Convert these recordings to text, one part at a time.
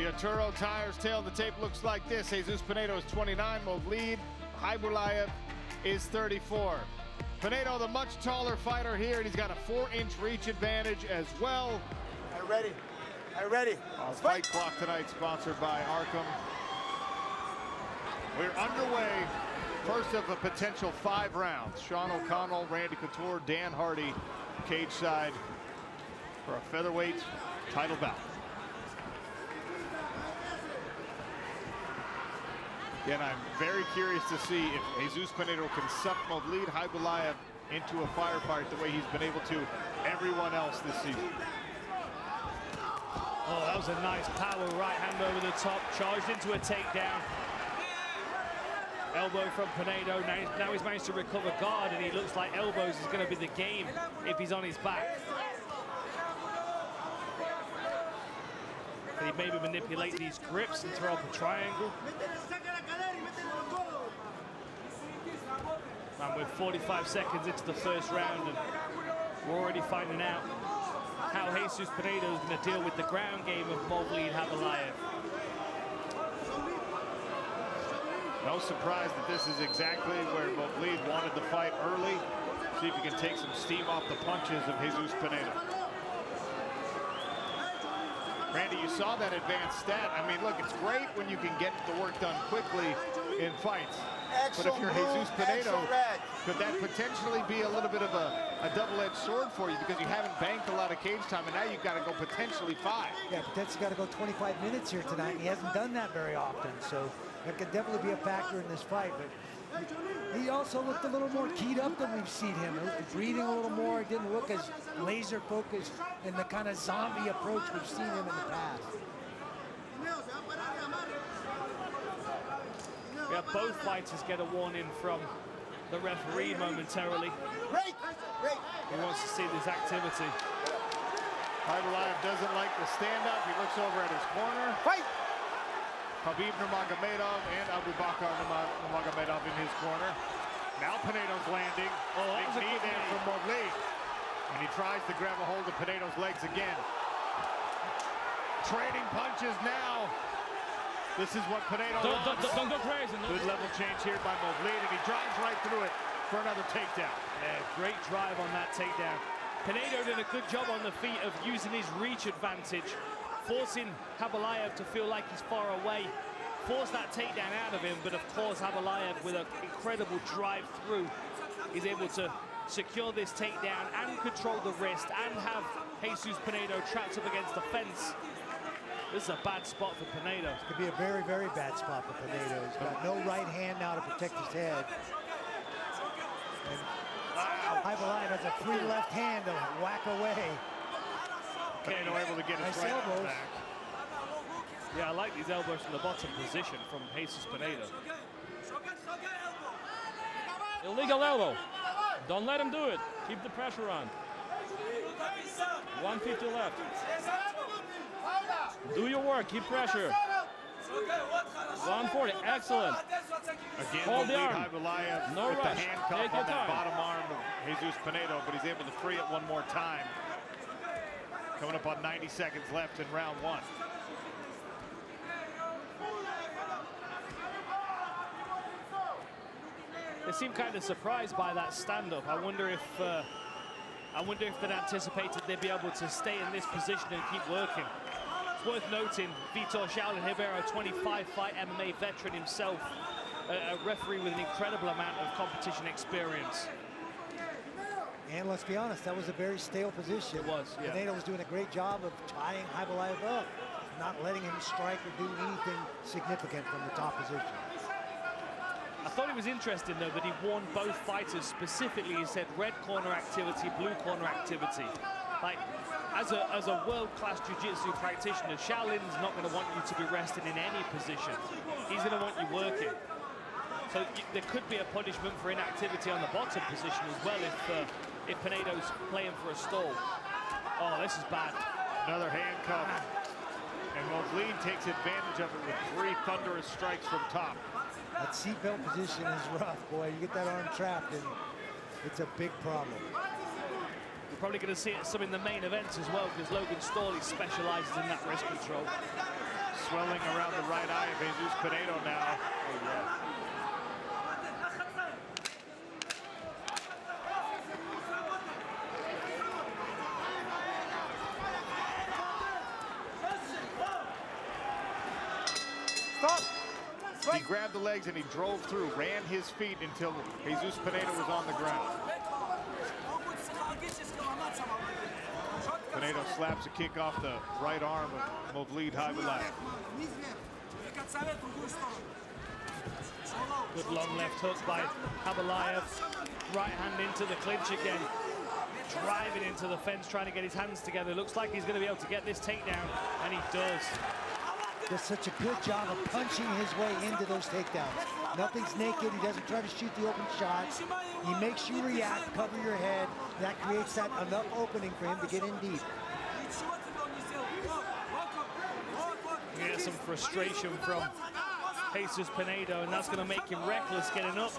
The Arturo Tires tail, the tape looks like this. Jesus Pinedo is 29, Movlid Khaybulaev is 34. Pinedo, the much taller fighter here, and he's got a 4-inch reach advantage as well. Are you ready? Are you ready? Our fight clock tonight sponsored by Arkham. We're underway. First of a potential 5 rounds. Sean O'Connell, Randy Couture, Dan Hardy, cage side for a featherweight title bout. Again, I'm very curious to see if Jesus Pinedo can suck Movlid Khaybulaev into a firefight the way he's been able to everyone else this season. Oh, that was a nice power right hand over the top, charged into a takedown. Elbow from Pinedo. Now he's managed to recover guard, and he looks like elbows is going to be the game if he's on his back. Can he maybe manipulate these grips and throw up a triangle? And we're 45 seconds into the first round, and we're already finding out how Jesus Pinedo is going to deal with the ground game of Movlid Khaybulaev. No surprise that this is exactly where Movlid wanted the fight early. See if he can take some steam off the punches of Jesus Pinedo. Randy, you saw that advanced stat. I mean, look, it's great when you can get the work done quickly in fights. But if you're Jesus Pinedo, could that potentially be a little bit of a double-edged sword for you, because you haven't banked a lot of cage time, and now you've got to go potentially 5. Yeah, potentially got to go 25 minutes here tonight, and he hasn't done that very often, so that could definitely be a factor in this fight. But he also looked a little more keyed up than we've seen him. Breathing a little more, he didn't look as laser focused in the kind of zombie approach we've seen him in the past. Yeah, both fighters get a warning from the referee momentarily. He wants to see this activity. Khaybulaev doesn't like the stand-up. He looks over at his corner. Fight! Khabib Nurmagomedov and Abu Bakr Nurmagomedov in his corner. Now Pinedo's landing. Oh, that was a big knee good there knee. from Movlid. And he tries to grab a hold of Pinedo's legs again. Trading punches now. This is what Pinedo wants. Don't go crazy. No. Good level change here by Movlid, and he drives right through it for another takedown. Yeah, great drive on that takedown. Pinedo did a good job on the feet of using his reach advantage, forcing Khaybulaev to feel like he's far away, force that takedown out of him, but of course Khaybulaev, with an incredible drive through, is able to secure this takedown and control the wrist and have Jesus Pinedo trapped up against the fence. This is a bad spot for Pinedo. It could be a very, very bad spot for Pinedo. He's got no right hand now to protect his head. And Khaybulaev has a free left hand to whack away. Pinedo able to get his Nice right elbows. back. Yeah, I like these elbows from the bottom position from Jesus Pinedo. Illegal elbow. Don't let him do it. Keep the pressure on. 150 left. Do your work. Keep pressure. 140. Excellent. Again, Hold the Movlid arm. Khaybulaev No with rush. the handcuff Take on your that time. bottom arm of Jesus Pinedo, but he's able to free it one more time. Coming up on 90 seconds left in round 1. They seem kind of surprised by that stand-up. I wonder if they'd anticipated they'd be able to stay in this position and keep working. It's worth noting, Vitor Shaolin Ribeiro, 25-fight MMA veteran himself, a referee with an incredible amount of competition experience. And let's be honest, that was a very stale position. It was, yeah. Pinedo was doing a great job of tying Khaybulaev up, not letting him strike or do anything significant from the top position. I thought it was interesting, though, that he warned both fighters specifically. He said red corner activity, blue corner activity. Like, as a world-class jiu-jitsu practitioner, Shaolin's not going to want you to be resting in any position. He's going to want you working. So there could be a punishment for inactivity on the bottom position as well if Pinedo's playing for a stall. Oh, this is bad. Another handcuff. And Movlid takes advantage of it with 3 thunderous strikes from top. That seatbelt position is rough, boy. You get that arm trapped, and it's a big problem. We're probably going to see some in the main events as well, because Logan Storley specializes in that wrist control. swelling around the right eye of Jesus Pinedo now. Stop. He grabbed the legs and he drove through, ran his feet until Jesus Pinedo was on the ground. Pinedo slaps a kick off the right arm of Movlid Khaybulaev. Good long left hook by Khaybulaev. Right hand into the clinch again. Driving into the fence, trying to get his hands together. Looks like he's going to be able to get this takedown, and he does. Does such a good job of punching his way into those takedowns. Nothing's naked. He doesn't try to shoot the open shot. He makes you react, cover your head. That creates that enough opening for him to get in deep. You get some frustration from Jesus Pinedo, and that's going to make him reckless getting up.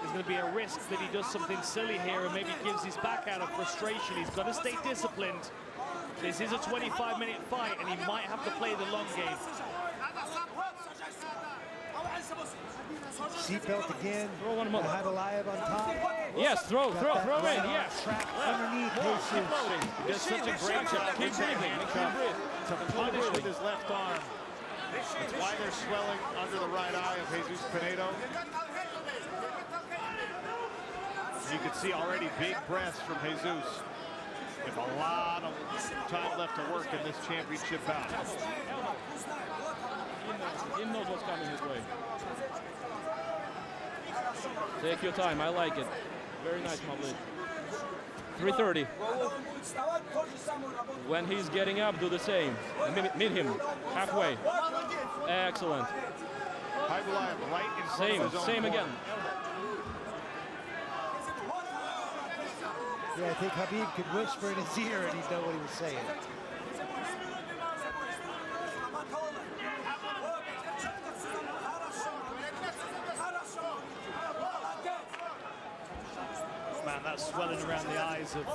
There's going to be a risk that he does something silly here and maybe gives his back out of frustration. He's got to stay disciplined. This is a 25-minute fight, and he might have to play the long game. Seatbelt again. Throw one more. Khaybulaev on top. Yes, throw in, yes. Trap underneath Jesus. He does such a great job. Keep breathing, To punish with his left arm. That's why they're swelling under the right eye of Jesus Pinedo. You can see already big breaths from Jesus. With a lot of time left to work in this championship bout. He knows what's coming his way. Take your time, I like it. Very nice, Movlid. 3:30. When he's getting up, do the same. Meet him halfway. Excellent. Khaybulaev right in front of his own Same corner. again. Yeah, I think Khabib could whisper in his ear and he'd know what he was saying. Man, that swelling around the eyes of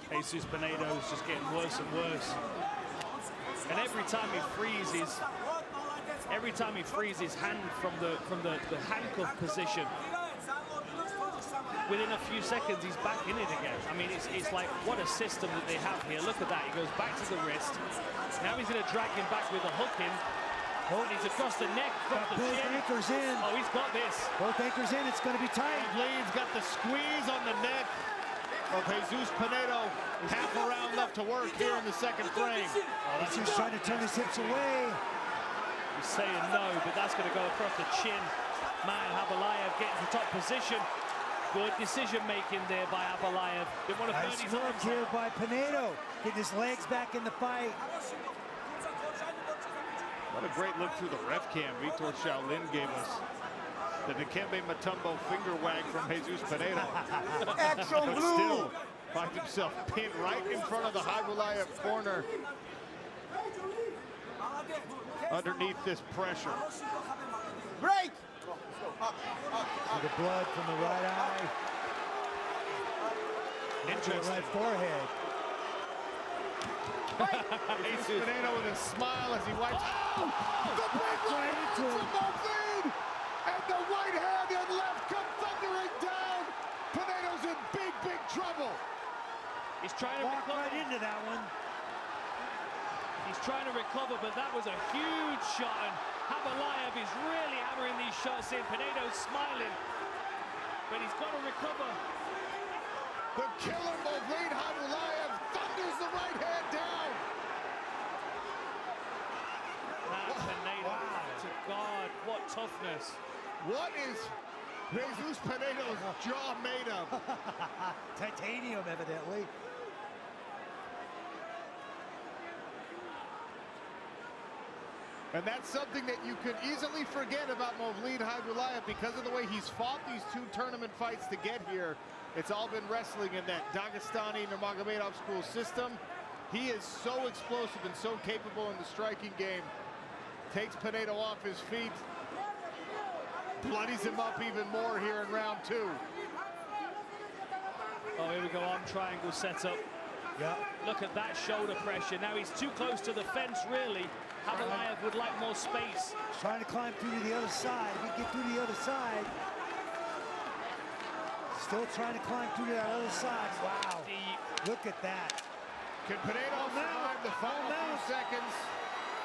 Jesus Pinedo is just getting worse and worse. And every time he frees his hand from the handcuff position, within a few seconds he's back in it again. I mean, it's like, what a system that they have here. Look at that, he goes back to the wrist. Now he's going to drag him back with a hook in. And he's across the neck, got the Both chin. anchors in. Oh, he's got this. Both anchors in, it's going to be tight. Movlid's got the squeeze on the neck of Jesus Pinedo. Half a round left to work here in the second frame. He's just trying to turn his hips away. He's saying no, but that's going to go across the chin. Man, Khaybulaev getting to top position. Good decision-making there by Khaybulaev. Didn't want to burn Nice his work arms here out. by Pinedo. Getting his legs back in the fight. What a great look through the ref cam Vitor Shaolin gave us. The Dikembe Mutombo finger wag from Jesus Pinedo. Action But blue. still finds himself pinned right in front of the Khaybulaev corner. Underneath this pressure. Break. See the blood from the right eye. The Interesting. right forehead. Jesus Pinedo with a smile as he wipes. Oh! The big right hand from Movlid! And the right hand and left come thundering down. Pinedo's in big, big trouble. He's trying to Walk recover. right into that one. He's trying to recover, but that was a huge shot. And Khaybulaev is really hammering these shots in. Pinedo's smiling, but he's got to recover. The killer Movlid Khaybulaev thunders the right hand down. Now Pinedo, to God, what toughness. What is Jesus Pinedo's jaw made of? Titanium, evidently. And that's something that you could easily forget about Movlid Khaybulaev because of the way he's fought these two tournament fights to get here. It's all been wrestling in that Dagestani Nurmagomedov school system. He is so explosive and so capable in the striking game. Takes Pinedo off his feet. Bloodies him up even more here in round two. Oh, here we go, arm triangle setup. Yeah. Look at that shoulder pressure. Now he's too close to the fence, really. Khaybulaev would like more space. Trying to climb through to the other side. If he can get through to the other side. Still trying to climb through to that other side. Wow. Look at that. Can Pinedo survive the final few seconds?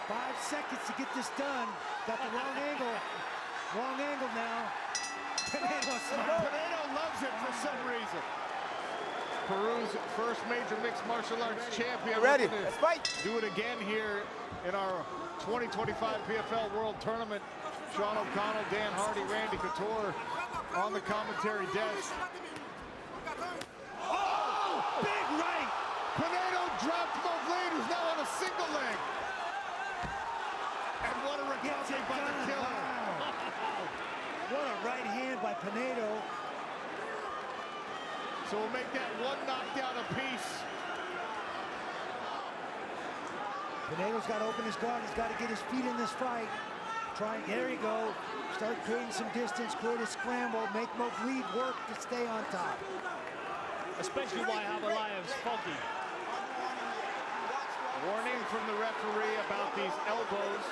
5 seconds to get this done. Got the wrong angle. Wrong angle now. Pinedo loves it for some reason. Peru's first major mixed martial arts champion. Ready? Let's fight. Do it again here in our 2025 PFL World Tournament. Sean O'Connell, Dan Hardy, Randy Couture on the commentary desk. Oh! Big right! Pinedo dropped Movlid, who's now on a single leg. And what a recovery by the killer. Wow. What a right hand by Pinedo. So we'll make that one knockdown apiece. Pinedo's got to open his guard. He's got to get his feet in this fight. There you go. Start creating some distance, create a scramble, make Movlid work to stay on top. Especially why Khaybulaev's foggy. Warning from the referee about these elbows.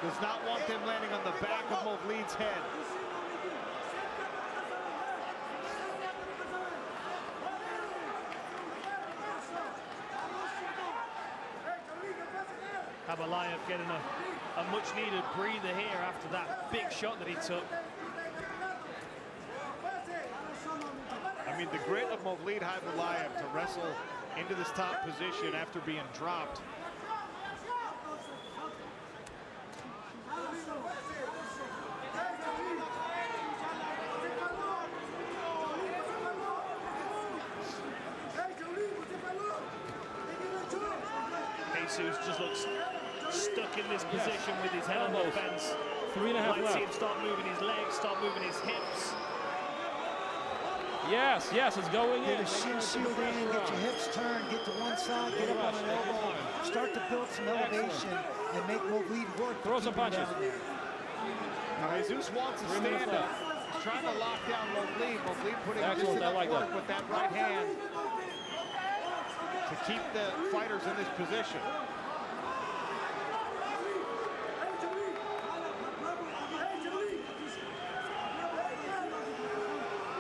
Does not want them landing on the back of Movlid's head. Khaybulaev getting a much-needed breather here after that big shot that he took. I mean, the grit of Movlid Khaybulaev to wrestle into this top position after being dropped. Jesus just looks stuck in this position with his head on the fence. 3.5 Let's left. see him start moving his legs, start moving his hips. Yes, it's going Get in. a shin shield in, get your hips turned, get to one side, get up on an elbow, start to build some elevation and make Movlid work. Throw some punches. Now, Jesus wants to stand up. He's trying to lock down Movlid. Movlid putting just Excellent, I enough like work that. with that right hand to keep the fighters in this position.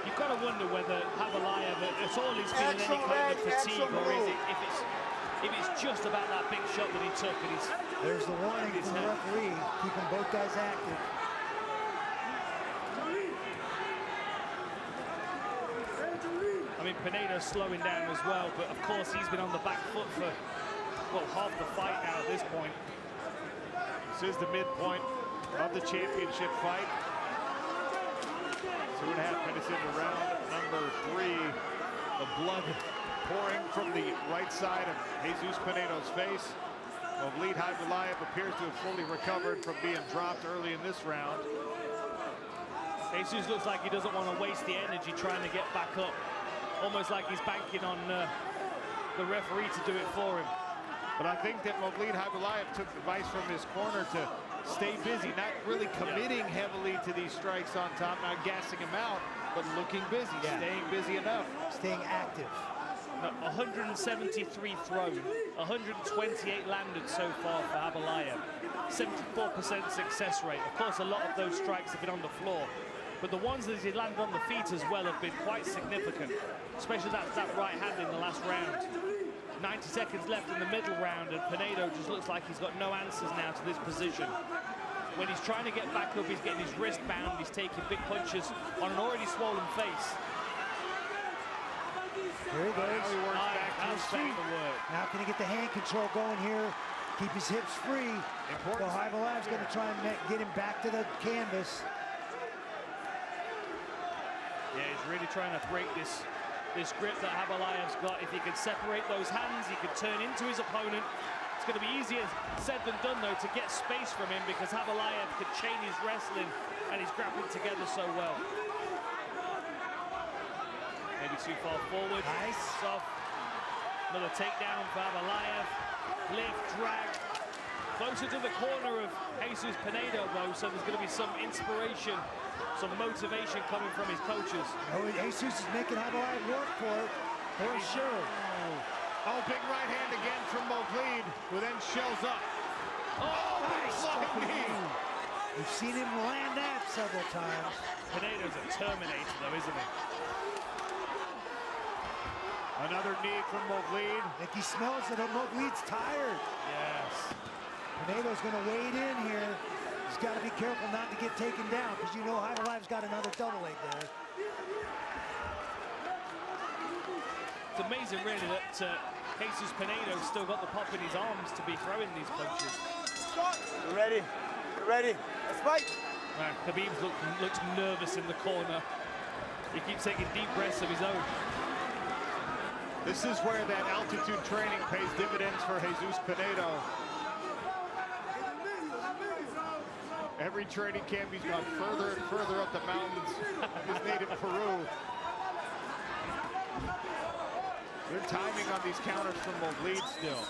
You've got to wonder whether Khaybulaev, it's all he's feeling any kind of fatigue, or is it if it's just about that big shot that he took and he's... There's the warning from the referee, keeping both guys active. I mean, Pinedo's slowing down as well, but of course he's been on the back foot for, well, half the fight now at this point. This is the midpoint of the championship fight. 2.5 minutes into round number 3. The blood pouring from the right side of Jesus Pinedo's face. Movlid Khaybulaev appears to have fully recovered from being dropped early in this round. Jesus looks like he doesn't want to waste the energy trying to get back up. Almost like he's banking on the referee to do it for him. But I think that Movlid Khaybulaev took advice from his corner to stay busy, not really committing heavily to these strikes on top, not gassing him out, but looking busy, staying busy enough. Staying active. No, 173 thrown, 128 landed so far for Khaybulaev. 74% success rate. Of course, a lot of those strikes have been on the floor, but the ones that he landed on the feet as well have been quite significant, especially that right hand in the last round. 90 seconds left in the middle round, and Pinedo just looks like he's got no answers now to this position. When he's trying to get back up, he's getting his wrist bound, he's taking big punches on an already swollen face. There he goes. Now he works back to his feet. Now can he get the hand control going here? Keep his hips free. So Khaybulaev's going to try and get him back to the canvas. Yeah, he's really trying to break this grip that Khaybulaev's got. If he can separate those hands, he can turn into his opponent. It's going to be easier said than done, though, to get space from him because Khaybulaev could chain his wrestling and he's grappling together so well. Maybe too far forward. Nice. Soft. Another takedown for Khaybulaev. Lift, drag. Closer to the corner of Jesus Pinedo, though, so there's going to be some inspiration, some motivation coming from his coaches. Oh, Jesus is making Khaybulaev work for it, for sure. Oh, big right hand again from Movlid, who then shells up. Oh, big flying knee. We've seen him land that several times. Pinedo's a Terminator, though, isn't he? Another knee from Movlid. I think he smells it. Movlid's tired. Yes. Pinedo's going to wade in here. He's got to be careful not to get taken down, because you know Khaybulaev's got another double leg there. It's amazing, really, that Jesus Pinedo's still got the pop in his arms to be throwing these punches. You ready? You ready? Let's fight. Right, Khabib looks nervous in the corner. He keeps taking deep breaths of his own. This is where that altitude training pays dividends for Jesus Pinedo. Every training camp, he's gone further and further up the mountains of his native Peru. Good timing on these counters from Movlid still.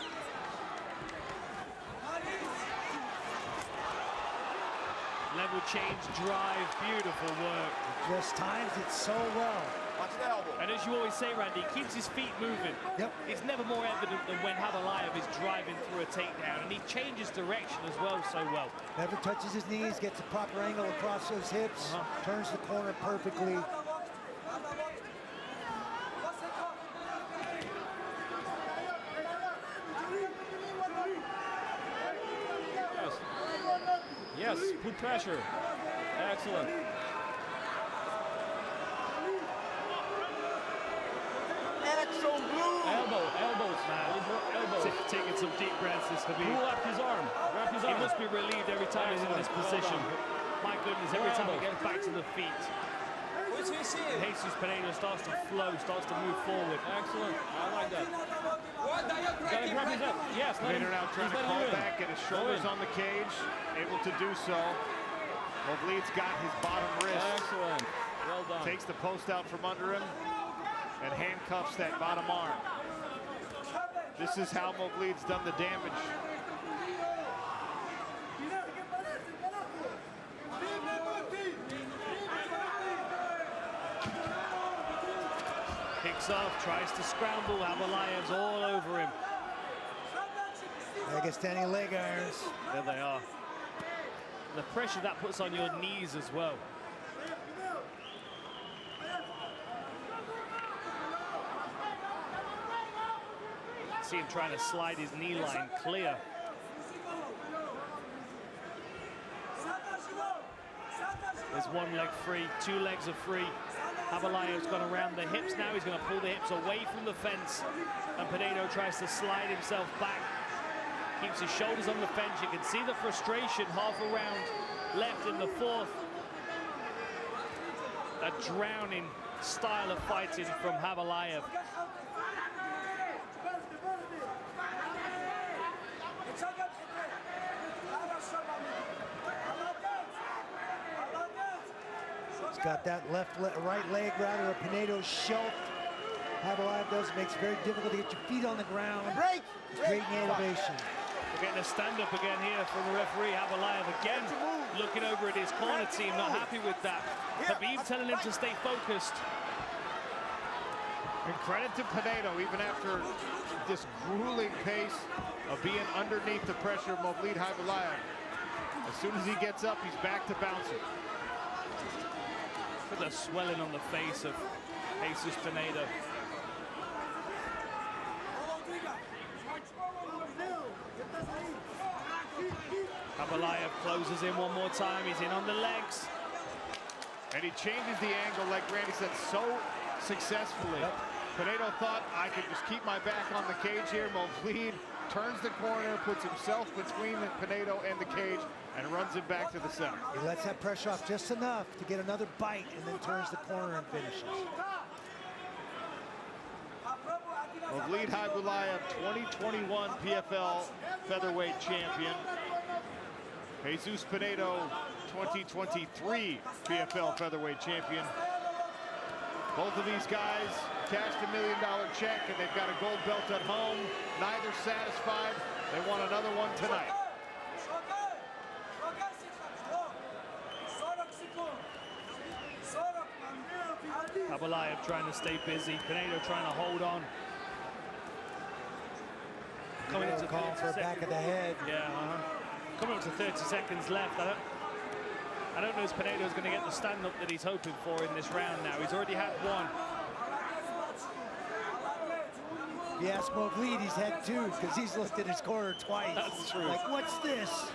Level change, drive, beautiful work. Just times it so well. Watch the elbow. And as you always say, Randy, he keeps his feet moving. Yep. It's never more evident than when Khaybulaev is driving through a takedown, and he changes direction as well so well. Never touches his knees, gets a proper angle across those hips, turns the corner perfectly. Yes, put pressure. Excellent. Action blue. Elbows. Elbows. Taking some deep breaths, this Khabib. Pull up his arm. Grab his He arm. must be relieved every time he's in this position. My goodness, every time he gets back to the feet, Jesus Pinedo starts to flow, starts to move forward. Excellent. I like that. Gotta grab his head. Yes, let him. Pinedo now trying to He's letting call you in. back, get his shoulders on the cage, able to do so. Movlid's got his bottom wrist. Excellent. Well done. Takes the post out from under him and handcuffs that bottom arm. This is how Movlid's done the damage. Kicks off, tries to scramble. Khaybulaev's all over him. I guess standing leg irons. There they are. The pressure that puts on your knees as well. See him trying to slide his knee line clear. There's one leg free, two legs are free. Khaybulaev's gone around the hips now. He's going to pull the hips away from the fence. And Pinedo tries to slide himself back. Keeps his shoulders on the fence. You can see the frustration, half a round left in the fourth. A drowning style of fighting from Khaybulaev. He's got that right leg rather of Pinedo's shelf. Khaybulaev does, makes it very difficult to get your feet on the ground. Break. Great elevation. We're getting a stand-up again here from the referee. Khaybulaev again looking over at his corner team, not happy with that. Khabib telling him to stay focused. And credit to Pinedo, even after this grueling pace of being underneath the pressure of Movlid Khaybulaev. As soon as he gets up, he's back to bouncing. Look at the swelling on the face of Jesus Pinedo. Khaybulaev closes in one more time. He's in on the legs. And he changes the angle, like Randy said, so successfully. Pinedo thought, I could just keep my back on the cage here. Movlid turns the corner, puts himself between Pinedo and the cage, and runs him back to the center. He lets that pressure off just enough to get another bite, and then turns the corner and finishes. Movlid Khaybulaev, 2021 PFL featherweight champion. Jesus Pinedo, 2023 PFL featherweight champion. Both of these guys cashed $1 million check, and they've got a gold belt at home. Neither satisfied. They want another one tonight. Khaybulaev trying to stay busy. Pinedo trying to hold on. Coming into Call for a back of the head. Yeah, Coming up to 30 seconds left. I don't know if Pinedo's going to get the stand-up that he's hoping for in this round now. He's already had one. If you ask Movlid, he's had two, because he's looked at his corner twice. That's true. Like, what's this?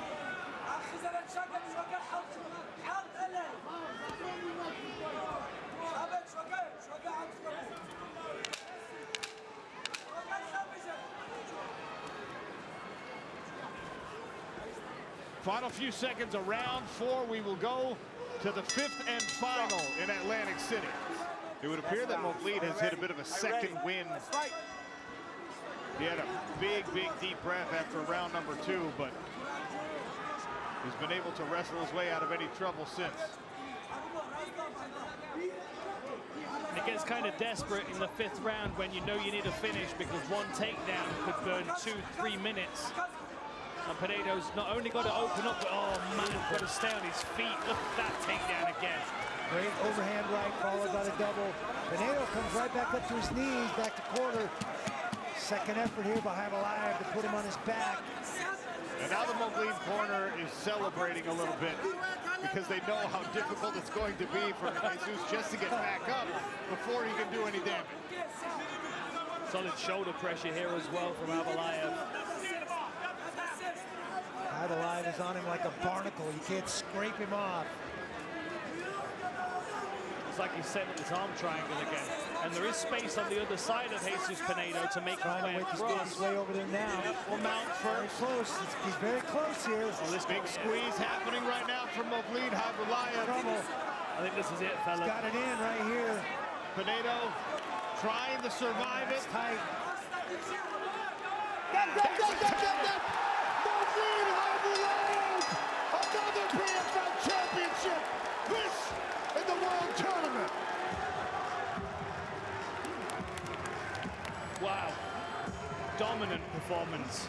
Final few seconds of round 4. We will go to the 5th and final in Atlantic City. It would appear that Movlid has hit a bit of a second win. He had a big deep breath after round number 2, but he's been able to wrestle his way out of any trouble since. It gets kind of desperate in the 5th round when you know you need a finish, because one takedown could burn 2-3 minutes. And Pinedo's not only got to open up, but oh man, got to stay on his feet. Look at that takedown again. Great overhand right, followed by the double. Pinedo comes right back up to his knees, back to quarter. Second effort here by Khaybulaev to put him on his back. And now the Movlid corner is celebrating a little bit, because they know how difficult it's going to be for Jesus just to get back up before he can do any damage. Solid shoulder pressure here as well from Khaybulaev. Khaybulaev is on him like a barnacle. You can't scrape him off. It's like he's setting his arm triangle again. And there is space on the other side of Jesus Pinedo to make his way across. His way over there now. Will mount Very first. close. He's very close here. Well, this big squeeze happening right now from Movlid Khaybulaev. I think this is it, fella. He's got it in right here. Pinedo trying to survive it. Tight. Movlid Khaybulaev, another PFL championship. This in the World Tournament. Wow. Dominant performance.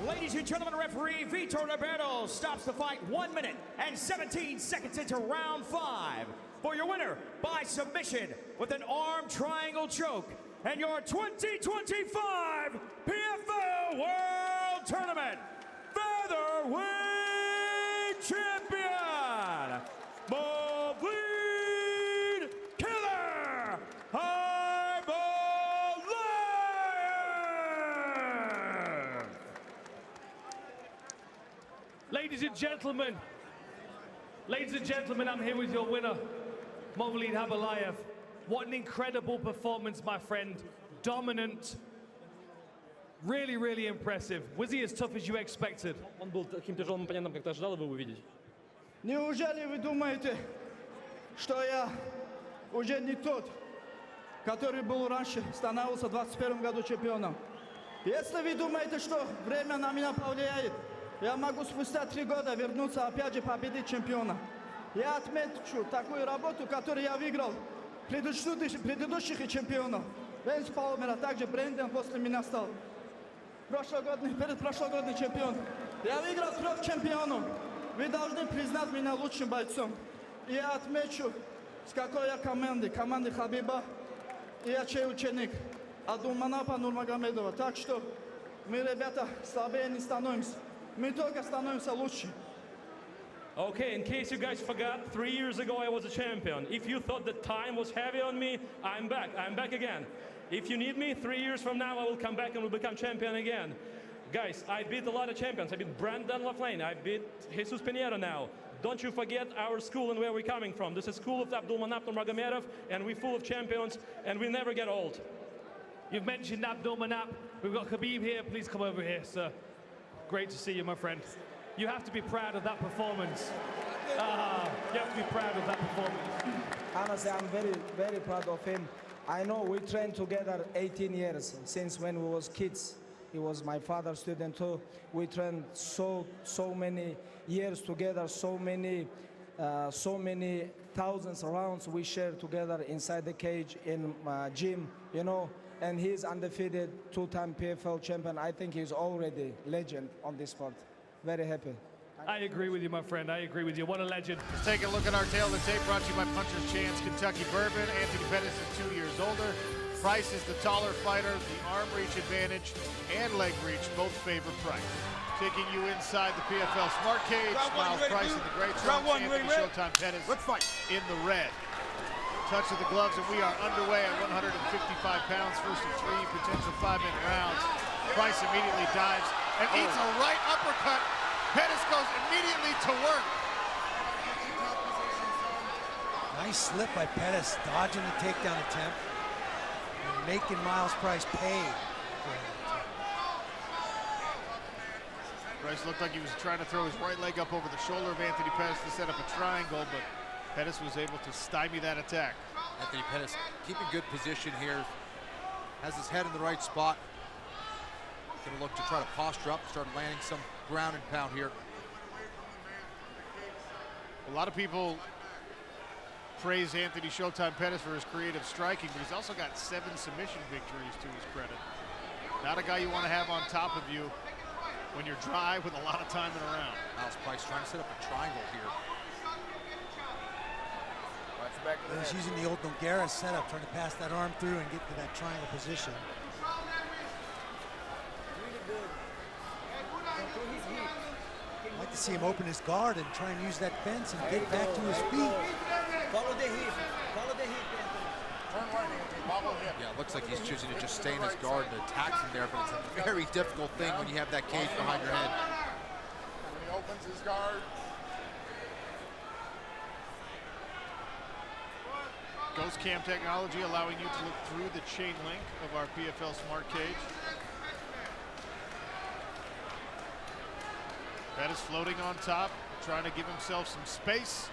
Ladies and gentlemen, referee Vitor Roberto stops the fight 1 minute and 17 seconds into round 5. For your winner by submission with an arm triangle choke and your 2025 PFL World Tournament Featherweight Champion, Movlid Killer Khaybulaev. Ladies and gentlemen, I'm here with your winner, Movlid Khaybulaev. What an incredible performance, my friend. Dominant. Really impressive. Was he as tough as you expected? Он был таким тяжелым оппонентом, как ты ожидал его увидеть? Неужели вы думаете, что я уже не тот, который был раньше, становился в 21 году чемпионом? Если вы думаете, что время на меня повлияет, я могу спустя 3 года вернуться опять же победить чемпиона. Я отмечу такую работу, которую я выиграл предыдущих чемпионов. Венс Палмера, также Бренден после меня стал. Предпрошлогодний чемпион. Я выиграл 3 чемпионов. Вы должны признать меня лучшим бойцом. И я отмечу, с какой я команды Хабиба, и я чей ученик. Абдулманапа Нурмагомедова. Так что мы, ребята, слабее не становимся. Мы только становимся лучше. Okay, in case you guys forgot, 3 years ago I was a champion. If you thought the time was heavy on me, I'm back. I'm back again. If you need me, 3 years from now, I will come back and will become champion again. Guys, I beat a lot of champions. I beat Brandon Laflane. I beat Jesus Pinedo now. Don't you forget our school and where we're coming from. This is school of Abdulmanap Nurmagomedov, and we're full of champions, and we never get old. You've mentioned Abdulmanap. We've got Khabib here. Please come over here, sir. Great to see you, my friend. You have to be proud of that performance. You have to be proud of that performance. Honestly, I'm very proud of him. I know we trained together 18 years, since when we was kids. He was my father's student too. We trained so many years together, so many thousands of rounds we shared together inside the cage in gym, you know. And he's undefeated, 2-time PFL champion. I think he's already legend on this sport. Very happy. I agree with you, my friend. I agree with you. What a legend. Let's take a look at our tail of the tape, brought to you by Puncher's Chance Kentucky Bourbon. Anthony Pettis is 2 years older. Price is the taller fighter. The arm reach advantage and leg reach both favor Price. Taking you inside the PFL Smart Cage, Miles Price in the gray trunks, Anthony Showtime Pettis in the red. Touch of the gloves, and we are underway at 155 pounds. First of 3 potential 5-minute rounds. Price immediately dives and eats a right uppercut. Pettis goes immediately to work. Nice slip by Pettis, dodging the takedown attempt and making Miles Price pay. Price looked like he was trying to throw his right leg up over the shoulder of Anthony Pettis to set up a triangle, but Pettis was able to stymie that attack. Anthony Pettis keeping good position here, has his head in the right spot. Gonna look to try to posture up, start landing some ground and pound here. A lot of people praise Anthony Showtime Pettis for his creative striking, but he's also got 7 submission victories to his credit. Not a guy you want to have on top of you when you're dry with a lot of time in a round. Miles Price trying to set up a triangle here. He's using the old Nogueira setup, trying to pass that arm through and get to that triangle position. I'd like to see him open his guard and try and use that fence and get back to his feet. Follow the hip. Follow the hip, Anthony. Turn right, Anthony. Follow hip. Yeah, it looks like he's choosing to just stay in his guard and attack him there, but it's a very difficult thing when you have that cage behind your head. When he opens his guard. Ghost cam technology allowing you to look through the chain link of our PFL Smart Cage. Pettis floating on top, trying to give himself some space.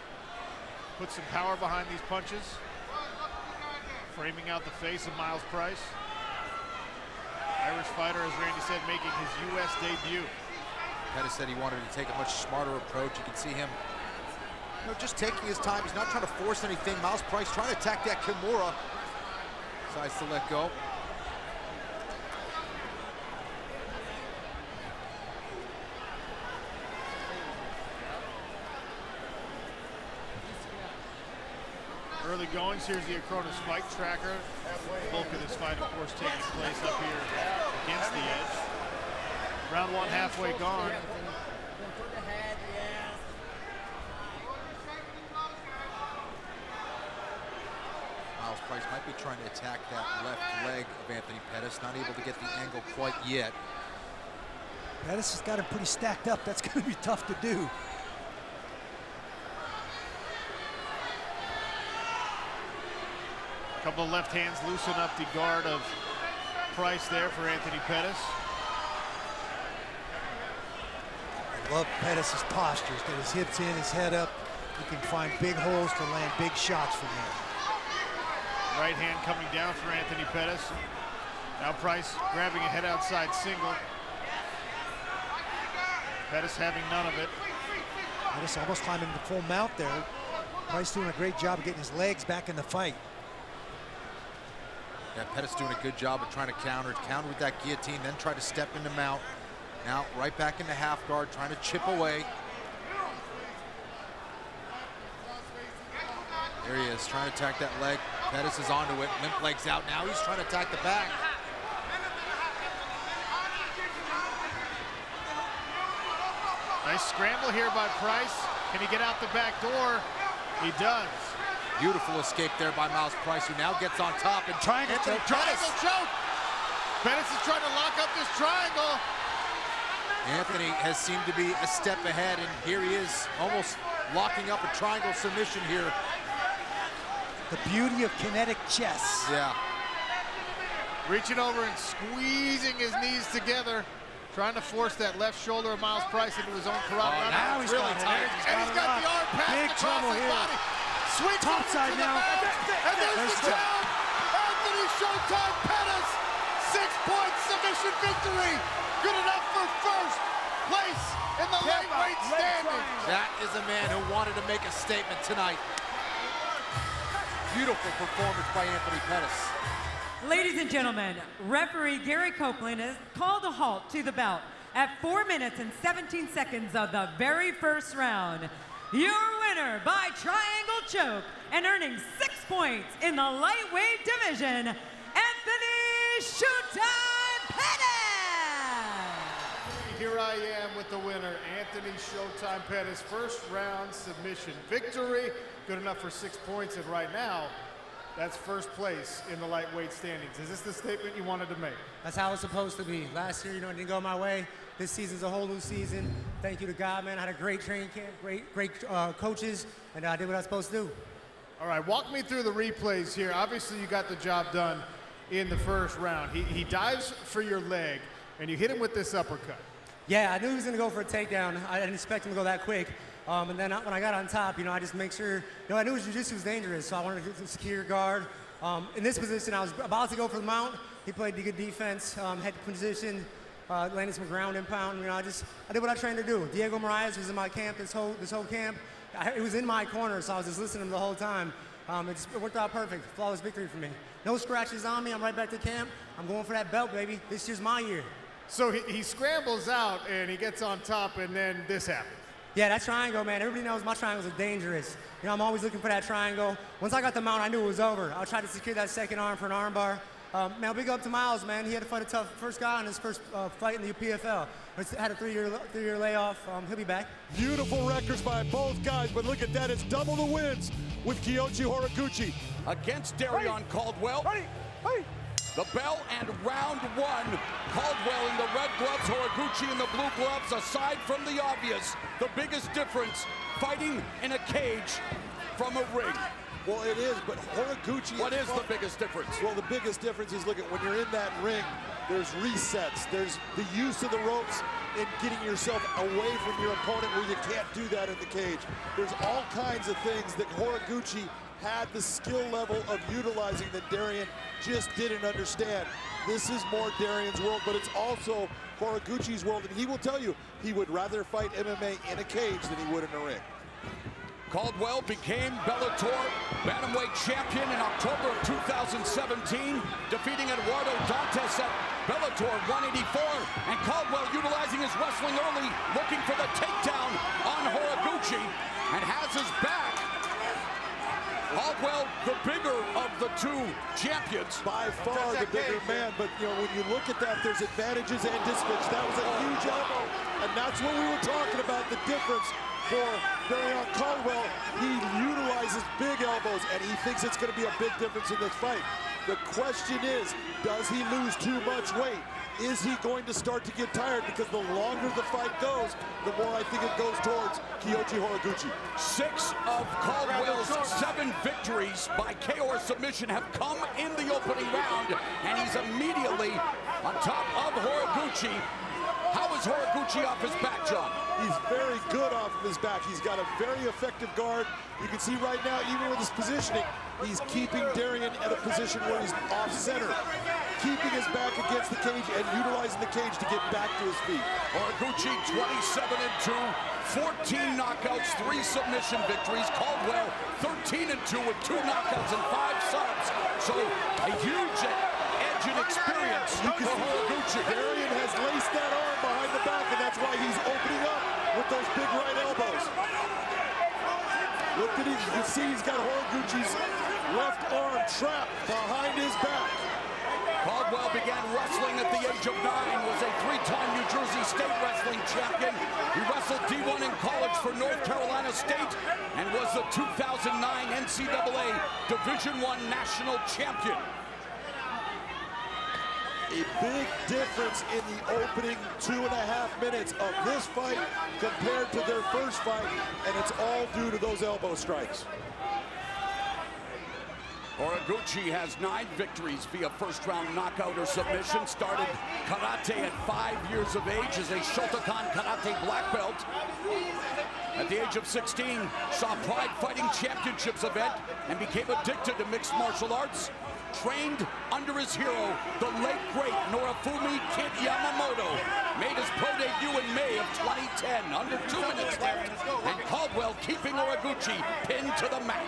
Put some power behind these punches. Framing out the face of Miles Price. Irish fighter, as Randy said, making his U.S. debut. Pettis said he wanted to take a much smarter approach. You can see him, just taking his time. He's not trying to force anything. Miles Price trying to attack that Kimura. Decides to let go. Early goings, here's the Acronis Fight Tracker. The bulk of this fight, of course, taking place up here against the edge. Round 1 halfway gone. Miles Price might be trying to attack that left leg of Anthony Pettis, not able to get the angle quite yet. Pettis has got him pretty stacked up. That's going to be tough to do. Couple of left hands loosen up the guard of Price there for Anthony Pettis. I love Pettis' posture. He's got his hips in, his head up. He can find big holes to land big shots from there. Right hand coming down for Anthony Pettis. Now Price grabbing a head outside single. Pettis having none of it. Pettis almost climbing the full mount there. Price doing a great job of getting his legs back in the fight. Yeah, Pettis doing a good job of trying to counter with that guillotine, then try to step into mount. Now right back into half guard, trying to chip away. There he is, trying to attack that leg. Pettis is onto it, limp legs out. Now he's trying to attack the back. Nice scramble here by Price. Can he get out the back door? He does. Beautiful escape there by Miles Price, who now gets on top and triangle choke. Pettis is trying to lock up this triangle. Anthony has seemed to be a step ahead, and here he is, almost locking up a triangle submission here. The beauty of kinetic chess. Yeah. Reaching over and squeezing his knees together, trying to force that left shoulder of Miles Price into his own carotid. Now he's really tight. And he's got the arm passed big across trouble his here. body. Switch Top side now. And there's the count. Anthony Showtime Pettis, 6-point submission victory. Good enough for first place in the lightweight standings. That is a man who wanted to make a statement tonight. Beautiful performance by Anthony Pettis. Ladies and gentlemen, referee Gary Copeland has called a halt to the bout at 4 minutes and 17 seconds of the very first round. Your winner by triangle choke and earning 6 points in the lightweight division, and Showtime Pettis! Here I am with the winner, Anthony Showtime Pettis. First round submission victory. Good enough for 6 points, and right now, that's first place in the lightweight standings. Is this the statement you wanted to make? That's how it's supposed to be. Last year, it didn't go my way. This season's a whole new season. Thank you to God, man. I had a great training camp, great coaches, and I did what I was supposed to do. All right, walk me through the replays here. Obviously, you got the job done in the first round. He dives for your leg, and you hit him with this uppercut. Yeah, I knew he was going to go for a takedown. I didn't expect him to go that quick. And then when I got on top, I just make sure, I knew Jiu-Jitsu was dangerous, so I wanted to secure guard. In this position, I was about to go for the mount. He played good defense, head position, landed some ground and pound. I did what I trained to do. Diego Moraes was in my camp this whole camp. It was in my corner, so I was just listening to him the whole time. It worked out perfect. Flawless victory for me. No scratches on me. I'm right back to camp. I'm going for that belt, baby. This year's my year. So he scrambles out, and he gets on top, and then this happens. Yeah, that triangle, man. Everybody knows my triangles are dangerous. I'm always looking for that triangle. Once I got the mount, I knew it was over. I tried to secure that second arm for an arm bar. Man, big up to Miles, man. He had to fight a tough first guy on his first fight in the PFL. Had a three-year layoff. He'll be back. Beautiful records by both guys, but look at that. It's double the wins with Kyoji Horiguchi. Against Darion Caldwell. The bell and round one. Caldwell in the red gloves, Horiguchi in the blue gloves. Aside from the obvious, the biggest difference, fighting in a cage from a ring. Well, it is, but Horiguchi... What is the biggest difference? Well, the biggest difference is, look at when you're in that ring, there's resets. There's the use of the ropes in getting yourself away from your opponent where you can't do that in the cage. There's all kinds of things that Horiguchi had the skill level of utilizing that Darion just didn't understand. This is more Darion's world, but it's also Horiguchi's world, and he will tell you he would rather fight MMA in a cage than he would in a ring. Caldwell became Bellator Bantamweight champion in October of 2017, defeating Eduardo Dantes at Bellator 184, and Caldwell utilizing his wrestling early, looking for the takedown on Horiguchi, and has his back. Caldwell, the bigger of the two champions. By far the bigger man, but when you look at that, there's advantages and disadvantages. That was a huge elbow, and that's what we were talking about, the difference for Darion Caldwell. He utilizes big elbows, and he thinks it's going to be a big difference in this fight. The question is, does he lose too much weight? Is he going to start to get tired? Because the longer the fight goes, the more I think it goes towards Kyoji Horiguchi. 6 of Caldwell's 7 victories by KO or submission have come in the opening round, and he's immediately on top of Horiguchi. How is Horiguchi off his back, John? He's very good off of his back. He's got a very effective guard. You can see right now, even with his positioning, he's keeping Darion at a position where he's off center, keeping his back against the cage and utilizing the cage to get back to his feet. Horiguchi 27-2, 14 knockouts, 3 submission victories. Caldwell 13-2 with 2 knockouts and 5 subs. So a huge edge and experience for Horiguchi. Darion has laced that arm behind the back, and that's why he's opening up with those big right elbows. Look at him, you can see he's got Horiguchi's left arm trapped behind his back. Caldwell began wrestling at the age of 9, was a 3-time New Jersey State Wrestling champion. He wrestled D1 in college for North Carolina State and was the 2009 NCAA Division I National Champion. A big difference in the opening 2.5 minutes of this fight compared to their first fight, and it's all due to those elbow strikes. Horiguchi has 9 victories via first-round knockout or submission. Started karate at 5 years of age as a Shotokan karate black belt. At the age of 16, saw Pride Fighting Championships event and became addicted to mixed martial arts. Trained under his hero, the late great Norifumi Kid Yamamoto. Made his pro debut in May of 2010, under 2 minutes left, and Caldwell keeping Horiguchi pinned to the mat.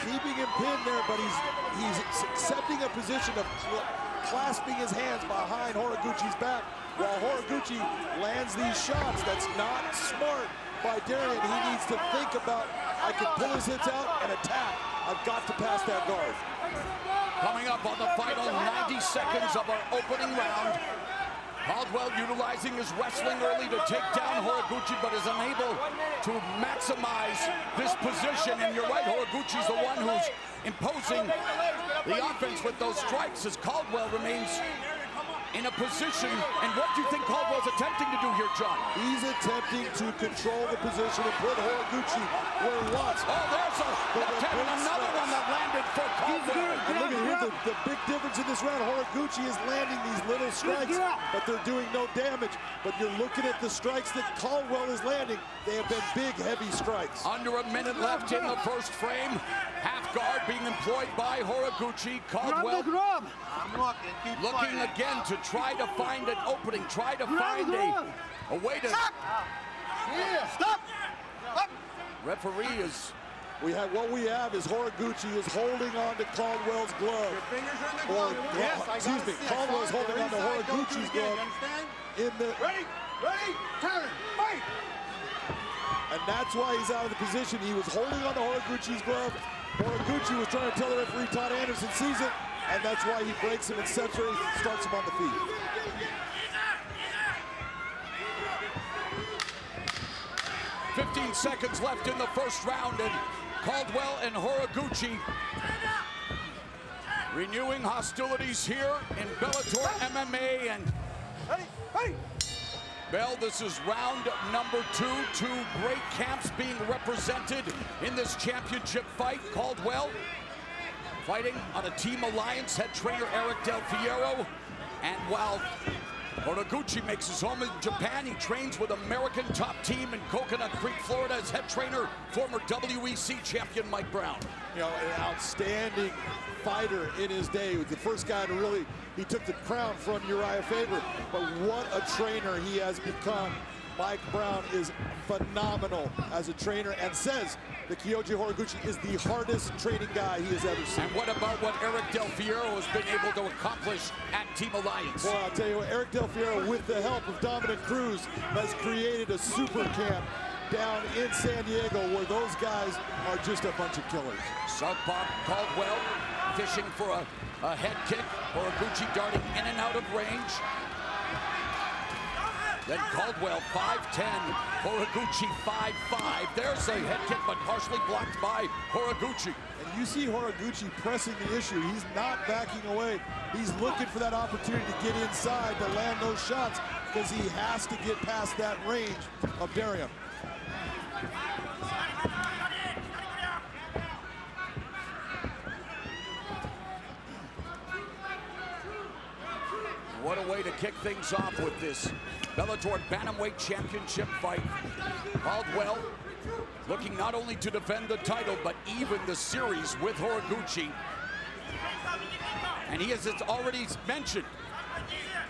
Keeping him pinned there, but he's accepting a position of clasping his hands behind Horiguchi's back while Horiguchi lands these shots. That's not smart by Darian. He needs to think about, I can pull his hits out and attack. I've got to pass that guard. Coming up on the final 90 seconds of our opening round. Caldwell utilizing his wrestling early to take down Horiguchi, but is unable to maximize this position. And you're right, Horiguchi's the one who's imposing the offense with those strikes as Caldwell remains in a position. And what do you think Caldwell's attempting to do here, John? He's attempting to control the position and put Horiguchi where he wants. Oh, there's another one that landed for Caldwell. And look at here, the big difference in this round, Horiguchi is landing these little strikes, but they're doing no damage. But you're looking at the strikes that Caldwell is landing. They have been big, heavy strikes. Under a minute left in the first frame. Half guard being employed by Horiguchi. Caldwell looking again to try to find an opening, try to find a way to... Stop! Referee is... What we have is Horiguchi is holding on to Caldwell's glove. Excuse me, Caldwell's holding on to Horiguchi's glove in the... Ready, turn, fight! And that's why he's out of the position. He was holding on to Horiguchi's glove. Horiguchi was trying to tell the referee, Todd Anderson sees it, and that's why he breaks him and sets her, starts him on the feet. "15 seconds left in the first round, and Caldwell and Horiguchi renewing hostilities here in Bellator MMA. And Bell, this is round number 2. Two great camps being represented in this championship fight. Caldwell fighting on a team alliance, head trainer Eric Del Fierro. And while Horiguchi makes his home in Japan, he trains with American top team in Coconut Creek, Florida, as head trainer, former WEC champion Mike Brown. You know, an outstanding fighter in his day. He was the first guy to really, he took the crown from Uriah Faber, but what a trainer he has become. Mike Brown is phenomenal as a trainer and says that Kyoji Horiguchi is the hardest training guy he has ever seen. And what about what Eric Del Fierro has been able to accomplish at Team Alliance? Well, I'll tell you what, Eric Del Fierro, with the help of Dominic Cruz, has created a super camp down in San Diego where those guys are just a bunch of killers. Southpaw Caldwell fishing for a head kick. Horiguchi darting in and out of range. Then Caldwell 5'10", Horiguchi 5'5". There's a head kick, but partially blocked by Horiguchi. And you see Horiguchi pressing the issue. He's not backing away. He's looking for that opportunity to get inside to land those shots because he has to get past that range of Darian. What a way to kick things off with this Bellator Bantamweight Championship fight. Caldwell looking not only to defend the title, but even the series with Horiguchi. And he has already mentioned,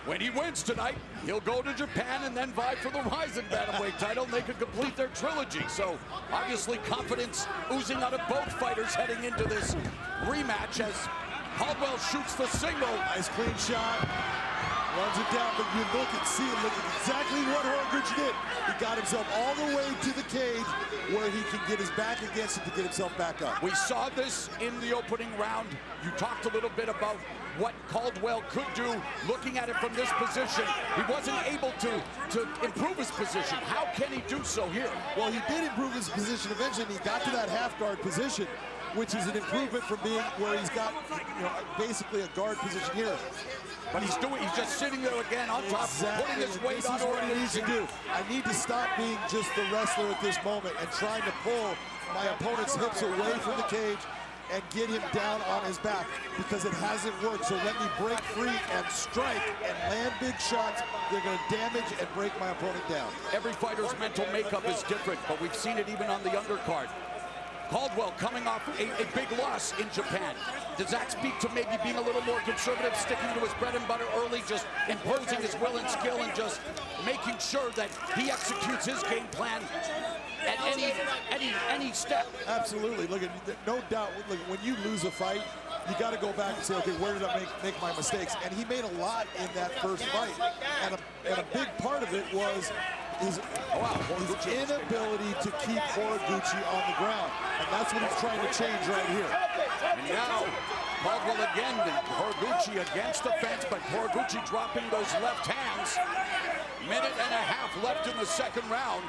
when he wins tonight, he'll go to Japan and then vie for the Rising Bantamweight title, and they could complete their trilogy. So obviously confidence oozing out of both fighters heading into this rematch as Caldwell shoots the single. Nice clean shot. Runs it down, but you look and see it. Look at exactly what Horiguchi did. He got himself all the way to the cage where he can get his back against it to get himself back up. We saw this in the opening round. You talked a little bit about what Caldwell could do looking at it from this position. He wasn't able to improve his position. How can he do so here? Well, he did improve his position eventually, and he got to that half guard position, which is an improvement from being where he's got, you know, basically a guard position here. But he's just sitting there again on top, putting his weight on what he needs to do. I need to stop being just the wrestler at this moment and trying to pull my opponent's hips away from the cage and get him down on his back because it hasn't worked. So let me break free and strike and land big shots. They're going to damage and break my opponent down. Every fighter's mental makeup is different, but we've seen it even on the undercard. Caldwell coming off a big loss in Japan. Does that speak to maybe being a little more conservative, sticking to his bread and butter early, just imposing his will and skill and just making sure that he executes his game plan at any step? Absolutely. Look, no doubt, look, when you lose a fight, you got to go back and say, okay, where did I make my mistakes? And he made a lot in that first fight. And a big part of it was his inability to keep Horiguchi on the ground. And that's what he's trying to change right here. And now, Caldwell again, Horiguchi against the fence, but Horiguchi dropping those left hands. Minute and a half left in the second round.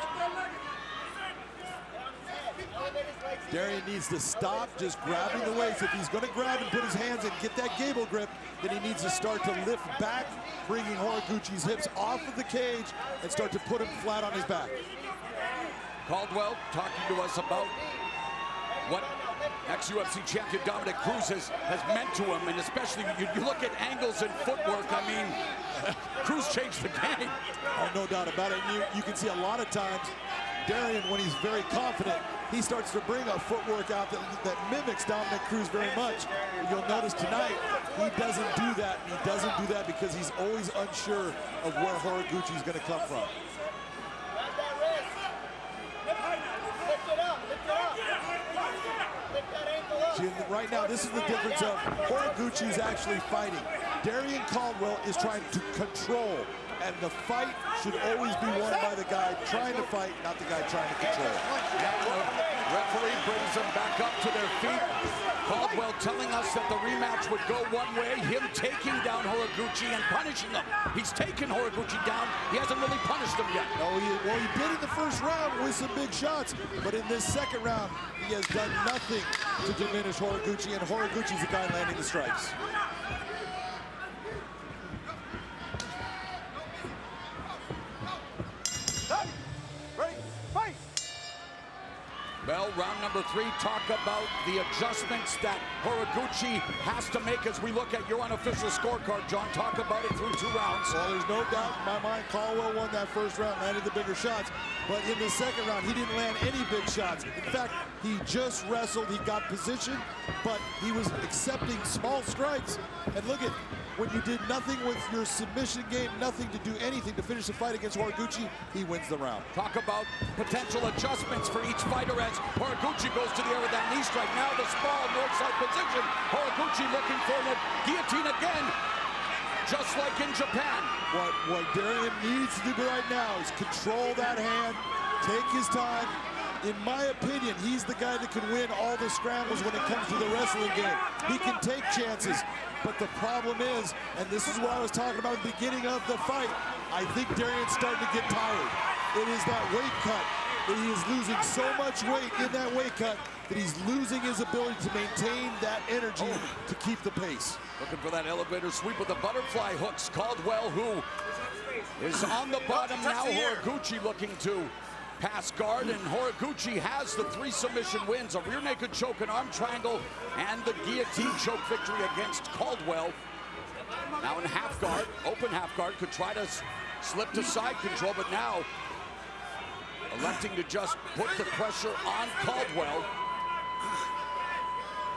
Darian needs to stop just grabbing the weights. If he's going to grab and put his hands and get that gable grip, then he needs to start to lift back, bringing Horiguchi's hips off of the cage and start to put him flat on his back. Caldwell talking to us about what ex-UFC champion Dominic Cruz has meant to him, and especially you look at angles and footwork. I mean, Cruz changed the game. Oh, no doubt about it. And you can see a lot of times Darian, when he's very confident, he starts to bring a footwork out that mimics Dominic Cruz very much. You'll notice tonight, he doesn't do that. And he doesn't do that because he's always unsure of where Horiguchi is going to come from. See, right now, this is the difference of Horiguchi is actually fighting. Darian Caldwell is trying to control, and the fight should always be won by the guy trying to fight, not the guy trying to control. Referee brings them back up to their feet. Caldwell telling us that the rematch would go one way, him taking down Horiguchi and punishing him. He's taken Horiguchi down. He hasn't really punished him yet. No, well, he did in the first round with some big shots, but in this second round, he has done nothing to diminish Horiguchi, and Horiguchi's the guy landing the strikes. Well, round number 3, talk about the adjustments that Horiguchi has to make as we look at your unofficial scorecard. John, talk about it through 2 rounds. Well, there's no doubt in my mind Caldwell won that first round, landed the bigger shots. But in the second round, he didn't land any big shots. In fact, he just wrestled, he got position, but he was accepting small strikes. And look at, when you did nothing with your submission game, nothing to do anything to finish the fight against Horiguchi, he wins the round. Talk about potential adjustments for each fighter as Horiguchi goes to the air with that knee strike. Now the sprawl, north side position. Horiguchi looking for the guillotine again, just like in Japan. What Darian needs to do right now is control that hand, take his time. In my opinion, he's the guy that can win all the scrambles when it comes to the wrestling game. He can take chances, but the problem is, and this is what I was talking about at the beginning of the fight, I think Darian's starting to get tired. It is that weight cut, that he is losing so much weight in that weight cut that he's losing his ability to maintain that energy to keep the pace. Looking for that elevator sweep with the butterfly hooks. Caldwell, who is on the bottom now. Horiguchi looking to pass guard, and Horiguchi has the 3 submission wins, a rear naked choke, an arm triangle, and the guillotine choke victory against Caldwell. Now in half guard, open half guard, could try to slip to side control, but now electing to just put the pressure on Caldwell.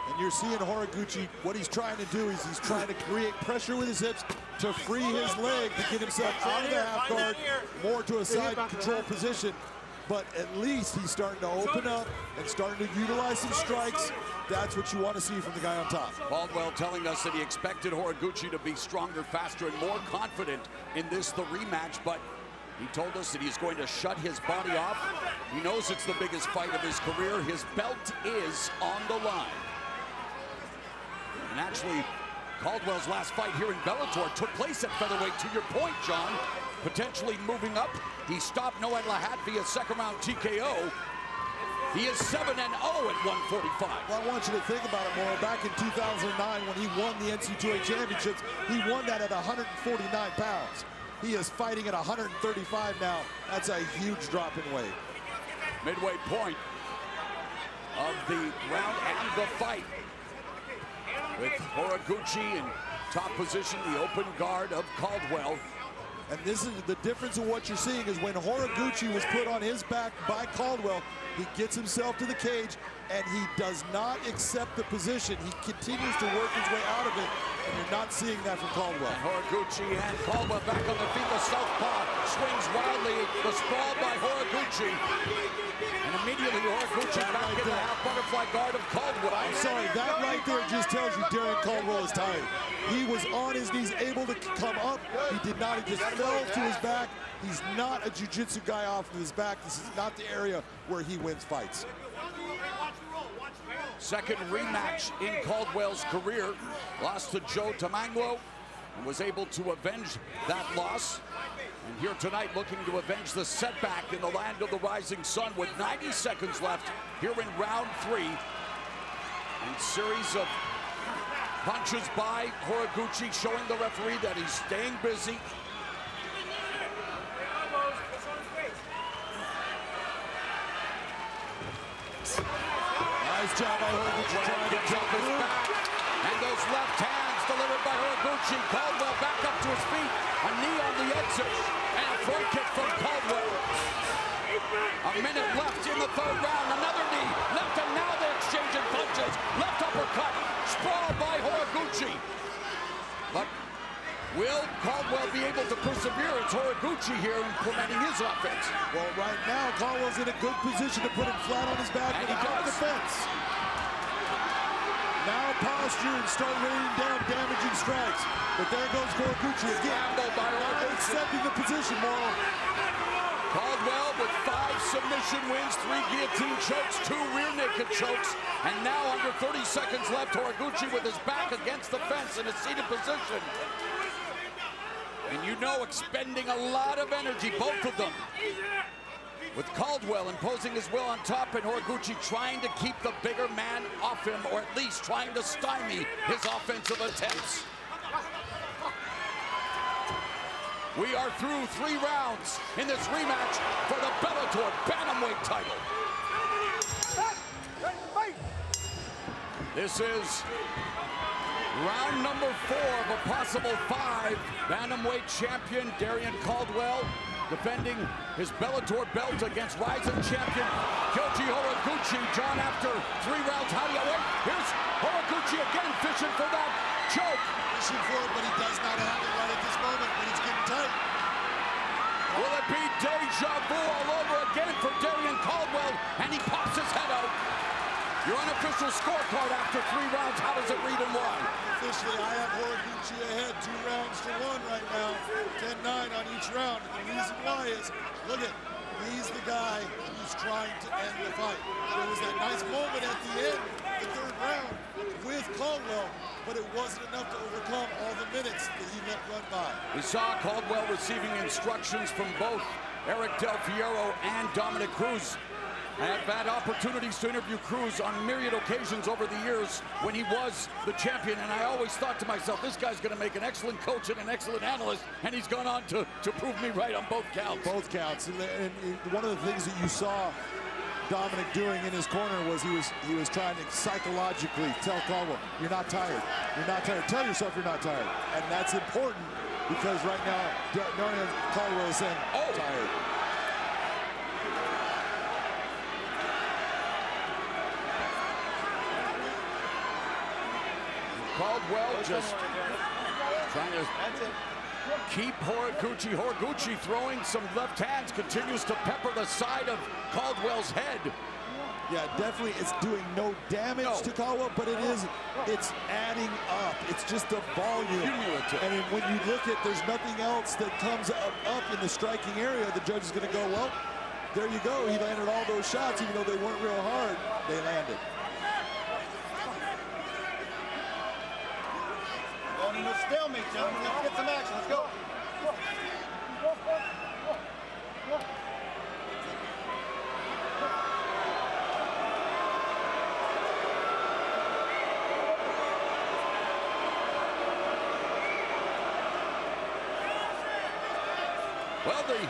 And you're seeing Horiguchi, what he's trying to do is he's trying to create pressure with his hips to free his leg to get himself out of the half guard, more to a side control position. But at least he's starting to open up and starting to utilize some strikes. That's what you want to see from the guy on top. Caldwell telling us that he expected Horiguchi to be stronger, faster, and more confident in this, the rematch, but he told us that he's going to shut his body off. He knows it's the biggest fight of his career. His belt is on the line. And actually, Caldwell's last fight here in Bellator took place at featherweight, to your point, John. Potentially moving up. He stopped Noel Lahat via second round TKO. He is 7-0 at 145. Well, I want you to think about it more. Back in 2009, when he won the NC2A championships, he won that at 149 pounds. He is fighting at 135 now. That's a huge drop in weight. Midway point of the round and the fight, with Horiguchi in top position, the open guard of Caldwell. And this is the difference of what you're seeing is when Horiguchi was put on his back by Caldwell, he gets himself to the cage and he does not accept the position. He continues to work his way out of it, and you're not seeing that from Caldwell. And Horiguchi and Caldwell back on the feet. The southpaw swings wildly. The sprawl by Horiguchi. And immediately Horiguchi back in the half butterfly guard of Caldwell. I'm sorry, that right there just tells you Darian Caldwell is tired. He was on his knees, able to come up. He did not, he just fell to his back. He's not a jiu-jitsu guy off of his back. This is not the area where he wins fights. Second rematch in Caldwell's career. Lost to Joe Tamanglo and was able to avenge that loss. And here tonight looking to avenge the setback in the land of the rising sun with 90 seconds left here in round 3. And series of punches by Horiguchi showing the referee that he's staying busy. Nice job by Horiguchi trying to jump his back. And those left hands delivered by Horiguchi. Caldwell back up to his feet. A knee on the exit. And a front kick from Caldwell. A minute left in the third round. Another knee. Left, and now they're exchanging punches. Left uppercut. Sprawl by Horiguchi. But will Caldwell be able to persevere? It's Horiguchi here implementing his offense. Well, right now, Caldwell's in a good position to put him flat on his back and without defense. Now posture and start raining down damaging strikes. But there goes Horiguchi again. Not accepting the position, Morrow. Caldwell with 5 submission wins, 3 guillotine chokes, 2 rear naked chokes, and now under 30 seconds left, Horiguchi with his back against the fence in a seated position. And you know, expending a lot of energy, both of them. With Caldwell imposing his will on top and Horiguchi trying to keep the bigger man off him, or at least trying to stymie his offensive attempts. We are through 3 rounds in this rematch for the Bellator Bantamweight title. This is round number 4 of a possible 5. Bantamweight champion Darrion Caldwell defending his Bellator belt against rising champion Kyoji Horiguchi. John, after 3 rounds, how do you wait? Here's Horiguchi again fishing for that choke. Fishing for it, but he does not have it right at this moment, but it's getting tight. Will it be deja vu all over again for Darrion Caldwell? And he pops his head out. Your unofficial scorecard after 3 rounds, how does it read and why? Officially, I have Horiguchi ahead 2 rounds to 1 right now. 10-9 on each round. And the reason why is, look at, he's the guy who's trying to end the fight. There was that nice moment at the end, the 3rd round, with Caldwell, but it wasn't enough to overcome all the minutes that he let run by. We saw Caldwell receiving instructions from both Eric Del Fierro and Dominic Cruz. I have had opportunities to interview Cruz on myriad occasions over the years when he was the champion, and I always thought to myself, this guy's going to make an excellent coach and an excellent analyst, and he's gone on to prove me right on both counts. Both counts. And one of the things that you saw Dominic doing in his corner was he was trying to psychologically tell Caldwell, you're not tired. You're not tired. Tell yourself you're not tired. And that's important because right now, Darrion Caldwell is saying, tired. Caldwell just trying to keep Horiguchi. Horiguchi throwing some left hands, continues to pepper the side of Caldwell's head. Yeah, definitely it's doing no damage to Caldwell, but it's adding up. It's just the volume. Cumulative. And when you look at, there's nothing else that comes up in the striking area, the judge is going to go, well, there you go. He landed all those shots, even though they weren't real hard, they landed. Going into stalemate, gentlemen. Let's get some action. Let's go. Well, the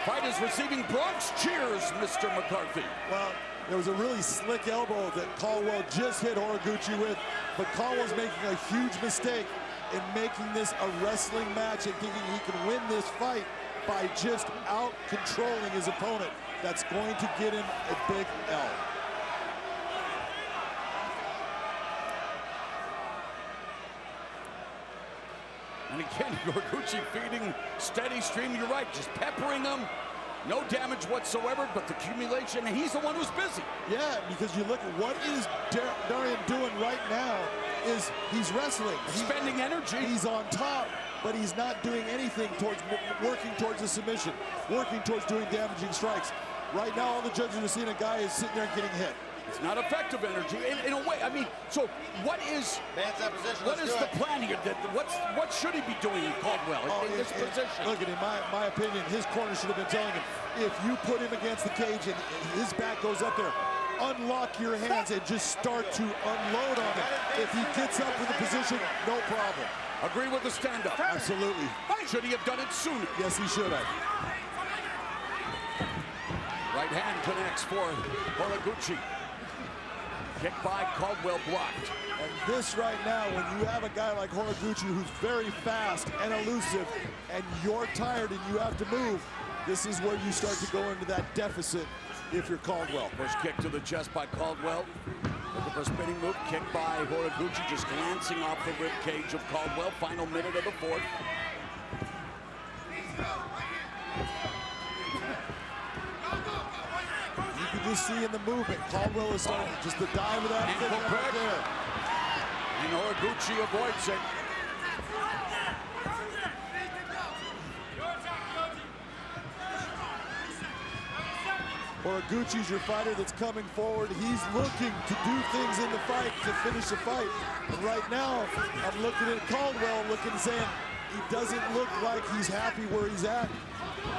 fight is receiving Bronx cheers, Mr. McCarthy. Well, there was a really slick elbow that Caldwell just hit Horiguchi with, but Caldwell's making a huge mistake in making this a wrestling match and thinking he can win this fight by just out-controlling his opponent. That's going to get him a big L. And again, Horiguchi feeding steady stream. You're right, just peppering him. No damage whatsoever, but the accumulation, and he's the one who's busy. Yeah, because you look at what is Darrion doing right now is he's wrestling. Spending energy. He's on top, but he's not doing anything towards working towards a submission, working towards doing damaging strikes. Right now, all the judges are seeing a guy is sitting there getting hit. It's not effective energy in a way. I mean, so what is the plan here? What should he be doing in Caldwell in this position? Look at him. My opinion, his corner should have been telling him, if you put him against the cage and his back goes up there, unlock your hands and just start to unload on him. If he gets up in the position, no problem. Agree with the stand-up? Absolutely. Should he have done it sooner? Yes, he should have. Right hand connects for Horiguchi. Kick by Caldwell blocked. And this right now, when you have a guy like Horiguchi who's very fast and elusive, and you're tired and you have to move, this is where you start to go into that deficit if you're Caldwell. First kick to the chest by Caldwell. Looking for a spinning move. Kick by Horiguchi, just glancing off the rib cage of Caldwell. Final minute of the fourth. You can just see in the movement, Caldwell is starting just to dive with that kick right there. And Horiguchi avoids it. Horiguchi's your fighter that's coming forward. He's looking to do things in the fight to finish the fight. And right now, I'm looking at Caldwell, looking and saying, he doesn't look like he's happy where he's at.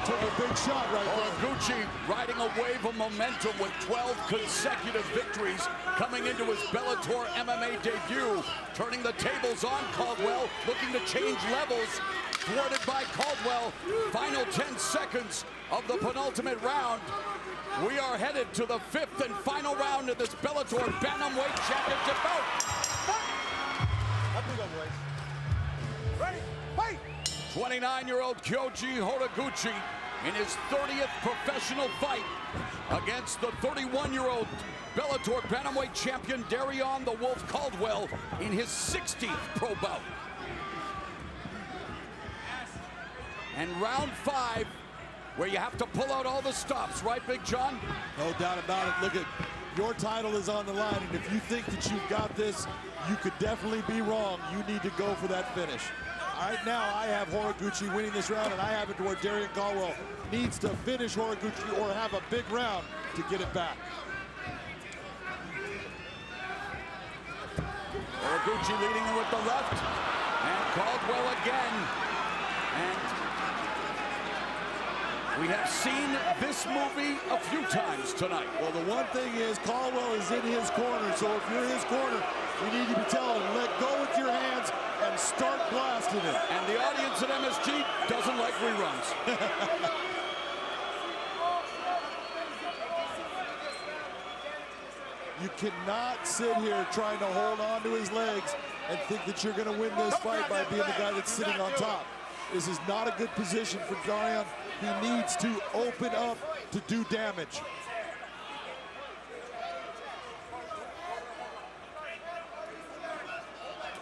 Took a big shot right there. Horiguchi riding a wave of momentum with 12 consecutive victories coming into his Bellator MMA debut. Turning the tables on Caldwell, looking to change levels. Thwarted by Caldwell. Final 10 seconds of the penultimate round. We are headed to the 5th and final round of this Bellator Bantamweight Championship bout. Ready, fight! 29-year-old Kyoji Horiguchi in his 30th professional fight against the 31-year-old Bellator Bantamweight champion Darion the Wolf Caldwell in his 60th pro bout. And round 5, where you have to pull out all the stops, right, Big John? No doubt about it. Look at, your title is on the line, and if you think that you've got this, you could definitely be wrong. You need to go for that finish. Right now, I have Horiguchi winning this round, and I have it to where Darion Caldwell needs to finish Horiguchi or have a big round to get it back. Horiguchi leading with the left, and Caldwell again. And we have seen this movie a few times tonight. Well, the one thing is Caldwell is in his corner, so if you're his corner, you need to be telling him, let go with your hands and start blasting it. And the audience at MSG doesn't like reruns. You cannot sit here trying to hold on to his legs and think that you're going to win this fight by being the guy that's sitting on top. This is not a good position for Darion. He needs to open up to do damage.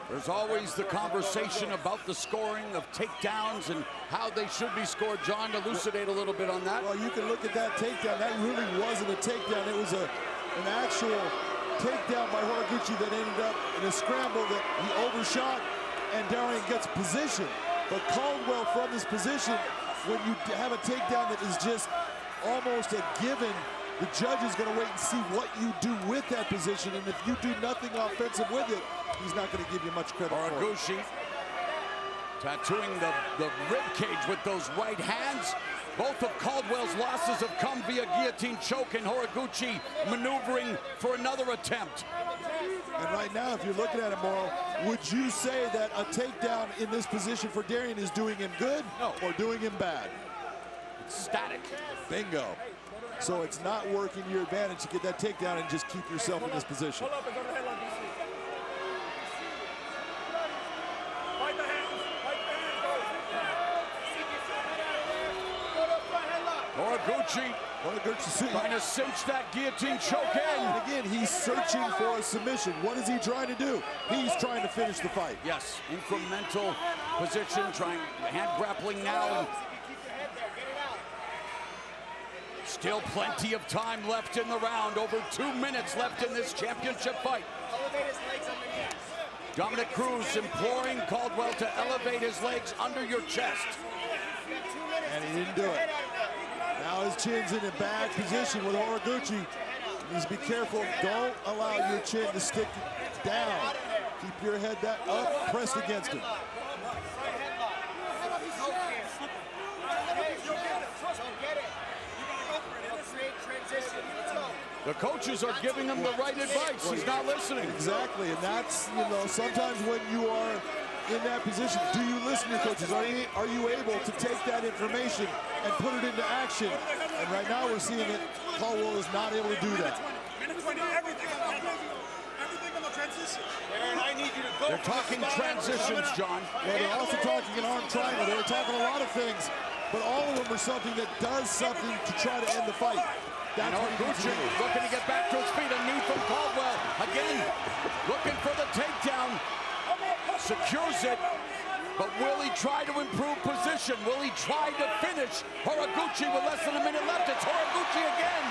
There's always the conversation about the scoring of takedowns and how they should be scored. John, elucidate a little bit on that. Well, you can look at that takedown. That really wasn't a takedown. It was an actual takedown by Horiguchi that ended up in a scramble that he overshot, and Darion gets position. But Caldwell, from this position, when you have a takedown that is just almost a given, the judge is going to wait and see what you do with that position, and if you do nothing offensive with it, he's not going to give you much credit for it. Horiguchi tattooing the rib cage with those right hands. Both of Caldwell's losses have come via guillotine choke, and Horiguchi maneuvering for another attempt. And right now, if you're looking at it, Morrow, would you say that a takedown in this position for Darion is doing him good or doing him bad? It's static. Bingo. So it's not working to your advantage to get that takedown and just keep yourself in this position. Horiguchi trying to cinch that guillotine choke in. And again, he's searching for a submission. What is he trying to do? He's trying to finish the fight. Yes, incremental position, trying hand grappling now. Still plenty of time left in the round. Over 2 minutes left in this championship fight. Dominic Cruz imploring Caldwell to elevate his legs under your chest. And he didn't do it. Now his chin's in a bad position with Horiguchi. He needs to be careful. Don't allow your chin to stick down. Keep your head that up, pressed against him. The coaches are giving him the right advice. He's not listening. Exactly, and that's, you know, sometimes when you are in that position, do you listen to your coaches? Are you able to take that information and put it into action? And right now we're seeing it. Caldwell is not able to do that. They're talking transitions, John. Well, they're also talking an arm triangle. They're talking a lot of things, but all of them are something that does something to try to end the fight. That's Horiguchi looking to get back to his feet. A knee from Caldwell. Again, looking for the takedown. Secures it. But will he try to improve position? Will he try to finish Horiguchi with less than a minute left? It's Horiguchi again,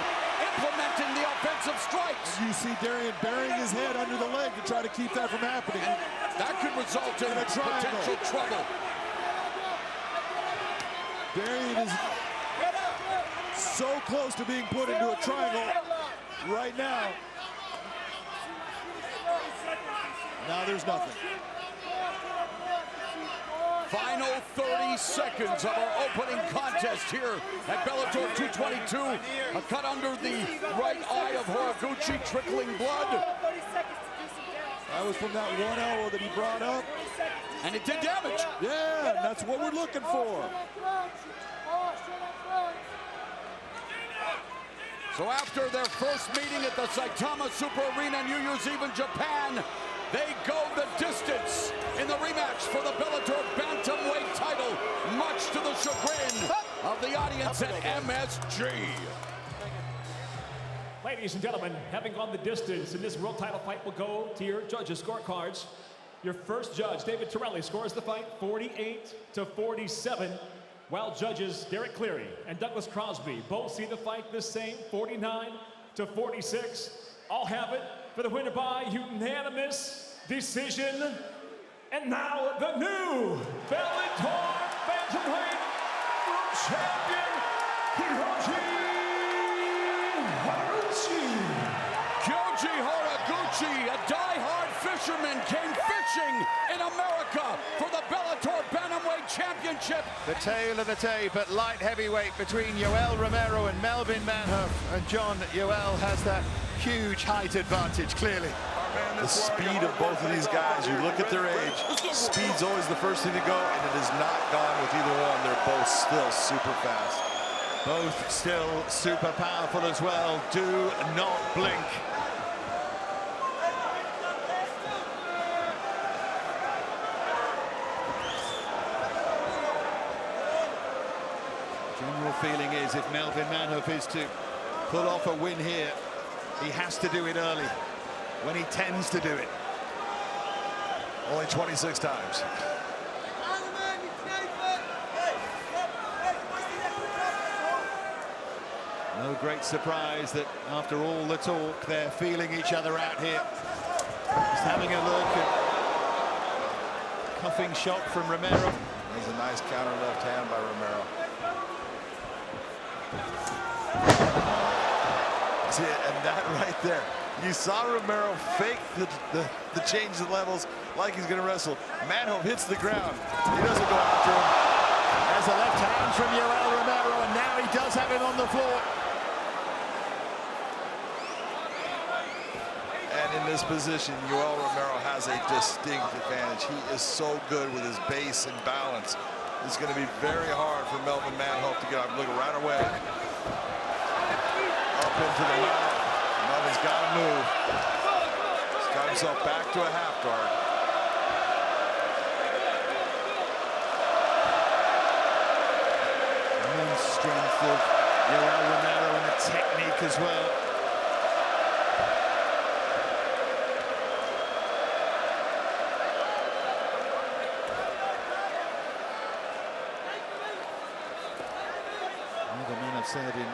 implementing the offensive strikes. You see Darian burying his head under the leg to try to keep that from happening. And that could result in potential trouble. Darian is so close to being put into a triangle right now. Now there's nothing. Final 30 seconds of our opening contest here at Bellator 222. A cut under the right eye of Horiguchi, trickling blood. That was from that one elbow that he brought up. And it did damage. Yeah, that's what we're looking for. So after their first meeting at the Saitama Super Arena in New Year's Eve in Japan, they go the distance in the rematch for the Bellator Bantamweight title, much to the chagrin of the audience at MSG. Ladies and gentlemen, having gone the distance in this world title fight will go to your judges' scorecards. Your first judge, David Torelli, scores the fight 48-47. While judges Derek Cleary and Douglas Crosby both see the fight the same, 49-46. I'll have it for the winner by unanimous decision. And now the new Bellator Bantamweight World Champion, Kyoji Horiguchi, a die-hard fisherman, came fishing in America for the Bellator Bantamweight Championship. The tale of the tape at light heavyweight between Yoel Romero and Melvin Manhoef. And John, Yoel has that huge height advantage, clearly. The speed of both of these guys, you look at their age, speed's always the first thing to go, and it has not gone with either one. They're both still super fast. Both still super powerful as well. Do not blink. General feeling is if Melvin Manhoef is to pull off a win here, he has to do it early, when he tends to do it. Only 26 times. No great surprise that after all the talk, they're feeling each other out here. Just having a look at cuffing shot from Romero. There's a nice counter left hand by Romero. See, and that right there, you saw Romero fake the change of levels like he's going to wrestle. Manhoef hits the ground. He doesn't go after him. There's a left hand from Yoel Romero, and now he does have him on the floor. And in this position, Yoel Romero has a distinct advantage. He is so good with his base and balance. It's going to be very hard for Melvin Manhoef to get up. Look right away. Up into the mouth. Melvin's got to move. He's got himself back to a half guard. Immense strength of Yoel Romero and the technique as well. The men have said in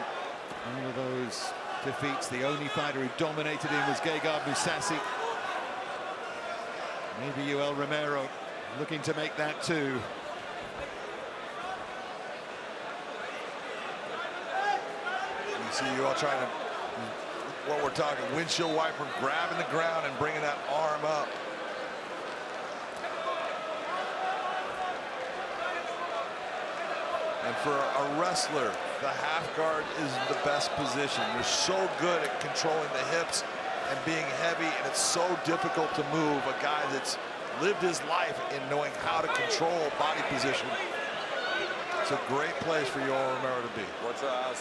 all of those defeats, the only fighter who dominated him was Gegard Mousasi. Maybe Yoel Romero looking to make that too. You see Yoel trying to, what we're talking, windshield wiper, grabbing the ground and bringing that arm up. And for a wrestler, the half guard is the best position. You're so good at controlling the hips and being heavy, and it's so difficult to move a guy that's lived his life in knowing how to control body position. It's a great place for Yoel Romero to be. What's that?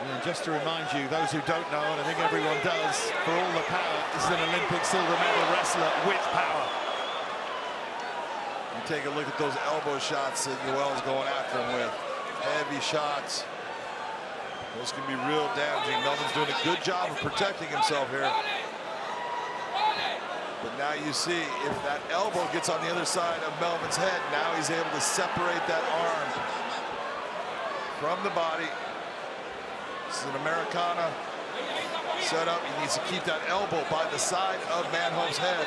And just to remind you, those who don't know, and I think everyone does, for all the power, this is an Olympic silver medal wrestler with power. You take a look at those elbow shots that Yoel's going after him with. Heavy shots. Those can be real damaging. Melvin's doing a good job of protecting himself here. But now you see, if that elbow gets on the other side of Melvin's head, now he's able to separate that arm from the body. This is an Americana setup. He needs to keep that elbow by the side of Manhoef's head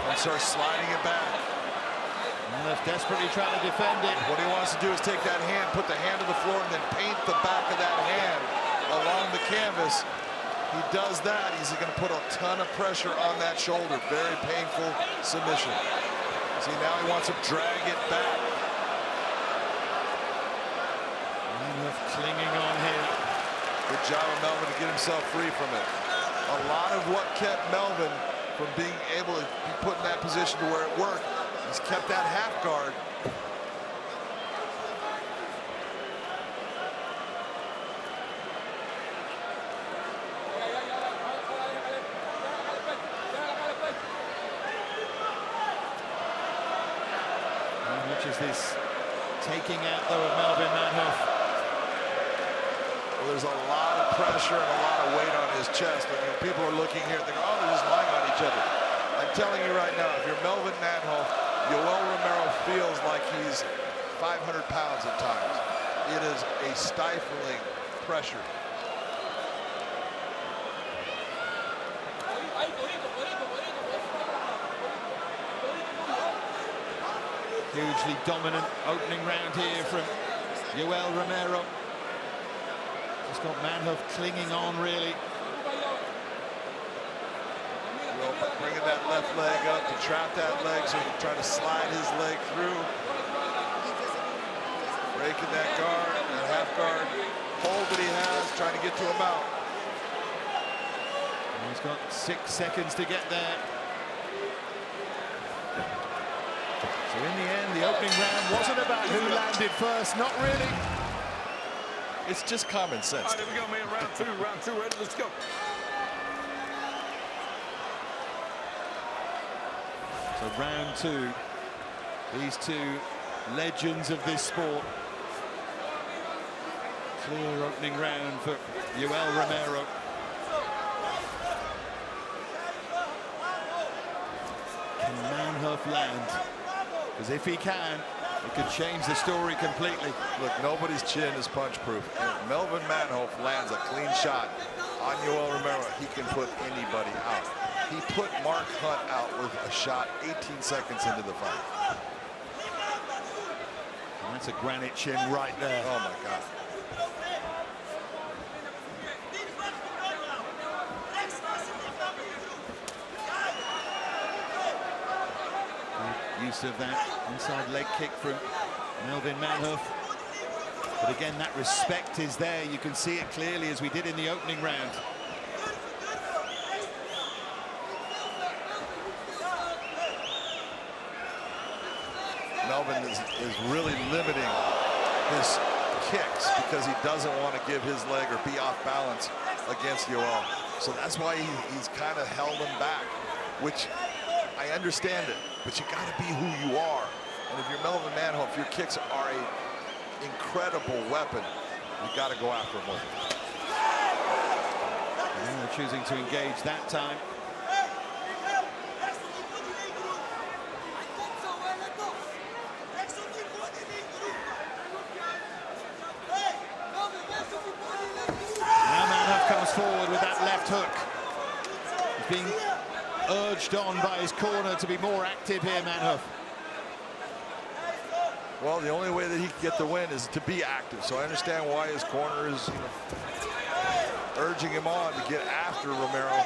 and start sliding it back. Manhoef desperately trying to defend it. What he wants to do is take that hand, put the hand to the floor, and then paint the back of that hand along the canvas. He does that, he's going to put a ton of pressure on that shoulder. Very painful submission. See, now he wants to drag it back. Manhoef clinging on here. Good job of Melvin to get himself free from it. A lot of what kept Melvin from being able to be put in that position to where it worked, he's kept that half guard. How much is this taking out, though, of Melvin Manhoef? Well, there's a lot of pressure and a lot of weight on his chest. I mean, people are looking here and thinking, oh, they're just lying on each other. I'm telling you right now, if you're Melvin Manhoef, Yoel Romero feels like he's 500 pounds at times. It is a stifling pressure. Hugely dominant opening round here from Yoel Romero. Just got Manhoef clinging on, really. Well, bringing that left leg up to trap that leg so he can try to slide his leg through. Breaking that guard, that half guard hold that he has, trying to get to him out. And he's got 6 seconds to get there. So in the end, the opening round wasn't about who landed first, not really. It's just common sense. All right, here we go, man. Round two, ready? Let's go. So round two, these two legends of this sport. Clear opening round for Yoel Romero. Can Manhoef land? Because if he can, it could change the story completely. Look, nobody's chin is punch-proof. If Melvin Manhoef lands a clean shot on Yoel Romero, he can put anybody out. He put Mark Hunt out with a shot 18 seconds into the fight. And that's a granite chin right there. Oh, my God. Use of that inside leg kick from Melvin Manhoef. But again, that respect is there. You can see it clearly as we did in the opening round. Melvin is really limiting his kicks because he doesn't want to give his leg or be off balance against Yoel. So that's why he's kind of held him back, which I understand it, but you got to be who you are. And if you're Melvin Manhoef, your kicks are an incredible weapon. You got to go after him with it. And they're choosing to engage that time. Now Manhoef comes forward with that left hook. He's being urged on by his corner to be more active here, Manhoef. Well, the only way that he can get the win is to be active. So I understand why his corner is urging him on to get after Romero.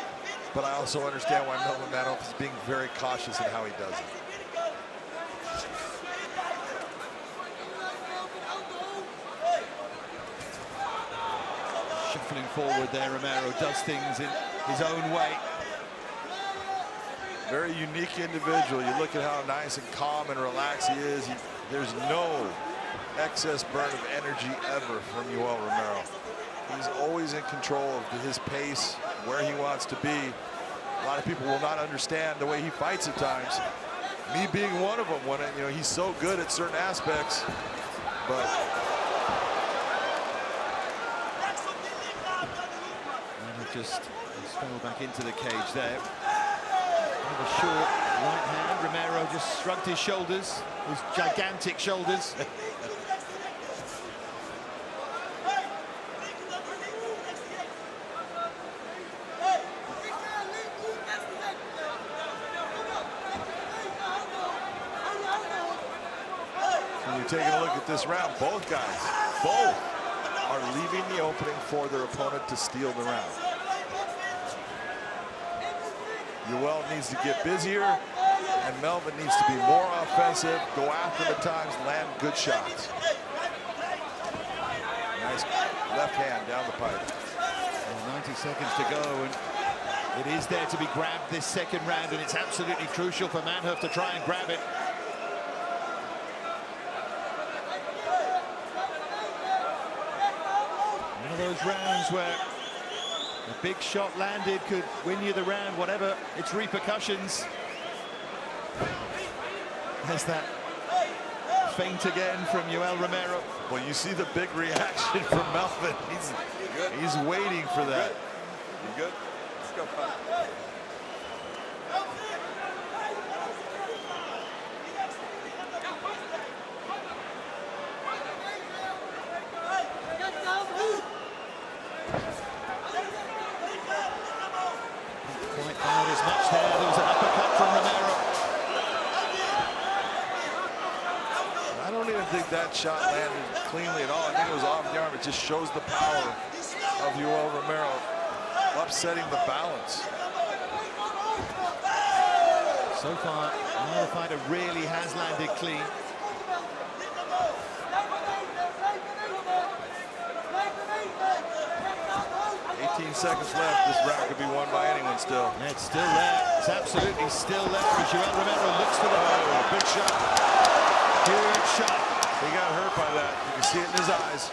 But I also understand why Melvin Manhoef is being very cautious in how he does it. Shuffling forward there, Romero does things in his own way. Very unique individual. You look at how nice and calm and relaxed he is. There's no excess burn of energy ever from Yoel Romero. He's always in control of his pace, where he wants to be. A lot of people will not understand the way he fights at times. Me being one of them, when he's so good at certain aspects, but just fell back into the cage there. With a short right hand, Romero just shrugged his shoulders, his gigantic shoulders. When you're taking a look at this round, both guys, both are leaving the opening for their opponent to steal the round. Yoel needs to get busier, and Melvin needs to be more offensive, go after the times, land good shots. Nice left hand down the pipe. Well, 90 seconds to go, and it is there to be grabbed this second round, and it's absolutely crucial for Manhoef to try and grab it. One of those rounds where a big shot landed could win you the round, whatever its repercussions. There's that feint again from Yoel Romero. Well, you see the big reaction from Melvin. He's waiting for that. You good? Let's go, fight. Quite fired as much there. There was an uppercut from Romero. I don't even think that shot landed cleanly at all. I think it was off the arm. It just shows the power of Yoel Romero, upsetting the balance. So far, no fighter really has landed clean. 18 seconds left. This round could be won by anyone still. And it's still there. It's absolutely still there as Yoel Romero looks for the ball. Big shot. Huge shot. He got hurt by that. You can see it in his eyes.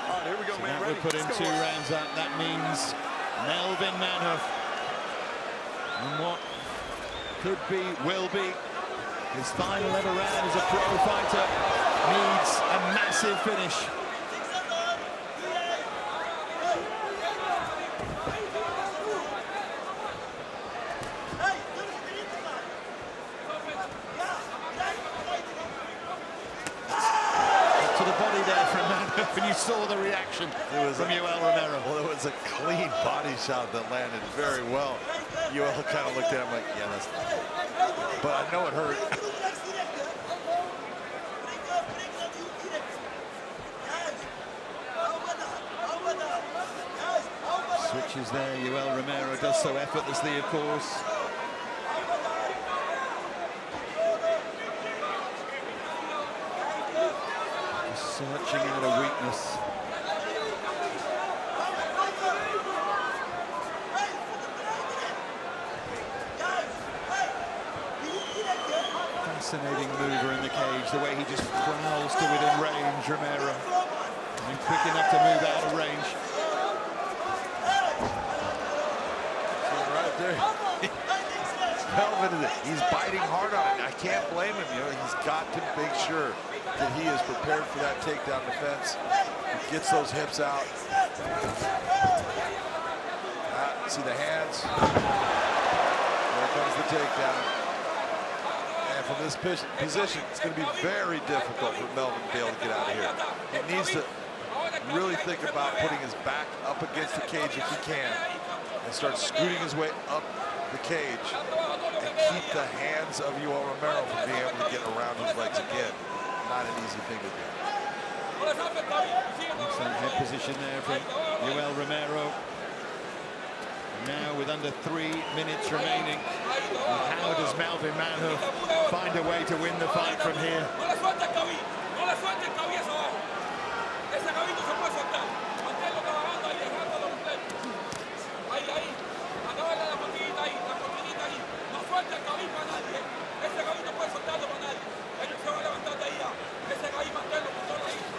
All right, here we go, So man. that Ready? would put him 2 rounds up. That means Melvin Manhoef, in what could be, will be, his final ever round as a pro fighter, needs a massive finish. To the body there from Manhoef, and you saw the reaction from Yoel Romero. Well, it was a clean body shot that landed very well. Yoel kind of looked at him like, yeah, that's not good. But I know it hurt. Switches there, Yoel Romero does so effortlessly, of course. Just searching out a weakness. Fascinating mover in the cage, the way he just prowls to within range, Romero. And quick enough to move out of range. Right there. Melvin, he's biting hard on it. I can't blame him. He's got to make sure that he is prepared for that takedown defense. He gets those hips out. See the hands. There comes the takedown. And from this position, it's going to be very difficult for Melvin to be able to get out of here. He needs to really think about putting his back up against the cage if he can, and start scooting his way up the cage, and keep the hands of Yoel Romero from being able to get around his legs again. Not an easy thing to do. Excellent head position there from Yoel Romero. Now with under 3 minutes remaining, how does Melvin Manhoef find a way to win the fight from here?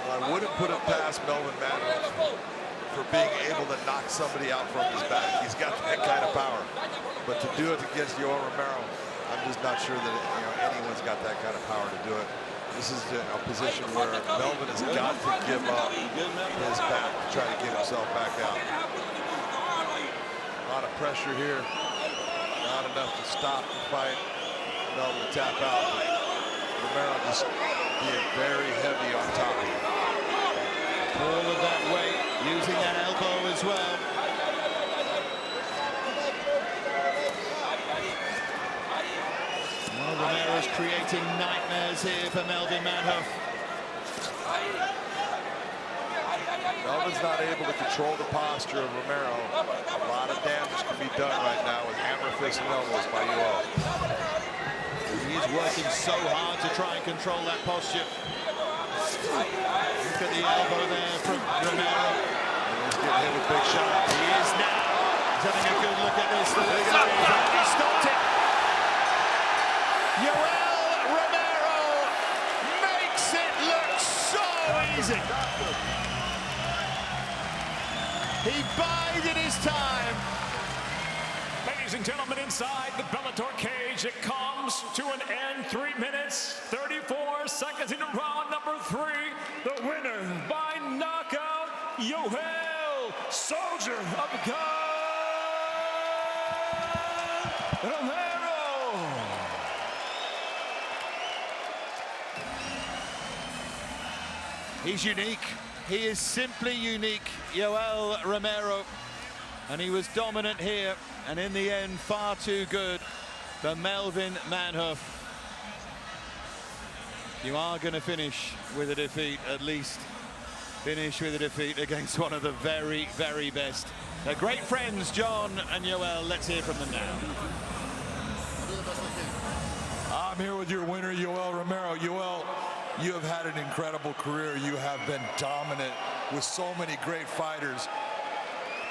Well, I wouldn't put it past Melvin Manhoef for being able to knock somebody out from his back. He's got that kind of power. But to do it against Yoel Romero, I'm just not sure that anyone's got that kind of power to do it. This is a position where Melvin has got to give up his back to try to get himself back out. A lot of pressure here. Not enough to stop the fight. Melvin to tap out. Romero just being very heavy on top of him. All of that weight, using that elbow as well. Well, Romero's creating nightmares here for Melvin Manhoef. Melvin's not able to control the posture of Romero. A lot of damage can be done right now with hammer fists and elbows by Yoel. He's working so hard to try and control that posture. Look at the elbow there from Romero. He's getting hit with big shots. He is now. He's having a good look at this. He stopped it. Yoel Romero makes it look so easy. He bided his time. Ladies and gentlemen, inside the Bellator cage, it comes to an end. 3 minutes, 34 seconds into round number 3. The winner by knockout, Yoel Soldier of God Romero. He's unique. He is simply unique, Yoel Romero. And he was dominant here, and in the end, far too good for Melvin Manhoef. You are going to finish with a defeat, at least finish with a defeat against one of the very, very best. They're great friends, John and Yoel. Let's hear from them now. I'm here with your winner, Yoel Romero. Yoel, you have had an incredible career. You have been dominant with so many great fighters.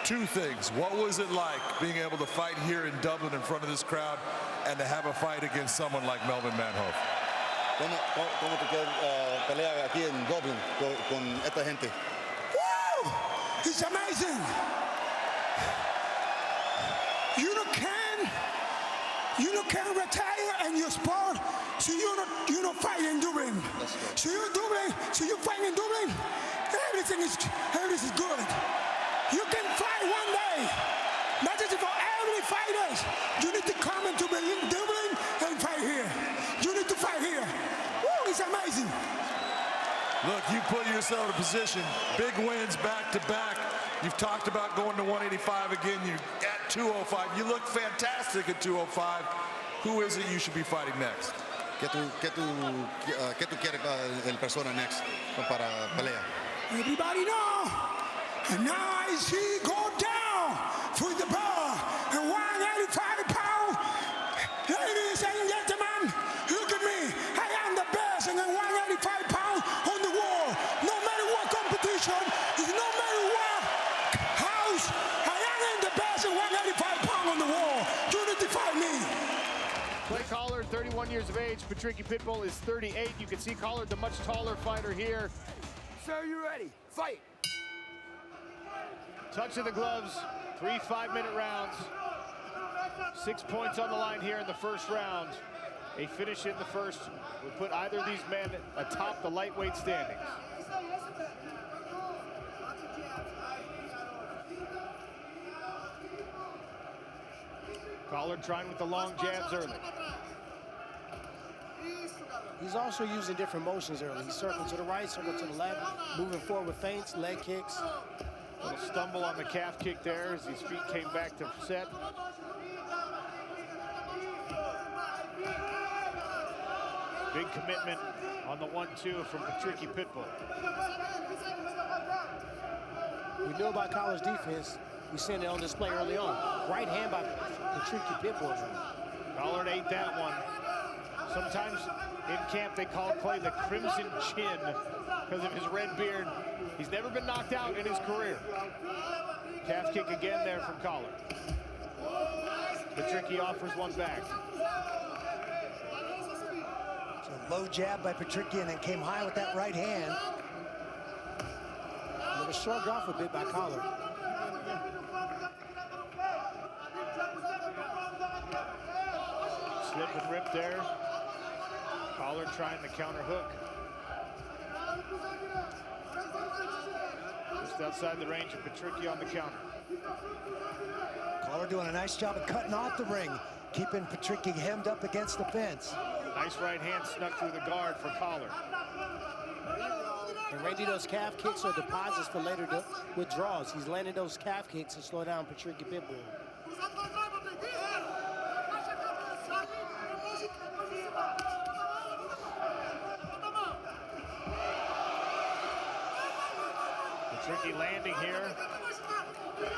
2 things. What was it like being able to fight here in Dublin in front of this crowd and to have a fight against someone like Melvin Manhoef? ¿Cómo te queda pelear aquí en Dublin con esta gente? Woo! It's amazing. You can retire and you sport, so you don't fight in Dublin. So you Dublin, so you fight in Dublin. Everything is good. You can fight one day. That is for every fighters. You need to come into Dublin and fight here. You need to fight here. Woo, it's amazing. Look, you put yourself in a position, big wins back to back. You've talked about going to 185 again. You're at 205. You look fantastic at 205. Who is it you should be fighting next? ¿Qué tú quieres en persona next para pelea? Everybody know. And now I see go down for the bar and 185 pounds. Ladies and gentlemen, look at me. I am the best and 185 pounds on the wall. No matter what competition, no matter what house, I am the best and 185 pounds on the wall. You need to fight me. Clay Collard, 31 years of age. Patricky Pitbull is 38. You can see Collard, the much taller fighter here. Sir, you ready? Fight. Touch of the gloves, 3 5-minute rounds. 6 points on the line here in the first round. A finish in the first would put either of these men atop the lightweight standings. Collard trying with the long jabs early. He's also using different motions early. He's circling to the right, circling to the left, moving forward with feints, leg kicks. Little stumble on the calf kick there as his feet came back to set. Big commitment on the 1-2 from Patricky Pitbull. We know about college defense. We've seen it on display early on. Right hand by Patricky Pitbull. Collard ate that one. Sometimes in camp they call Clay the Crimson Chin because of his red beard. He's never been knocked out in his career. Calf kick again there from Collard. Patricky offers one back. So low jab by Patricky and then came high with that right hand. It was shrugged off a bit by Collard. Slip and rip there. Collard trying the counter hook. Just outside the range of Patricky on the counter. Collard doing a nice job of cutting off the ring, keeping Patricky hemmed up against the fence. Nice right hand snuck through the guard for Collard. And Randy, those calf kicks are deposits for later withdrawals. He's landing those calf kicks to slow down Patricky Pitbull. Patricky landing here.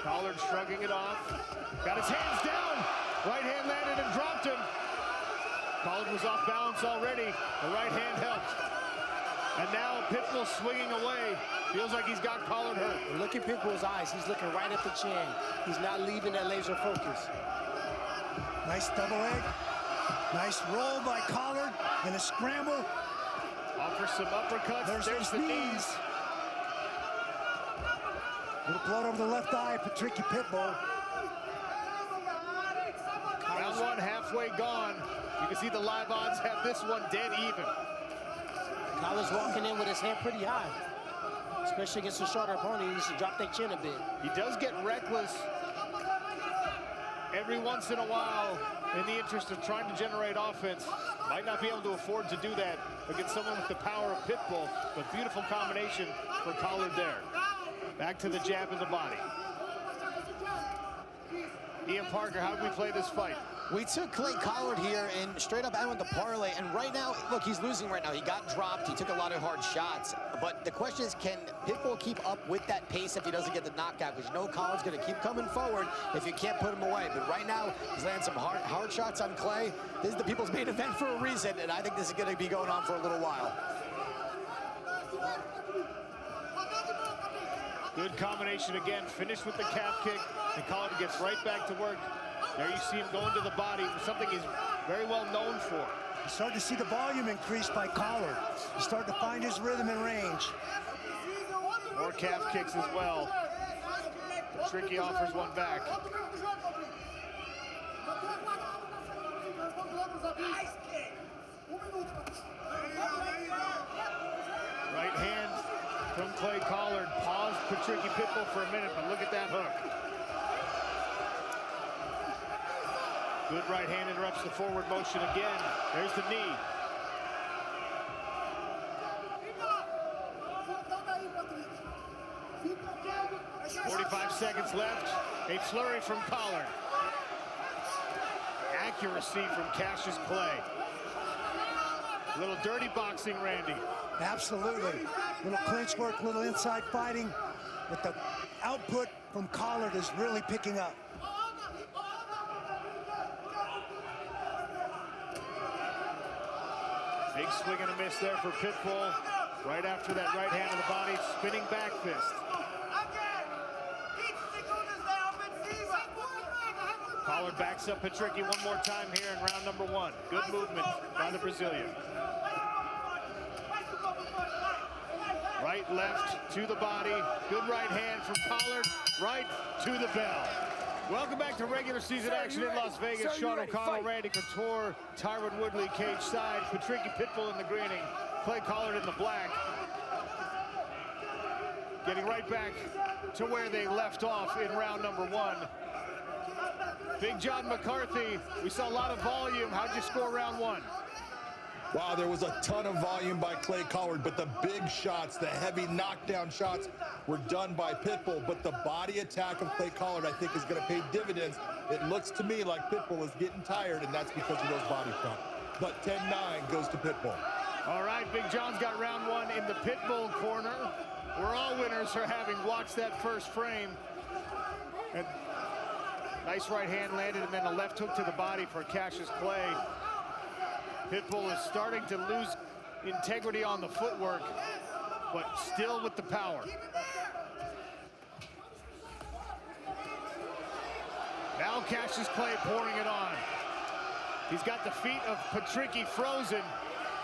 Collard shrugging it off. Got his hands down. Right hand landed and dropped him. Collard was off balance already. The right hand helped. And now Pitbull swinging away. Feels like he's got Collard hurt. Look at Pitbull's eyes. He's looking right at the chin. He's not leaving that laser focus. Nice double leg. Nice roll by Collard and a scramble. Offers some uppercuts. There's the knees. Little blood over the left eye, Patricky Pitbull. Round one halfway gone. You can see the live odds have this one dead even. Collard's walking in with his hand pretty high. Especially against a shorter opponent, he needs to drop that chin a bit. He does get reckless every once in a while in the interest of trying to generate offense. Might not be able to afford to do that against someone with the power of Pitbull, but beautiful combination for Collard there. Back to the jab in the body. Ian Parker, how do we play this fight? We took Clay Collard here and straight up went the parlay. And right now, look, he's losing right now. He got dropped. He took a lot of hard shots. But the question is, can Pitbull keep up with that pace if he doesn't get the knockout? Because you know Collard's going to keep coming forward if you can't put him away. But right now, he's landing some hard shots on Clay. This is the people's main event for a reason. And I think this is going to be going on for a little while. Good combination again. Finished with the calf kick. And Collard gets right back to work. There you see him going to the body, something he's very well known for. You're starting to see the volume increase by Collard. He's starting to find his rhythm and range. More calf kicks as well. Patricky offers one back. Right hand from Clay Collard. Paused Patricky Pitbull for a minute, but look at that hook. Good right hand interrupts the forward motion again. There's the knee. .45 seconds left. A flurry from Collard. Accuracy from Cassius Clay. Little dirty boxing, Randy. Absolutely. Little clinch work, little inside fighting. But the output from Collard is really picking up. Big swing and a miss there for Pitbull. Right after that right hand to the body, spinning back fist. Collard backs up Patricky one more time here in round number one. Good movement by the Brazilian. Right, left to the body. Good right hand from Collard. Right to the bell. Welcome back to regular season action in Las Vegas. Sean O'Connell, Randy Couture, Tyron Woodley, cage side. Patricky Pitbull in the greening. Clay Collard in the black. Getting right back to where they left off in round number one. Big John McCarthy, we saw a lot of volume. How'd you score round one? Wow, there was a ton of volume by Clay Collard, but the big shots, the heavy knockdown shots were done by Pitbull, but the body attack of Clay Collard, I think, is going to pay dividends. It looks to me like Pitbull is getting tired, and that's because of those body shots. But 10-9 goes to Pitbull. All right, Big John's got round one in the Pitbull corner. We're all winners for having watched that first frame. And nice right hand landed, and then a left hook to the body for Cassius Clay. Pitbull is starting to lose integrity on the footwork, but still with the power. Now Cassius Clay pouring it on. He's got the feet of Patricky frozen,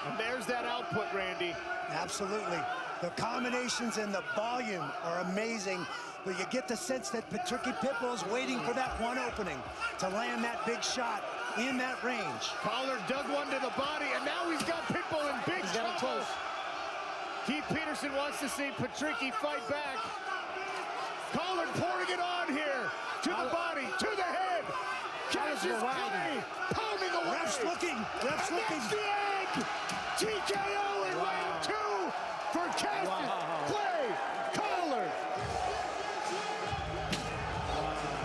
and there's that output, Randy. Absolutely. The combinations and the volume are amazing, but you get the sense that Patricky Pitbull is waiting for that one opening to land that big shot in that range. Collard dug one to the body, and now he's got Pitbull in big trouble. Keith Peterson wants to see Patricky fight back. Collard pouring it on here. To the body, to the head. Cassius Clay pounding away. Ref's looking. Ref's looking. The end. TKO in round two for Cassius Clay Collard.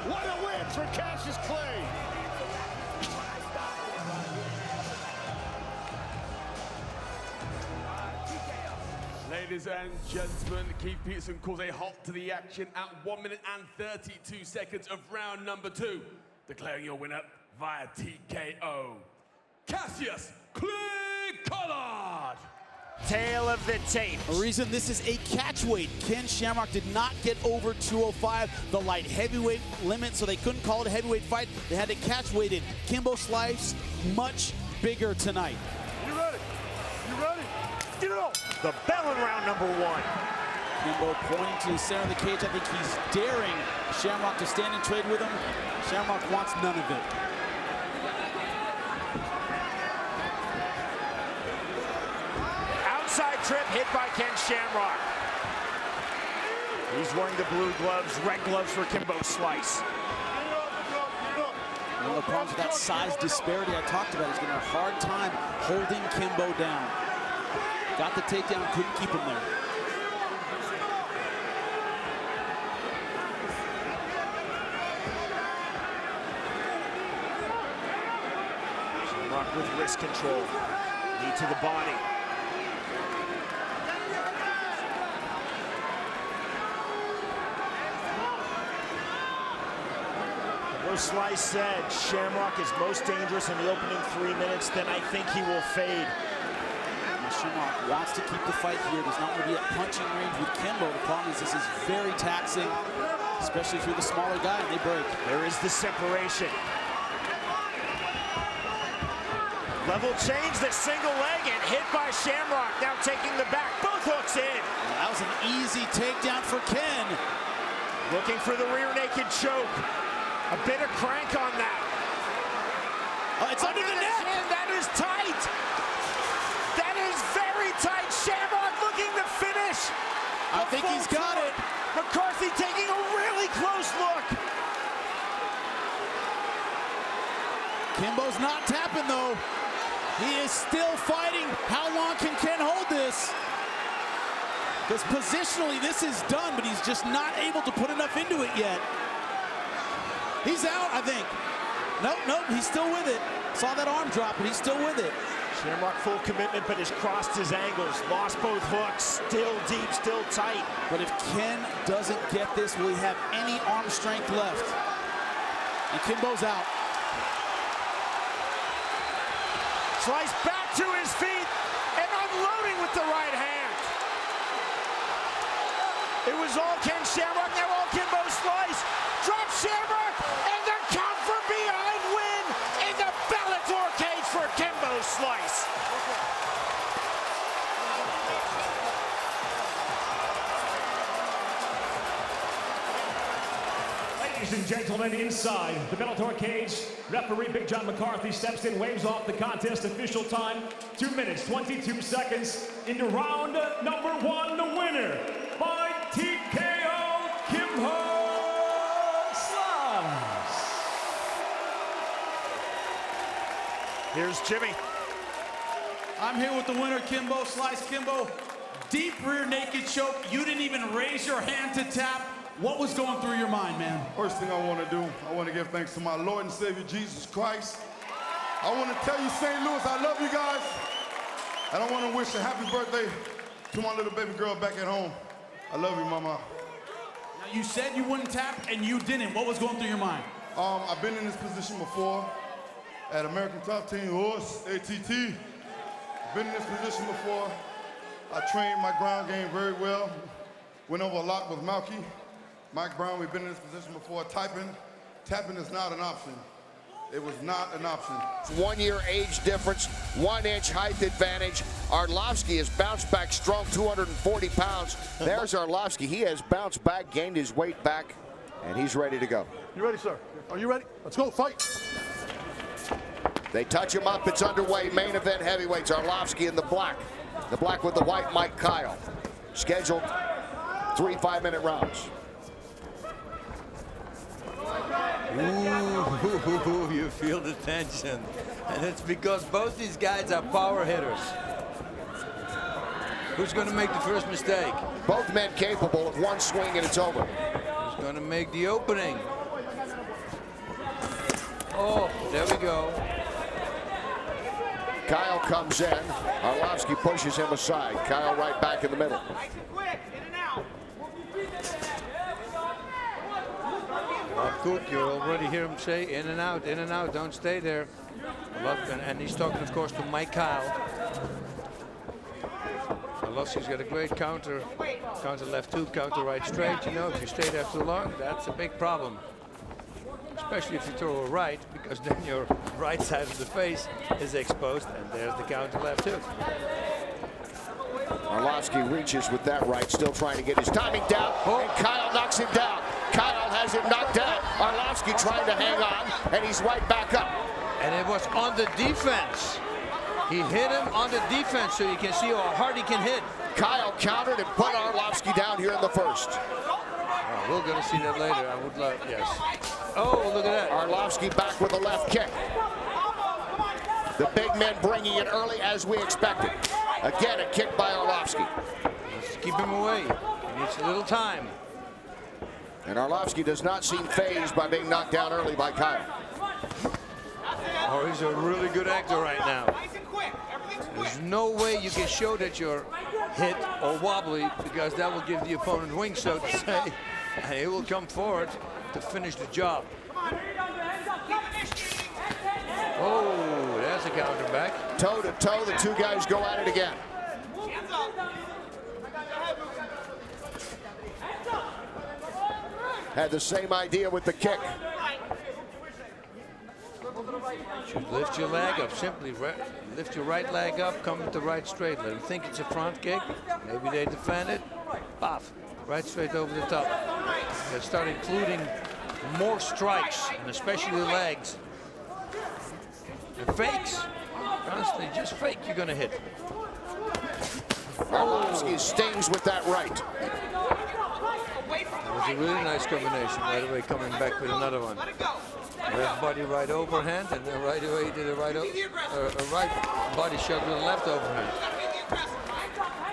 What a win for Cassius Clay. Ladies and gentlemen, Keith Peterson calls a halt to the action at 1 minute and 32 seconds of round number 2. Declaring your winner via TKO, Cassius Clay Collard. Tail of the tape. A reason this is a catch weight. Ken Shamrock did not get over 205, the light heavyweight limit, so they couldn't call it a heavyweight fight. They had to catch weight it. Kimbo Slice, much bigger tonight. You ready? You ready? Get it on. The bell in round number 1. Kimbo pointing to the center of the cage. I think he's daring Shamrock to stand and trade with him. Shamrock wants none of it. Outside trip hit by Ken Shamrock. He's wearing the blue gloves, red gloves for Kimbo Slice. One of the problems with that size disparity I talked about, he's going to have a hard time holding Kimbo down. Got the takedown, couldn't keep him there. Shamrock with wrist control. Knee to the body. Slice said Shamrock is most dangerous in the opening 3 minutes, then I think he will fade. Shamrock wants to keep the fight here. Does not want to be at punching range with Kimbo. The problem is this is very taxing, especially if you're the smaller guy and they break. There is the separation. Level change, the single leg and hit by Shamrock. Now taking the back, both hooks in. That was an easy takedown for Ken. Looking for the rear naked choke. A bit of crank on that. Oh, it's under the neck. Chin. That is tight. That is very tight. Shamrock looking to finish. I think he's got it. McCarthy taking a really close look. Kimbo's not tapping though. He is still fighting. How long can Ken hold this? Because positionally this is done, but he's just not able to put enough into it yet. He's out, I think. Nope, he's still with it. Saw that arm drop, but he's still with it. Shamrock full commitment, but has crossed his angles. Lost both hooks, still deep, still tight. But if Ken doesn't get this, will he have any arm strength left? And Kimbo's out. Slice back to his feet and unloading with the right hand. It was all Ken Shamrock, now all Kimbo Slice. Drop Shamrock, and the count for behind win in the Bellator cage for Kimbo Slice. Ladies and gentlemen, inside the Bellator cage, referee Big John McCarthy steps in, waves off the contest. Official time, 2 minutes, 22 seconds into round number 1. The winner by TKO, Kimbo Here's Jimmy. I'm I'm here with the winner, Kimbo, Slice Kimbo. Deep rear naked choke. You didn't even raise your hand to tap. What was going through your mind, man? First thing I want to do, I want to give thanks to my Lord and Savior, Jesus Christ. I want to tell you, St. Louis, I love you guys. And I want to wish a happy birthday to my little baby girl back at home. I love you, Mama. Now, you said you wouldn't tap, and you didn't. What was going through your mind? I've been in this position before at American Top Team Horse, ATT. Been in this position before. I trained my ground game very well. Went over a lot with Malky. Mike Brown, we've been in this position before. Tapping is not an option. It was not an option. 1 year age difference, 1 inch height advantage. Arlovsky has bounced back strong, 240 pounds. There's Arlovsky. He has bounced back, gained his weight back, and he's ready to go. You ready, sir? Are you ready? Let's go, fight. They touch him up, it's underway. Main event heavyweights, Arlovsky in the black. The black with the white, Mike Kyle. Scheduled 3 5-minute rounds. Ooh, you feel the tension. And it's because both these guys are power hitters. Who's going to make the first mistake? Both men capable of one swing and it's over. Who's going to make the opening? Oh, there we go. Kyle comes in. Arlovsky pushes him aside. Kyle right back in the middle. Cook, you already hear him say in and out, don't stay there. And he's talking, of course, to Mike Kyle. Arlovsky's got a great counter left hook, counter right straight. You know, if you stay there too long, that's a big problem. Especially if you throw a right, because then your right side of the face is exposed, and there's the counter left hook. Arlovsky reaches with that right, still trying to get his timing down, and Kyle knocks him down. Kyle has him knocked down. Arlovsky trying to hang on, and he's right back up. And it was on the defense. He hit him on the defense, so you can see how hard he can hit. Kyle countered and put Arlovsky down here in the first. Oh, we're going to see that later. I would love, yes. Oh, look at that. Arlovsky back with a left kick. The big men bringing it early as we expected. Again, a kick by Arlovsky. Let's keep him away. He needs a little time. And Arlovsky does not seem phased by being knocked down early by Kyle. Oh, he's a really good actor right now. There's no way you can show that you're hit or wobbly, because that will give the opponent wings, so to say. And he will come forward to finish the job. Oh, that's a counter back. Toe to toe, the two guys go at it again. Had the same idea with the kick. Should lift your leg up, simply lift your right leg up, come with the right straight. Let them think it's a front kick. Maybe they defend it. Pop, right straight over the top. They start including more strikes, and especially the legs. And fakes. Honestly, just fake, you're gonna hit. Arlovsky stings with that right. That was a really nice combination. Right away, coming back with another one. Left body right overhand, and then right away he did a right body shot with a left overhand.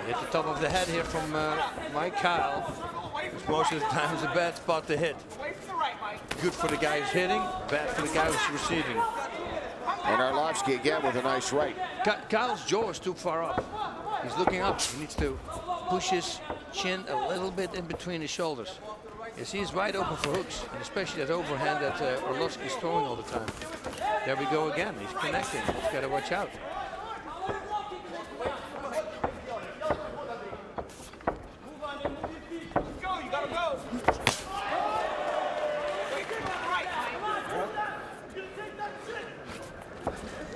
Hit the top of the head here from Mike Kyle, which most of the time is a bad spot to hit. Good for the guy who's hitting, bad for the guy who's receiving. And Arlovsky again with a nice right. Kyle's jaw is too far up. He's looking up. He needs to push his chin a little bit in between his shoulders. You see, he's wide open for hooks, and especially that overhand that Arlovsky's throwing all the time. There we go again. He's connecting. He's got to watch out.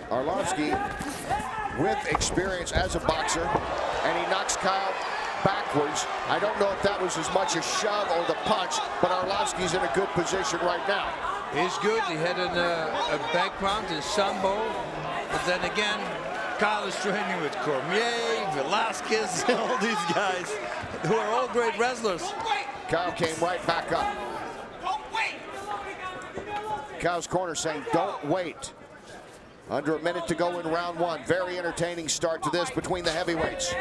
Arlovsky with experience as a boxer, and he knocks Kyle backwards. I don't know if that was as much a shove or the punch, but Arlovsky's in a good position right now. He's good. He had a background in Sambo, but then again, Kyle is training with Cormier, Velasquez, all these guys who are all great wrestlers. Kyle came right back up. Kyle's corner saying, don't wait. Under a minute to go in round one. Very entertaining start to this between the heavyweights.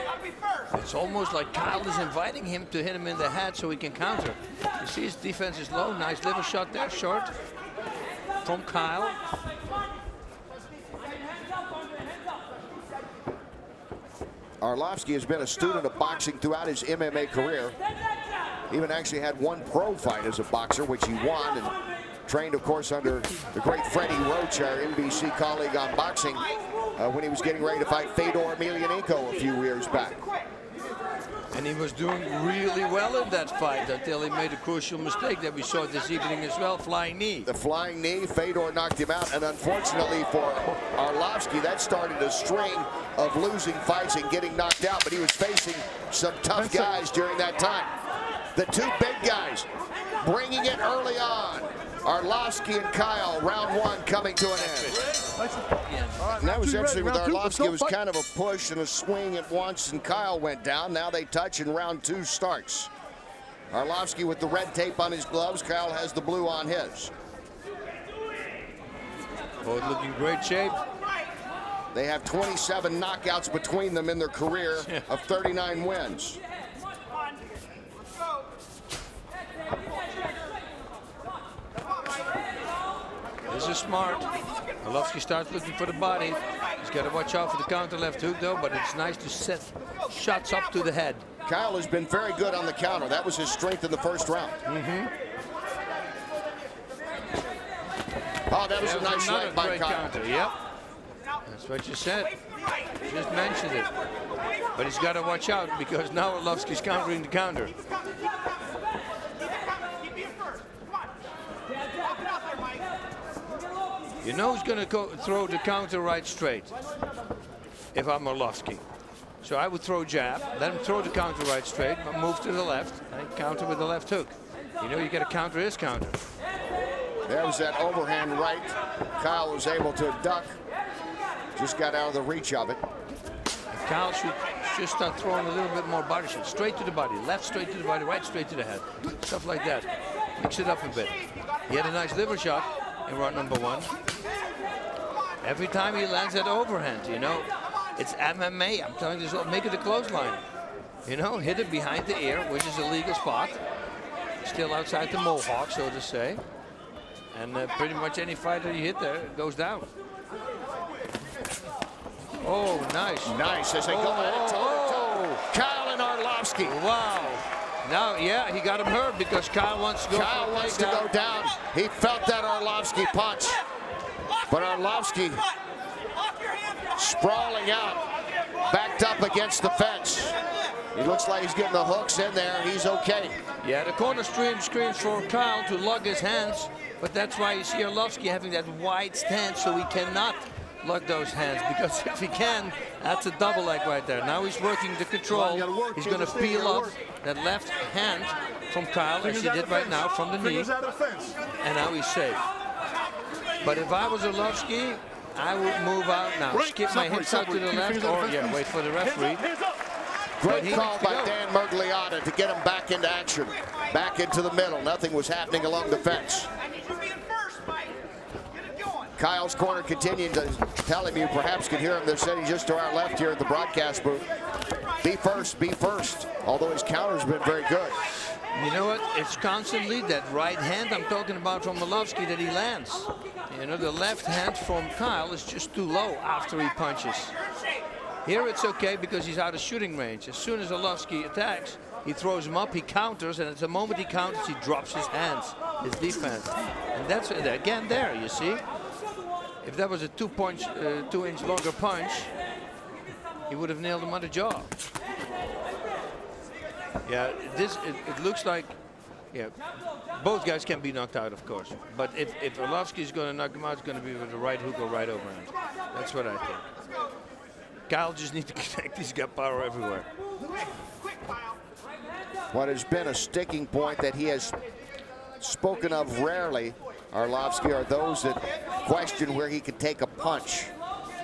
It's almost like Kyle is inviting him to hit him in the head so he can counter. You see his defense is low. Nice liver shot there, short from Kyle. Arlovsky has been a student of boxing throughout his MMA career. Even actually had one pro fight as a boxer, which he won, and trained, of course, under the great Freddie Roach, our NBC colleague on boxing, when he was getting ready to fight Fedor Emelianenko a few years back. And he was doing really well in that fight until he made a crucial mistake that we saw this evening as well, flying knee. The flying knee, Fedor knocked him out, and unfortunately for Arlovsky, that started a string of losing fights and getting knocked out, but he was facing some tough guys during that time. The two big guys bringing it early on. Arlovsky and Kyle, round one coming to an end. And that was actually with Arlovsky. It was kind of a push and a swing at once, and Kyle went down. Now they touch, and round two starts. Arlovsky with the red tape on his gloves. Kyle has the blue on his. Both looking great shape. They have 27 knockouts between them in their career of 39 wins. This is smart. Arlovsky starts looking for the body. He's got to watch out for the counter left hook, though, but it's nice to set shots up to the head. Kyle has been very good on the counter. That was his strength in the first round. Oh, that was a nice leg by Kyle. Counter. Yep. That's what you said. You just mentioned it. But he's got to watch out because now Arlovsky's countering the counter. You know who's going to throw the counter right straight if I'm Arlovsky. So I would throw jab, let him throw the counter right straight, move to the left, and counter with the left hook. You know you got to counter his counter. There was that overhand right. Kyle was able to duck. Just got out of the reach of it. Kyle should just start throwing a little bit more body shots. Straight to the body, left straight to the body, right straight to the head. Stuff like that. Mix it up a bit. He had a nice liver shot in round number one. Every time he lands that overhand, you know, it's MMA. I'm telling you, make it a clothesline. You know, hit it behind the ear, which is a legal spot. Still outside the mohawk, so to say. And pretty much any fighter you hit there goes down. Oh, nice. Nice as they go at it toe-to-toe. Kyle and Arlovsky. Wow. Now, yeah, he got him hurt because Kyle wants to go Kyle wants to go down. He felt that Arlovsky punch. But Arlovsky sprawling out, backed up against the fence. He looks like he's getting the hooks in there. He's okay. Yeah, the corner screams for Kyle to lug his hands, but that's why you see Arlovsky having that wide stance, so he cannot lug those hands, because if he can, that's a double leg right there. Now he's working the control. He's going to peel up that left hand from Kyle, as he did right now, from the knee. And now he's safe. But if I was Arlovsky, I would move out now. Skip my hips out to the left, or wait for the referee. Great call by Dan Mergliotta to get him back into action. Back into the middle. Nothing was happening along the fence. Kyle's corner continuing to tell him, you perhaps can hear him. They're sitting just to our left here at the broadcast booth. Be first, be first. Although his counter's been very good. You know what? It's constantly that right hand I'm talking about from Arlovsky that he lands. You know, the left hand from Kyle is just too low after he punches. Here it's okay because he's out of shooting range. As soon as Arlovsky attacks, he throws him up, he counters, and at the moment he counters, he drops his hands, his defense. And that's, again, there, you see? If that was a 2-inch longer punch, he would have nailed him on the jaw. Yeah, it looks like, yeah, both guys can be knocked out, of course. But if Arlovsky is going to knock him out, it's going to be with a right hook or right overhand. That's what I think. Kyle just needs to connect. He's got power everywhere. What has been a sticking point that he has spoken of rarely, Arlovsky, are those that question where he could take a punch,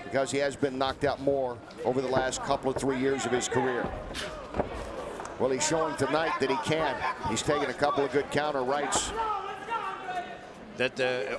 because he has been knocked out more over the last couple of 3 years of his career. Well, he's showing tonight that he can. He's taking a couple of good counter rights.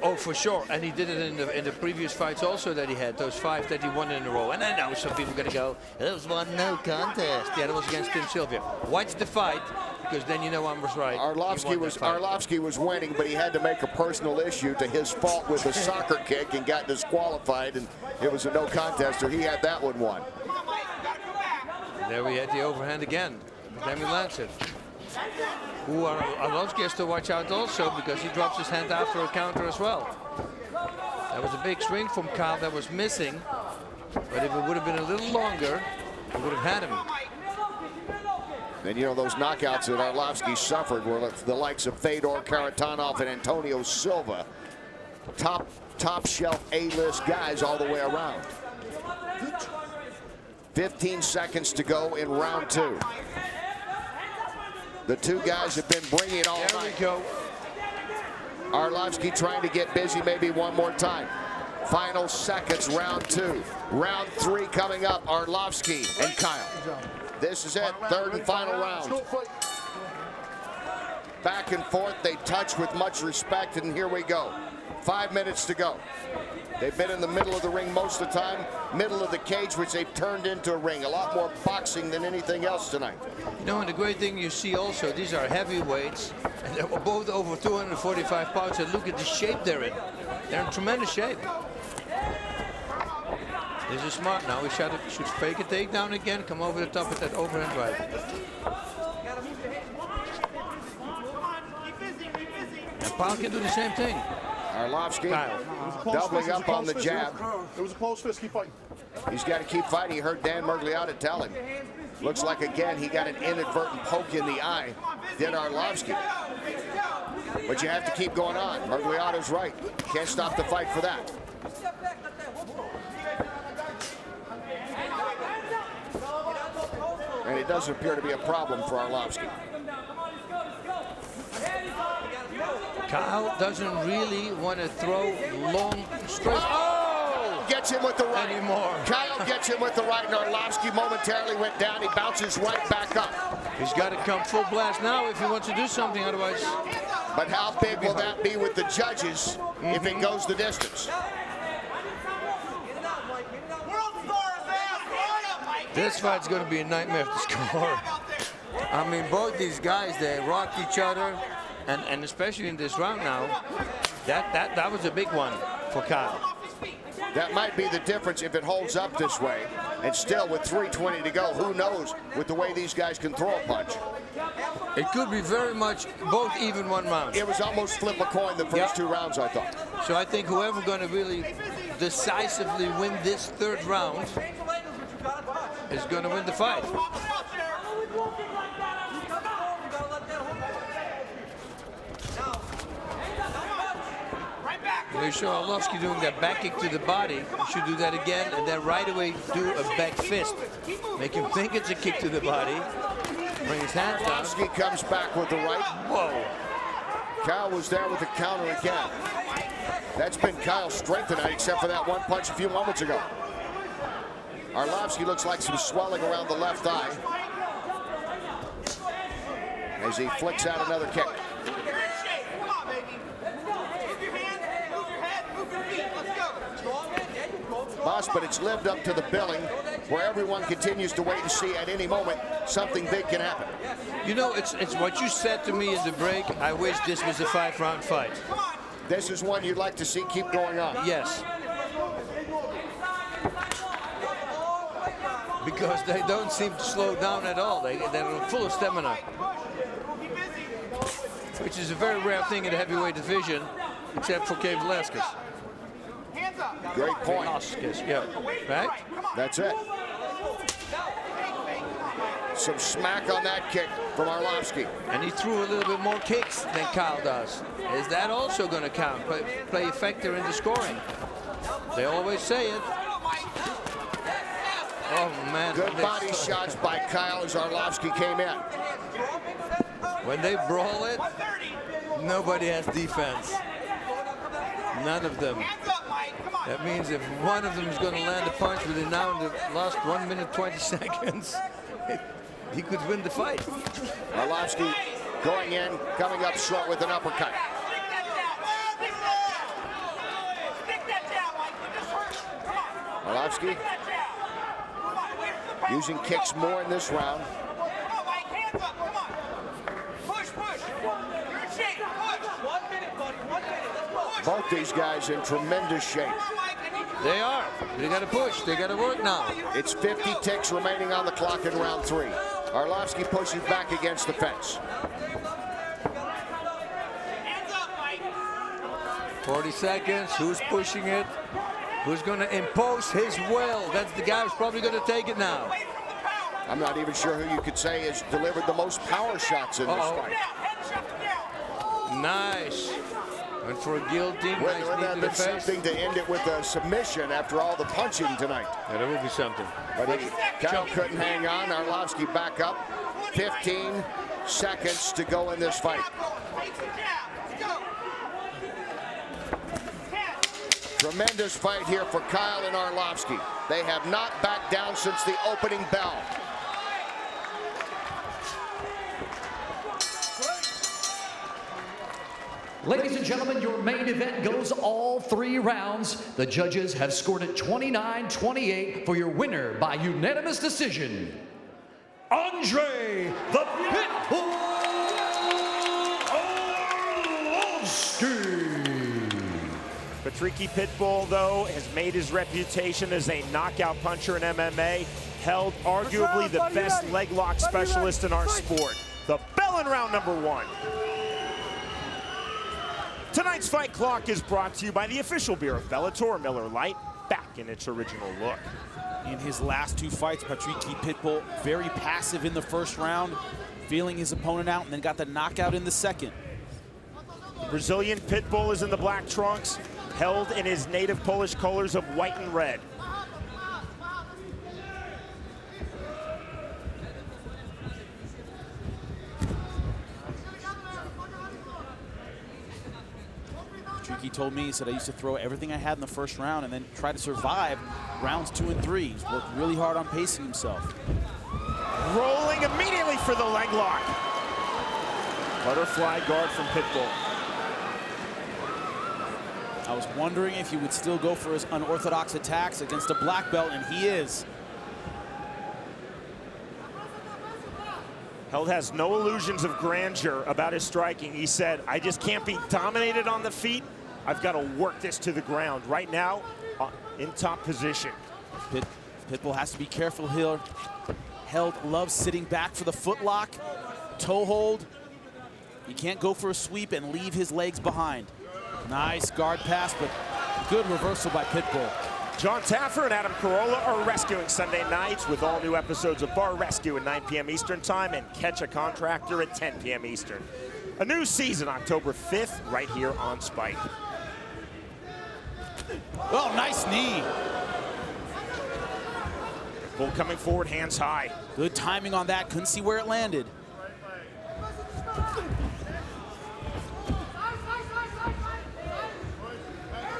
Oh, for sure. And he did it in the previous fights also that he had, those 5 that he won in a row. And I know some people are going to go, that was one no contest. Yeah, that was against Tim Sylvia. Watch the fight, because then you know I was right. Arlovsky was winning, but he had to make a personal issue to his fault with a soccer kick and got disqualified, and it was a no contest, or he had that one won. And there we had the overhand again. Then we lands it. Who Arlovsky has to watch out also, because he drops his hand after a counter as well. That was a big swing from Kyle that was missing, but if it would have been a little longer, we would have had him. And you know, those knockouts that Arlovsky suffered were the likes of Fedor Karatanov and Antonio Silva. Top shelf A-list guys all the way around. 15 seconds to go in round 2. The two guys have been bringing it all night. There we go. Arlovsky trying to get busy maybe one more time. Final seconds, round 2. Round 3 coming up, Arlovsky and Kyle. This is it, third and final round. Back and forth, they touch with much respect, and here we go. 5 minutes to go. They've been in the middle of the ring most of the time, middle of the cage, which they've turned into a ring. A lot more boxing than anything else tonight. You know, and the great thing you see also, these are heavyweights, and they're both over 245 pounds, and look at the shape they're in. They're in tremendous shape. This is smart now. He should fake a takedown again, come over the top with that overhand right. And Paul can do the same thing. Arlovsky doubling up on the jab. It was a close fist. Keep fighting. He's got to keep fighting. He heard Dan Mergliotta tell him. Looks like, again, he got an inadvertent poke in the eye. Did Arlovsky. But you have to keep going on. Mergliotta's right. Can't stop the fight for that. And it doesn't appear to be a problem for Arlovsky. Kyle doesn't really want to throw long straight. Oh! Gets him with the right. Anymore. Kyle gets him with the right, and Arlovsky momentarily went down. He bounces right back up. He's got to come full blast now if he wants to do something, otherwise. But how big will that be with the judges if it goes the distance? This fight's going to be a nightmare to score. I mean, both these guys, they rocked each other. And especially in this round now, that was a big one for Kyle. That might be the difference if it holds up this way. And still, with 3:20 to go, who knows with the way these guys can throw a punch. It could be very much both even one round. It was almost flip a coin the first 2 rounds, I thought. So I think whoever's going to really decisively win this 3rd round is going to win the fight. You saw Arlovsky doing that back kick to the body. He should do that again, and then right away do a back fist. Make him think it's a kick to the body. Bring his hands down. Arlovsky comes back with the right. Whoa. Kyle was there with the counter again. That's been Kyle's strength tonight, except for that one punch a few moments ago. Arlovsky looks like some swelling around the left eye as he flicks out another kick. Boss, but it's lived up to the billing, where everyone continues to wait and see. At any moment, something big can happen. You know, it's what you said to me in the break. I wish this was a 5-round fight. This is one you'd like to see keep going on. Yes. Because they don't seem to slow down at all. They're full of stamina. Which is a very rare thing in the heavyweight division, except for Khaybulaev. Great point. Yeah, right? That's it. Some smack on that kick from Arlovsky. And he threw a little bit more kicks than Kyle does. Is that also going to count? Play a factor in the scoring? They always say it. Oh, man. Good body shots by Kyle as Arlovsky came in. When they brawl it, nobody has defense. None of them. That means if one of them is going to land a punch within now in the last 1 minute 20 seconds, he could win the fight. Arlovsky going in, coming up short with an uppercut. Arlovsky using kicks more in this round. Both these guys in tremendous shape. They are. They got to push. They got to work now. It's 50 ticks remaining on the clock in round 3. Arlovsky pushes back against the fence. 40 seconds. Who's pushing it? Who's going to impose his will? That's the guy who's probably going to take it now. I'm not even sure who you could say has delivered the most power shots in this fight. Nice. Went for a guillotine. Nice Wouldn't that been something to end it with a submission after all the punching tonight? Yeah, that would be something. But he couldn't hang on. Arlovsky back up. 15 seconds to go in this fight. Tremendous fight here for Kyle and Arlovsky. They have not backed down since the opening bell. Ladies and gentlemen, your main event goes all 3 rounds. The judges have scored it 29-28 for your winner by unanimous decision, Andre the Pitbull Arlovsky. Patricky Pitbull, though, has made his reputation as a knockout puncher in MMA, held arguably the best leg lock specialist in our sport. The bell in round number 1. Tonight's Fight Clock is brought to you by the official beer of Bellator, Miller Lite, back in its original look. In his last 2 fights, Patricky Pitbull very passive in the first round, feeling his opponent out, and then got the knockout in the second. Brazilian Pitbull is in the black trunks, held in his native Polish colors of white and red. He told me, he said, I used to throw everything I had in the first round and then try to survive rounds 2 and 3. He's worked really hard on pacing himself. Rolling immediately for the leg lock. Butterfly guard from Pitbull. I was wondering if he would still go for his unorthodox attacks against a black belt, and he is. Held has no illusions of grandeur about his striking. He said, I just can't be dominated on the feet. I've got to work this to the ground. Right now, in top position. Pitbull has to be careful here. Held loves sitting back for the foot lock, toe hold. He can't go for a sweep and leave his legs behind. Nice guard pass, but good reversal by Pitbull. John Taffer and Adam Carolla are rescuing Sunday nights with all new episodes of Bar Rescue at 9 p.m. Eastern Time and Catch a Contractor at 10 p.m. Eastern. A new season, October 5th, right here on Spike. Oh, nice knee. Bull coming forward, hands high. Good timing on that, couldn't see where it landed.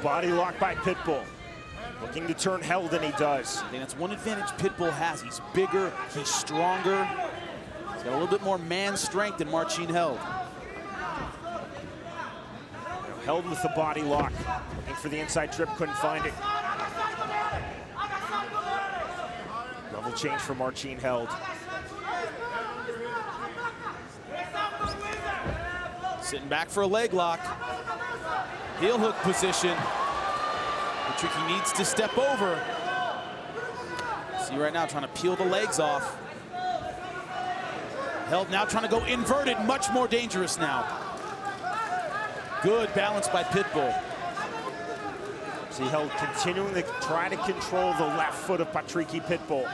Body lock by Pitbull. Looking to turn Held, and he does. I think that's one advantage Pitbull has. He's bigger, he's stronger. He's got a little bit more man strength than Marcin Held. Held with the body lock. Looking for the inside trip, couldn't find it. Level change for Marcin Held. Sitting back for a leg lock. Heel hook position. Patricky needs to step over. See right now, trying to peel the legs off. Held now trying to go inverted, much more dangerous now. Good balance by Pitbull. See Held continuing to try to control the left foot of Patricky Pitbull.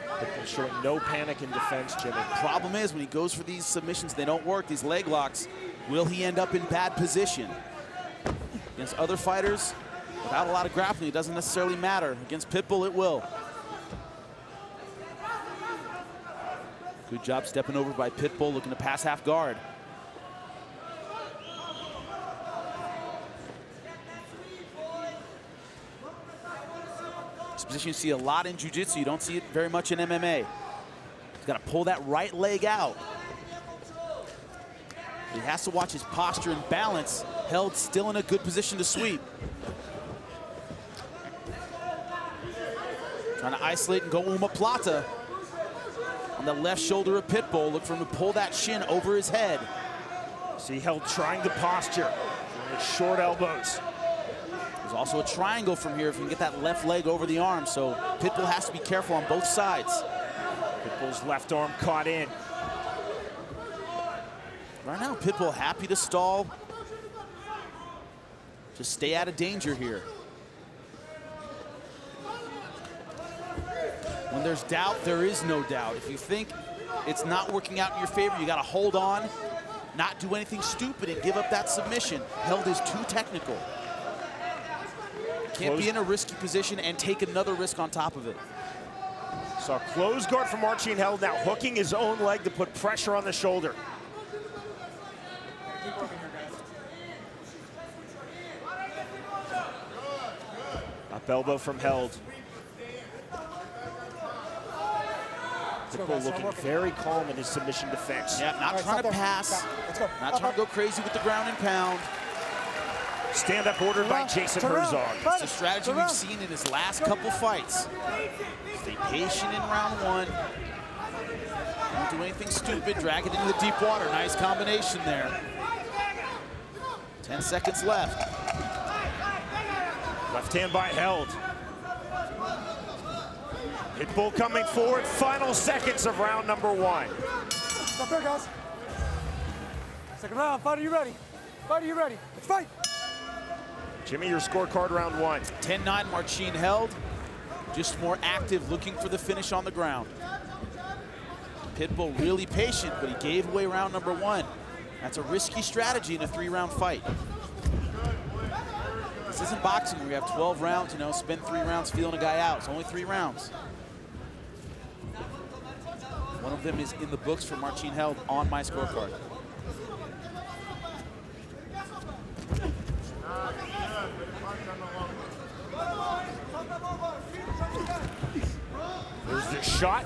Pitbull showing no panic in defense, Jimmy. Problem is, when he goes for these submissions, they don't work, these leg locks, will he end up in bad position? Against other fighters, without a lot of grappling, it doesn't necessarily matter. Against Pitbull, it will. Good job stepping over by Pitbull, looking to pass half guard. This position you see a lot in Jiu-Jitsu. You don't see it very much in MMA. He's got to pull that right leg out. He has to watch his posture and balance. Held still in a good position to sweep. Trying to isolate and go omoplata on the left shoulder of Pitbull. Look for him to pull that shin over his head. See Held trying to posture with short elbows. There's also a triangle from here if you can get that left leg over the arm, so Pitbull has to be careful on both sides. Pitbull's left arm caught in. Right now, Pitbull happy to stall. Just stay out of danger here. When there's doubt, there is no doubt. If you think it's not working out in your favor, you got to hold on, not do anything stupid, and give up that submission. Held is too technical. Can't be in a risky position and take another risk on top of it. So close guard from Marcin Held now, hooking his own leg to put pressure on the shoulder. Up elbow from Held. Pitbull looking very calm in his submission defense. Yeah, not trying to pass. Not trying to go crazy with the ground and pound. Stand-up ordered by Jason Herzog. It's a strategy we've seen in his last couple fights. Stay patient in round one. Don't do anything stupid. Drag it into the deep water. Nice combination there. 10 seconds left. Left hand by Held. Pitbull coming forward. Final seconds of round number one. Stop there, guys. Second round. Fight, are you ready? Fight, are you ready? Let's fight. Jimmy, your scorecard round one. 10-9, Marcin Held. Just more active, looking for the finish on the ground. Pitbull really patient, but he gave away round number one. That's a risky strategy in a 3-round fight. This isn't boxing where you have 12 rounds, you know, spend 3 rounds feeling a guy out. It's only 3 rounds. One of them is in the books for Marcin Held on my scorecard. There's the shot.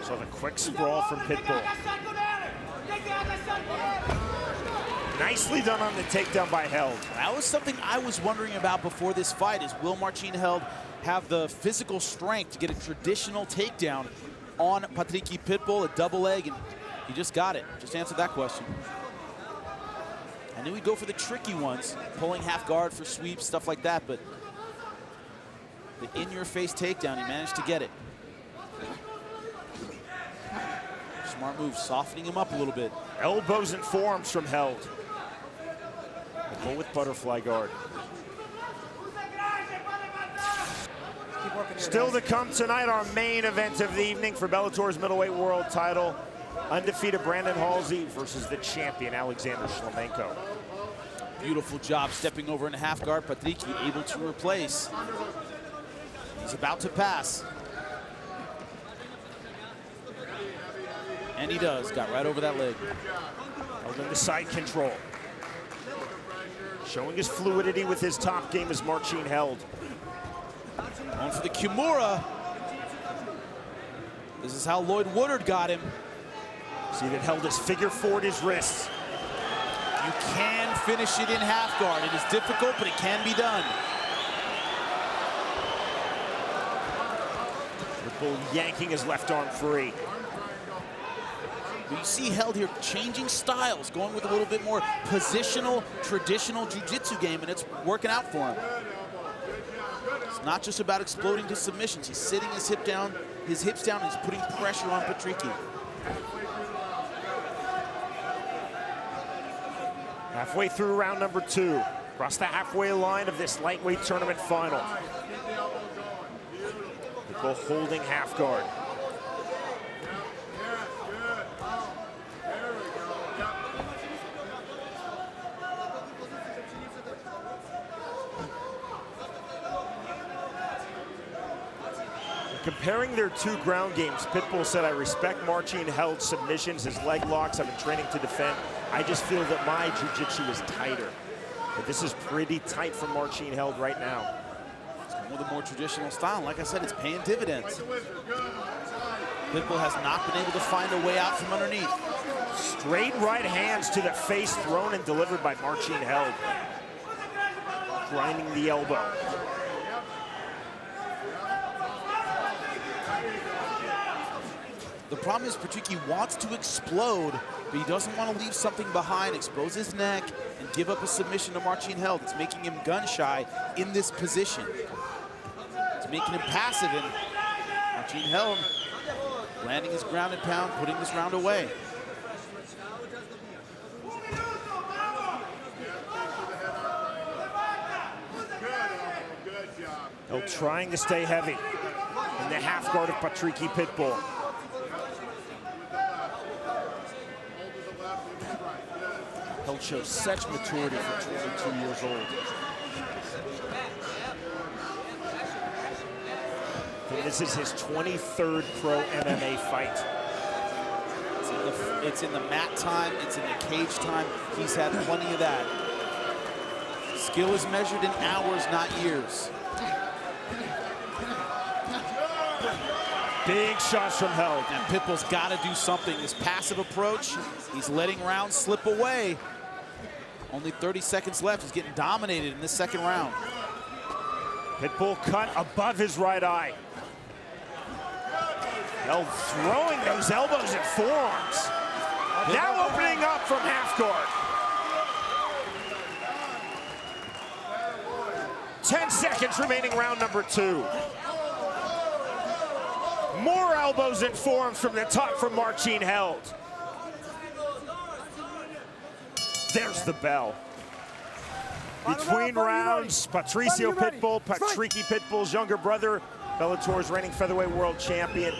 So the quick sprawl from Pitbull. Nicely done on the takedown by Held. That was something I was wondering about before this fight, is will Marcin Held have the physical strength to get a traditional takedown on Patricky Pitbull, a double leg, and he just got it. Just answered that question. I knew he'd go for the tricky ones, pulling half guard for sweeps, stuff like that, but the in-your-face takedown, he managed to get it. Smart move, softening him up a little bit. Elbows and forearms from Held. Pitbull with butterfly guard. Still to come tonight, our main event of the evening for Bellator's middleweight world title. Undefeated Brandon Halsey versus the champion Alexander Shlemenko. Beautiful job stepping over in half guard. Patricky able to replace. He's about to pass. And he does, got right over that leg. Held in the side control. Showing his fluidity with his top game is Marcin Held. Going for the Kimura. This is how Lloyd Woodard got him. See that Held has figure forward his wrists. You can finish it in half guard. It is difficult, but it can be done. Pitbull yanking his left arm free. But you see Held here changing styles, going with a little bit more positional, traditional jiu-jitsu game, and it's working out for him. It's not just about exploding to submissions. He's sitting his hips down, and he's putting pressure on Patricky. Halfway through round number two. Across the halfway line of this lightweight tournament final. Pitbull holding half guard. Comparing their 2 ground games, Pitbull said, I respect Marcin Held's submissions, his leg locks, I've been training to defend. I just feel that my jiu-jitsu is tighter. But this is pretty tight for Marcin Held right now. It's going with a more traditional style. Like I said, it's paying dividends. Pitbull has not been able to find a way out from underneath. Straight right hands to the face thrown and delivered by Marcin Held. Grinding the elbow. The problem is Patricky wants to explode, but he doesn't want to leave something behind, expose his neck, and give up a submission to Marcin Held. It's making him gun-shy in this position. It's making him passive, and Marcin Held landing his ground and pound, putting this round away. Held trying to stay heavy in the half guard of Patricky Pitbull. Held shows such maturity for 22 years old. And this is his 23rd pro MMA fight. It's in the mat time, it's in the cage time. He's had plenty of that. Skill is measured in hours, not years. Big shots from Held. And Pitbull's got to do something. This passive approach, he's letting rounds slip away. Only 30 seconds left. He's getting dominated in this second round. Pitbull cut above his right eye. Held throwing those elbows and forearms. Now opening up from half guard. 10 seconds remaining, round number 2. More elbows and forearms from the top from Marcin Held. There's the bell. Between rounds, Patricio Pitbull, Patricky Pitbull's younger brother, Bellator's reigning featherweight world champion,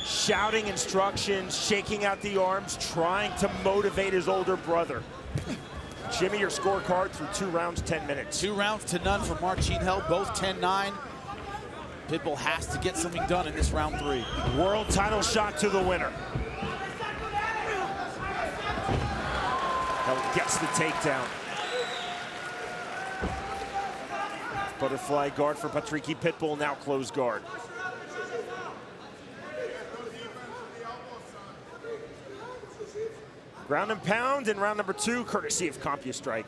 shouting instructions, shaking out the arms, trying to motivate his older brother. Jimmy, your scorecard through 2 rounds, 10 minutes. 2 rounds to none for Marcin Held, both 10-9. Pitbull has to get something done in this round 3. World title shot to the winner. Held gets the takedown. Butterfly guard for Patricky Pitbull, now closed guard. Ground and pound in round number 2, courtesy of CompuStrike.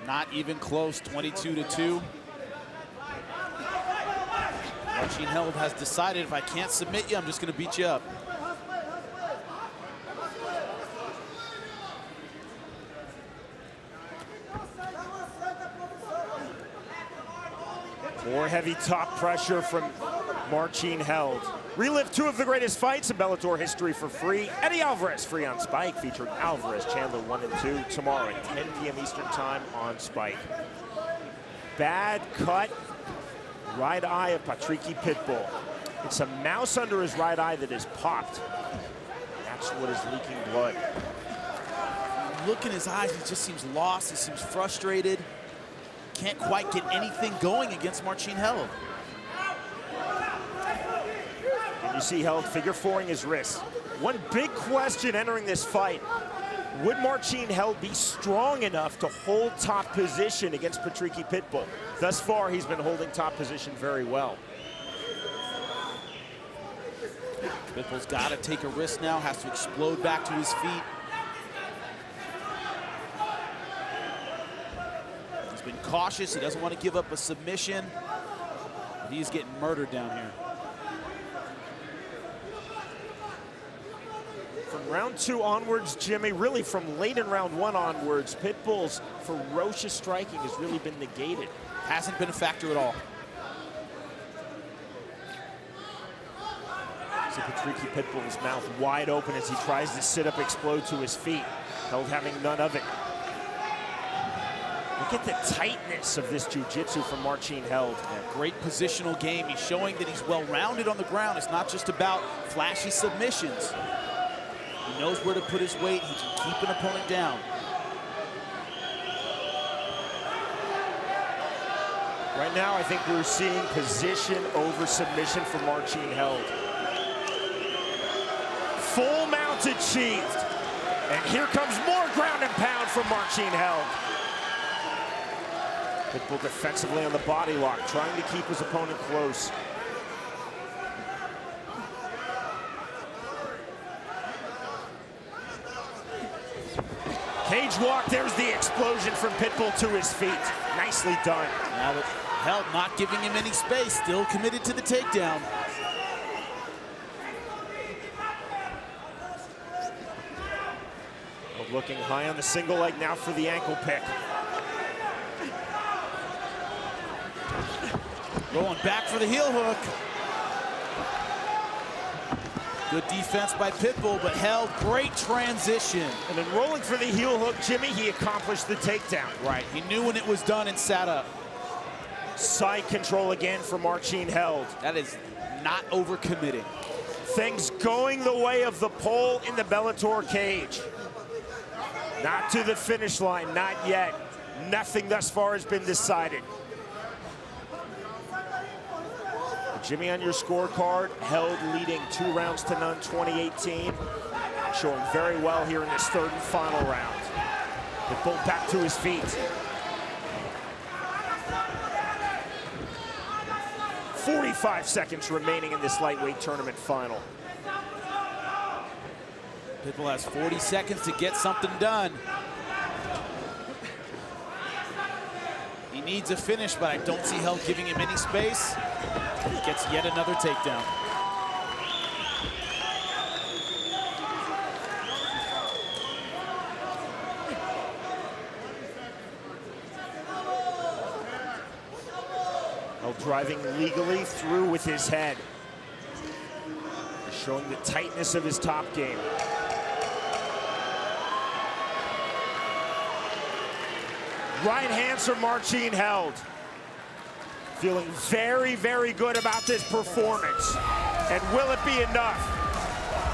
Not even close, 22-2. Marcin Held has decided, if I can't submit you, I'm just going to beat you up. More heavy top pressure from Marcin Held. Relive 2 of the greatest fights in Bellator history for free. Eddie Alvarez, free on Spike, featuring Alvarez, Chandler 1 and 2 tomorrow at 10 p.m. Eastern time on Spike. Bad cut, right eye of Patricky Pitbull. It's a mouse under his right eye that is popped. That's what is leaking blood. Look in his eyes, he just seems lost, he seems frustrated. Can't quite get anything going against Marcin Held. And you see Held figure fouring his wrist. One big question entering this fight: would Marcin Held be strong enough to hold top position against Patricky Pitbull? Thus far, he's been holding top position very well. Pitbull's got to take a risk now, has to explode back to his feet. He's been cautious, he doesn't want to give up a submission. But he's getting murdered down here. From round 2 onwards, Jimmy, really from late in round 1 onwards, Pitbull's ferocious striking has really been negated. Hasn't been a factor at all. See Patricky Pitbull's mouth wide open as he tries to sit up, explode to his feet. Held having none of it. Look at the tightness of this jiu-jitsu from Marcin Held. Yeah, great positional game. He's showing that he's well-rounded on the ground. It's not just about flashy submissions. He knows where to put his weight. He can keep an opponent down. Right now, I think we're seeing position over submission from Marcin Held. Full mount achieved. And here comes more ground and pound from Marcin Held. Pitbull defensively on the body lock, trying to keep his opponent close. Cage walk, there's the explosion from Pitbull to his feet. Nicely done. Now Held not giving him any space, still committed to the takedown. Looking high on the single leg now for the ankle pick. Going back for the heel hook. Good defense by Pitbull, but held. Great transition. And then rolling for the heel hook, Jimmy, he accomplished the takedown. Right, he knew when it was done and sat up. Side control again for Marcin Held. That is not overcommitting. Things going the way of the pole in the Bellator cage. Not to the finish line, not yet. Nothing thus far has been decided. Jimmy on your scorecard, Held leading 2-0 2018. Showing very well here in this third and final round. Pitbull back to his feet. 45 seconds remaining in this lightweight tournament final. Pitbull has 40 seconds to get something done. He needs a finish, but I don't see Held giving him any space. He gets yet another takedown. Held driving legally through with his head. Showing the tightness of his top game. Right hands from Marcin Held. Feeling very, very good about this performance. And will it be enough?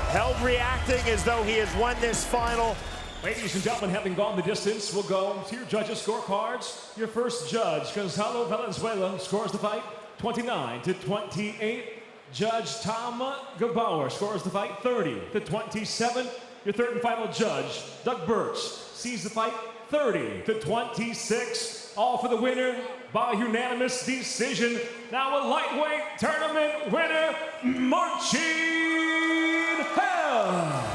Held reacting as though he has won this final. Ladies and gentlemen, having gone the distance, we'll go to your judges' scorecards. Your first judge, Gonzalo Valenzuela, scores the fight 29-28. Judge Tom Gebauer scores the fight 30-27. Your third and final judge, Doug Birch, sees the fight 30-26. All for the winner by unanimous decision. Now a lightweight tournament winner, Marcin Held.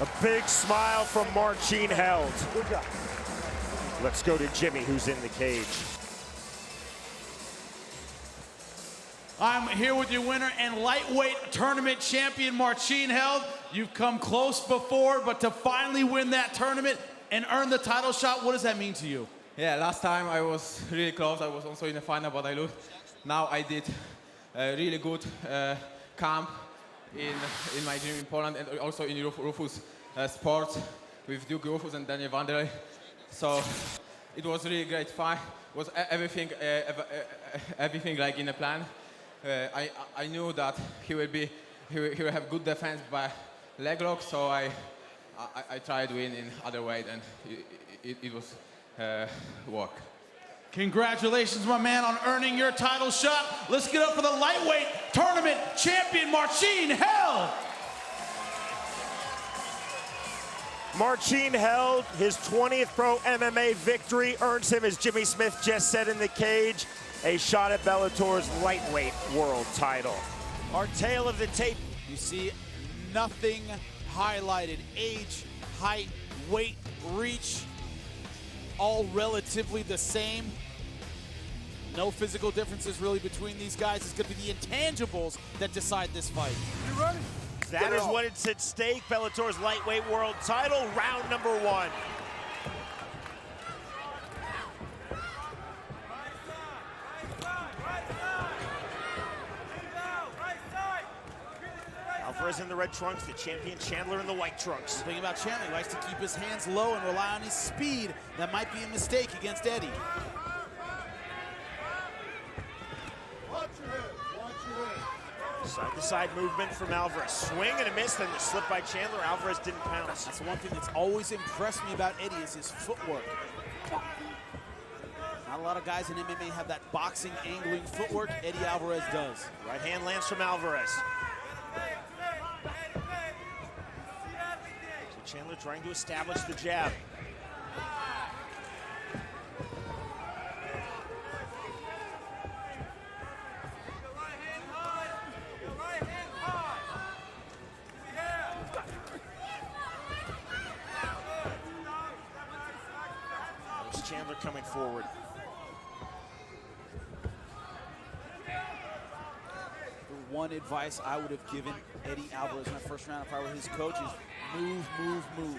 A big smile from Marcin Held. Good job. Let's go to Jimmy, who's in the cage. I'm here with your winner and lightweight tournament champion, Marcin Held. You've come close before, but to finally win that tournament and earn the title shot, what does that mean to you? Yeah, last time I was really close. I was also in the final, but I lost. Now I did a really good camp in my gym in Poland and also in Rufus Sports with Duke Rufus and Daniel Wanderlei. So it was really great fight. It was everything like in the plan. I knew that he will have good defense by leg lock, so I tried to win in other way, and it was work. Congratulations, my man, on earning your title shot. Let's get up for the lightweight tournament champion, Marcin Held. Marcin Held, his 20th pro MMA victory earns him, as Jimmy Smith just said in the cage, a shot at Bellator's lightweight world title. Our tale of the tape. You see nothing highlighted. Age, height, weight, reach, all relatively the same. No physical differences really between these guys. It's going to be the intangibles that decide this fight. You ready? That is what it's at stake. Bellator's lightweight world title, round number 1. Alvarez in the red trunks, the champion Chandler in the white trunks. The thing about Chandler, he likes to keep his hands low and rely on his speed. That might be a mistake against Eddie. Side-to-side movement from Alvarez. Swing and a miss, then the slip by Chandler. Alvarez didn't pounce. That's the one thing that's always impressed me about Eddie is his footwork. Not a lot of guys in MMA have that boxing angling footwork. Eddie Alvarez does. Right hand lands from Alvarez. So Chandler trying to establish the jab. Chandler coming forward. one advice I would have given Eddie Alvarez in that first round if I were his coach is move, move, move.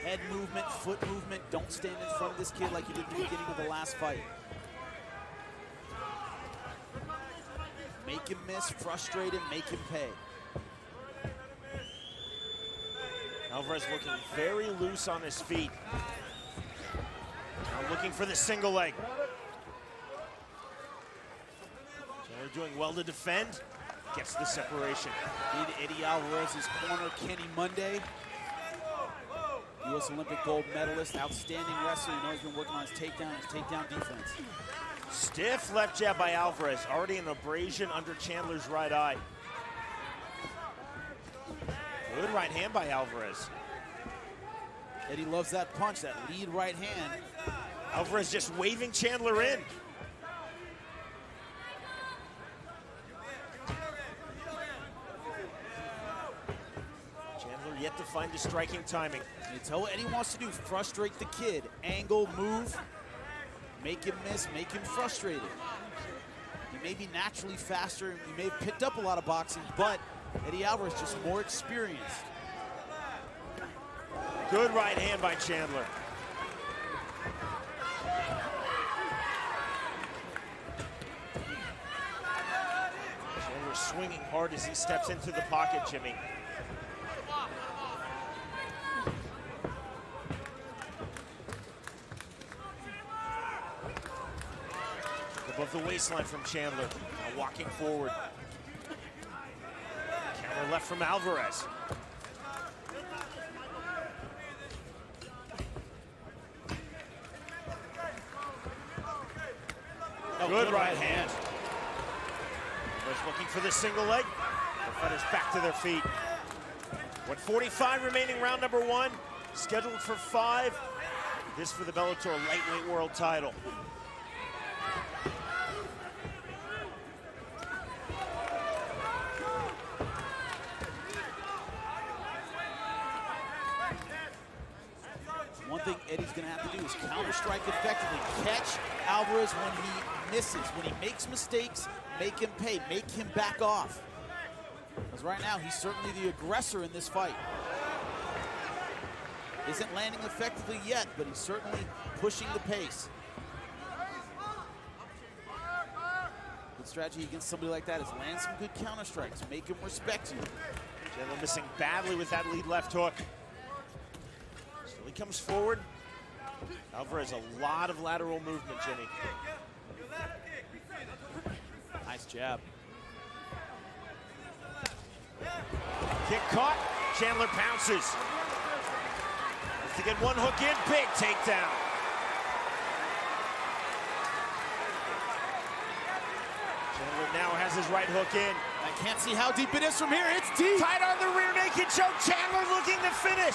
Head movement, foot movement. Don't stand in front of this kid like you did at the beginning of the last fight. Make him miss, frustrate him, make him pay. Alvarez looking very loose on his feet. Now looking for the single leg. Chandler doing well to defend. Gets the separation. In Eddie Alvarez's corner, Kenny Monday. U.S. Olympic gold medalist, outstanding wrestler. You know he's been working on his takedown defense. Stiff left jab by Alvarez. Already an abrasion under Chandler's right eye. Good right hand by Alvarez. Eddie loves that punch, that lead right hand. Alvarez just waving Chandler in. Chandler yet to find the striking timing. You tell what Eddie wants to do, frustrate the kid. Angle, move, make him miss, make him frustrated. He may be naturally faster, he may have picked up a lot of boxing, but Eddie Alvarez just more experienced. Good right hand by Chandler. Chandler swinging hard as he steps into the pocket, Jimmy. Above the waistline from Chandler, now walking forward. Counter left from Alvarez. Good right hand. Alvarez looking for the single leg. The fighters back to their feet. 1:45 remaining, round number 1. Scheduled for 5. This for the Bellator lightweight world title. One thing Eddie's gonna have to do is counter-strike effectively. Catch Alvarez when he misses. When he makes mistakes, make him pay, make him back off. Because right now, he's certainly the aggressor in this fight. Isn't landing effectively yet, but he's certainly pushing the pace. Good strategy against somebody like that is land some good counter-strikes, make him respect you. Chandler missing badly with that lead left hook. He comes forward. Alvarez, a lot of lateral movement, Jimmy. Nice jab. Kick caught. Chandler pounces. Has to get one hook in. Big takedown. Chandler now has his right hook in. I can't see how deep it is from here. It's deep. Tied on the rear naked choke. Chandler looking to finish.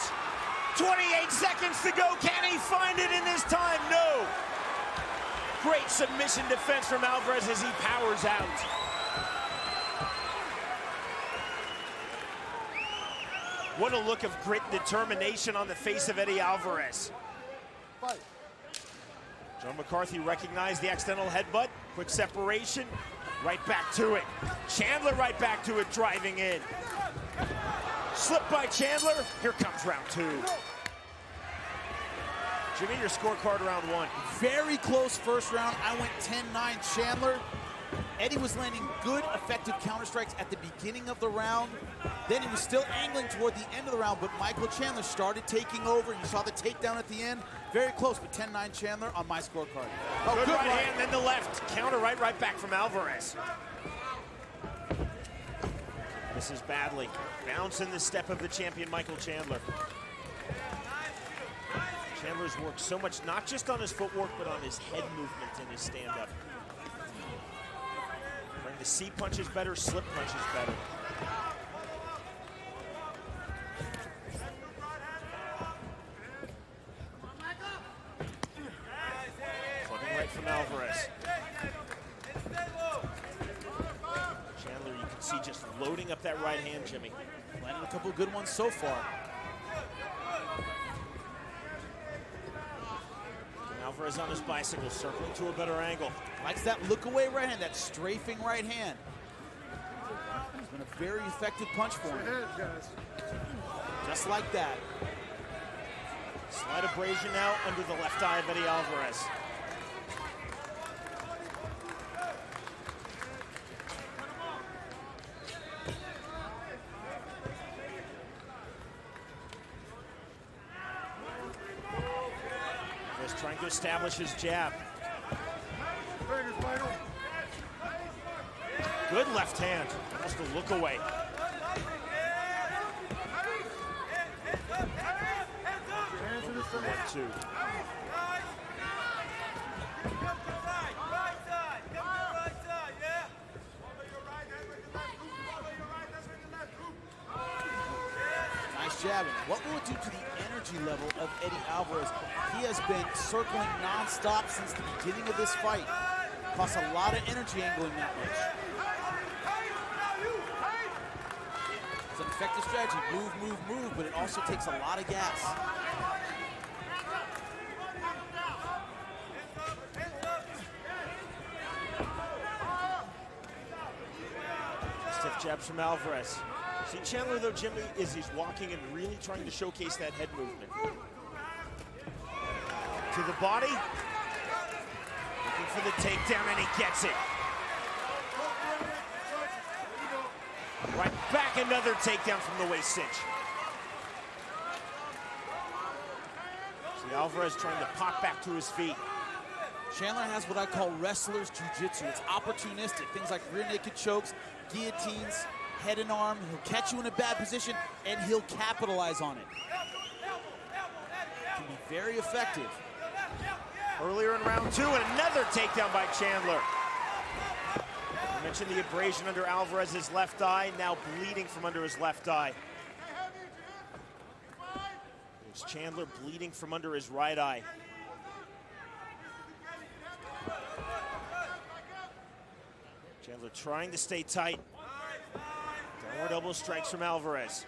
28 seconds to go. Can he find it in this time? No. Great submission defense from Alvarez as he powers out. What a look of grit and determination on the face of Eddie Alvarez. Joe McCarthy recognized the accidental headbutt. Quick separation. Right back to it. Chandler right back to it, driving in. Slip by Chandler. Here comes round 2. Jimmy, your scorecard round 1. Very close first round. I went 10-9 Chandler. Eddie was landing good, effective counter strikes at the beginning of the round. Then he was still angling toward the end of the round, but Michael Chandler started taking over. You saw the takedown at the end. Very close, but 10-9 Chandler on my scorecard. Oh, good right hand, then the left. Counter right back from Alvarez. Misses badly. Bounce in the step of the champion, Michael Chandler. Chandler's worked so much, not just on his footwork, but on his head movement and his stand-up. Bring the C punches better, slip punches better. Flipping right from Alvarez. Chandler, you can see just loading up that right hand, Jimmy. Landing a couple good ones so far. Alvarez on his bicycle, circling to a better angle. Likes that look away right hand, that strafing right hand. very effective punch for him. Just like that. Slight abrasion now under the left eye of Eddie Alvarez. Just trying to establish his jab. Good left hand, almost a look away. One, two. Nice jabbing. What will it do to the energy level of Eddie Alvarez? He has been circling non-stop since the beginning of this fight. Costs a lot of energy angling that much. It's an effective strategy. Move, move, move, but it also takes a lot of gas. Stiff jabs from Alvarez. See, Chandler, though, Jimmy, is he's walking and really trying to showcase that head movement. To the body. Looking for the takedown, and he gets it. Right back, another takedown from the waist cinch. See, Alvarez trying to pop back to his feet. Chandler has what I call wrestler's jiu-jitsu. It's opportunistic. Things like rear naked chokes, guillotines, head and arm. He'll catch you in a bad position, and he'll capitalize on it. Can be very effective. Earlier in round two, and another takedown by Chandler. I mentioned the abrasion under Alvarez's left eye, now bleeding from under his left eye. There's Chandler bleeding from under his right eye. Chandler trying to stay tight. Downward elbow strikes from Alvarez.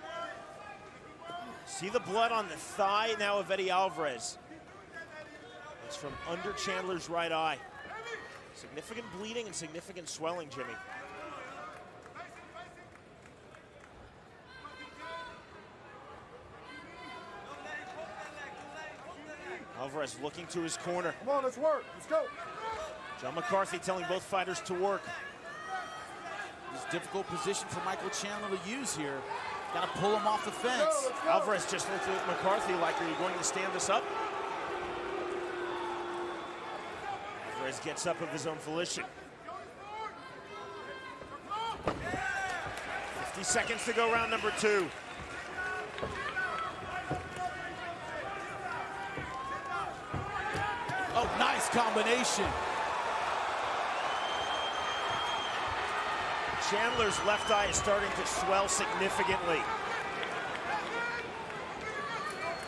See the blood on the thigh now of Eddie Alvarez. It's from under Chandler's right eye. Significant bleeding and significant swelling, Jimmy. Alvarez looking to his corner. Come on, let's work. Let's go. John McCarthy telling both fighters to work. It's a difficult position for Michael Chandler to use here. Got to pull him off the fence. Alvarez just looked at McCarthy like, are you going to stand us up? Alvarez gets up of his own volition. 50 seconds to go, round number two. Oh, nice combination. Chandler's left eye is starting to swell significantly.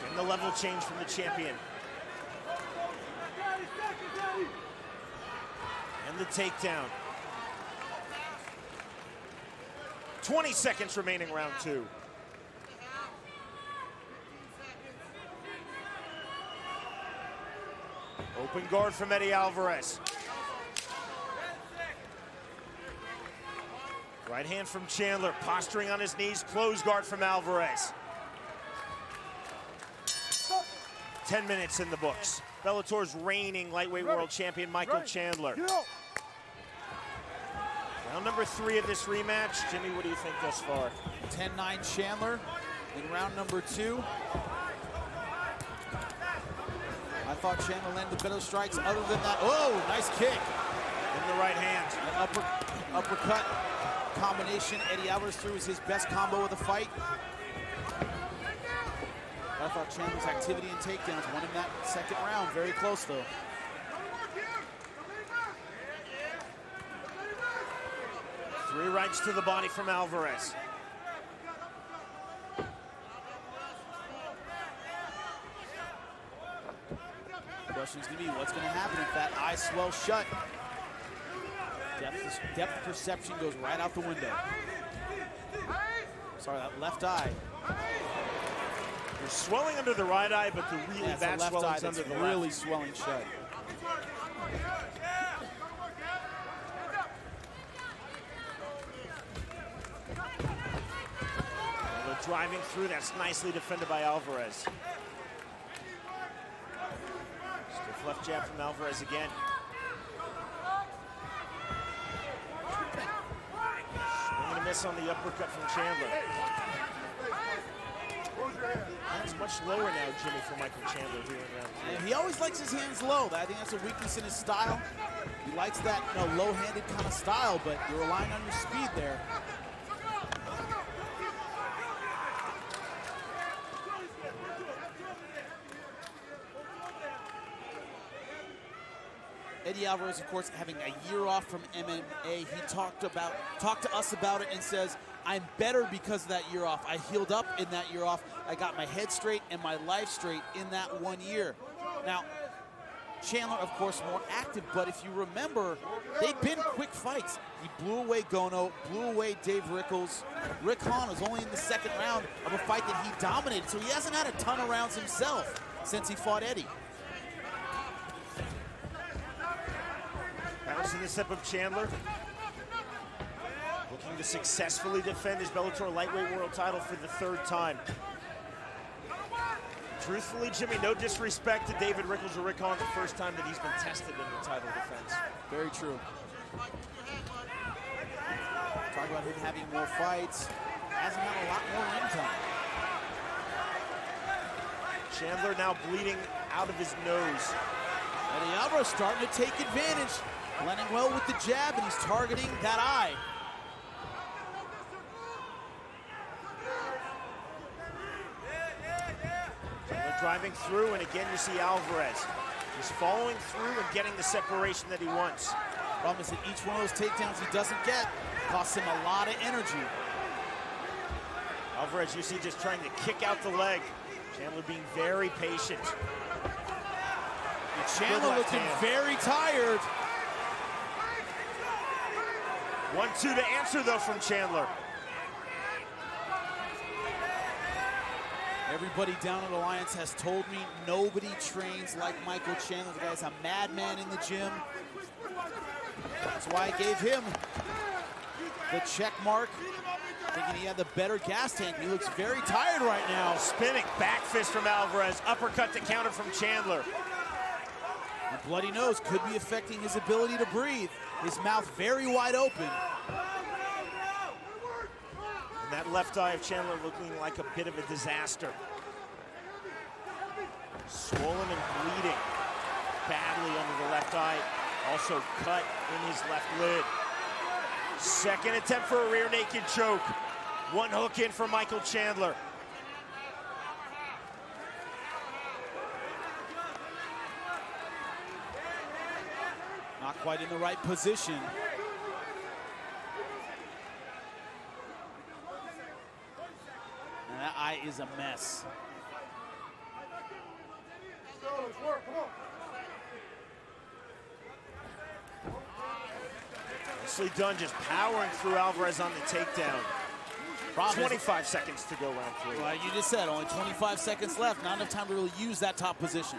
And the level change from the champion. And the takedown. 20 seconds remaining, round two. Open guard from Eddie Alvarez. Right hand from Chandler, posturing on his knees, close guard from Alvarez. 10 minutes in the books. Bellator's reigning lightweight world champion, Michael Chandler. Round number three of this rematch. Jimmy, what do you think thus far? 10-9 Chandler in round number two. I thought Chandler landed better strikes. Other than that, oh, nice kick. In the right hand. An uppercut combination Eddie Alvarez threw is his best combo of the fight. I thought Chandler's activity and takedowns won him that second round. Very close, though. Three rights to the body from Alvarez. The question's gonna be, what's gonna happen if that eye swells shut? Depth perception goes right out the window. Sorry, that left eye. There's swelling under the right eye, but the really bad swelling's under the left. Really swelling shut. driving through. That's nicely defended by Alvarez. Stiff left jab from Alvarez again. Swing and a miss on the uppercut from Chandler. Hands much lower now, Jimmy, for Michael Chandler here in round 3. And he always likes his hands low. I think that's a weakness in his style. He likes that, low-handed kind of style, but you're relying on your speed there. Eddie Alvarez, of course, having a year off from MMA. He talked to us about it and says, I'm better because of that year off. I healed up in that year off. I got my head straight and my life straight in that 1 year. Now, Chandler, of course, more active, but if you remember, they've been quick fights. He blew away Gono, blew away Dave Rickles. Rick Hahn was only in the second round of a fight that he dominated, so he hasn't had a ton of rounds himself since he fought Eddie. Bouncing the step of Chandler. Looking to successfully defend his Bellator lightweight world title for the 3rd time. Truthfully, Jimmy, no disrespect to David Rickles or Rick Hahn, the first time that he's been tested in the title defense. Very true. Talk about him having more fights. Hasn't had a lot more ring time. Chandler now bleeding out of his nose. Eddie Alvarez starting to take advantage. Blending well with the jab, and he's targeting that eye. Chandler driving through, and again you see Alvarez. He's following through and getting the separation that he wants. Problem is that each one of those takedowns he doesn't get costs him a lot of energy. Alvarez, you see, just trying to kick out the leg. Chandler being very patient. And Chandler looking very tired. 1-2 to answer, though, from Chandler. Everybody down at Alliance has told me nobody trains like Michael Chandler. The guy's a madman in the gym. That's why I gave him the check mark, thinking he had the better gas tank. He looks very tired right now. Spinning back fist from Alvarez. Uppercut to counter from Chandler. The bloody nose could be affecting his ability to breathe. His mouth very wide open. And that left eye of Chandler looking like a bit of a disaster. Swollen and bleeding badly under the left eye. Also cut in his left lid. Second attempt for a rear naked choke. One hook in for Michael Chandler. Not quite in the right position. And that eye is a mess. Nicely done, just powering through Alvarez on the takedown. 25 seconds to go, round 3. Well, you just said only 25 seconds left. Not enough time to really use that top position.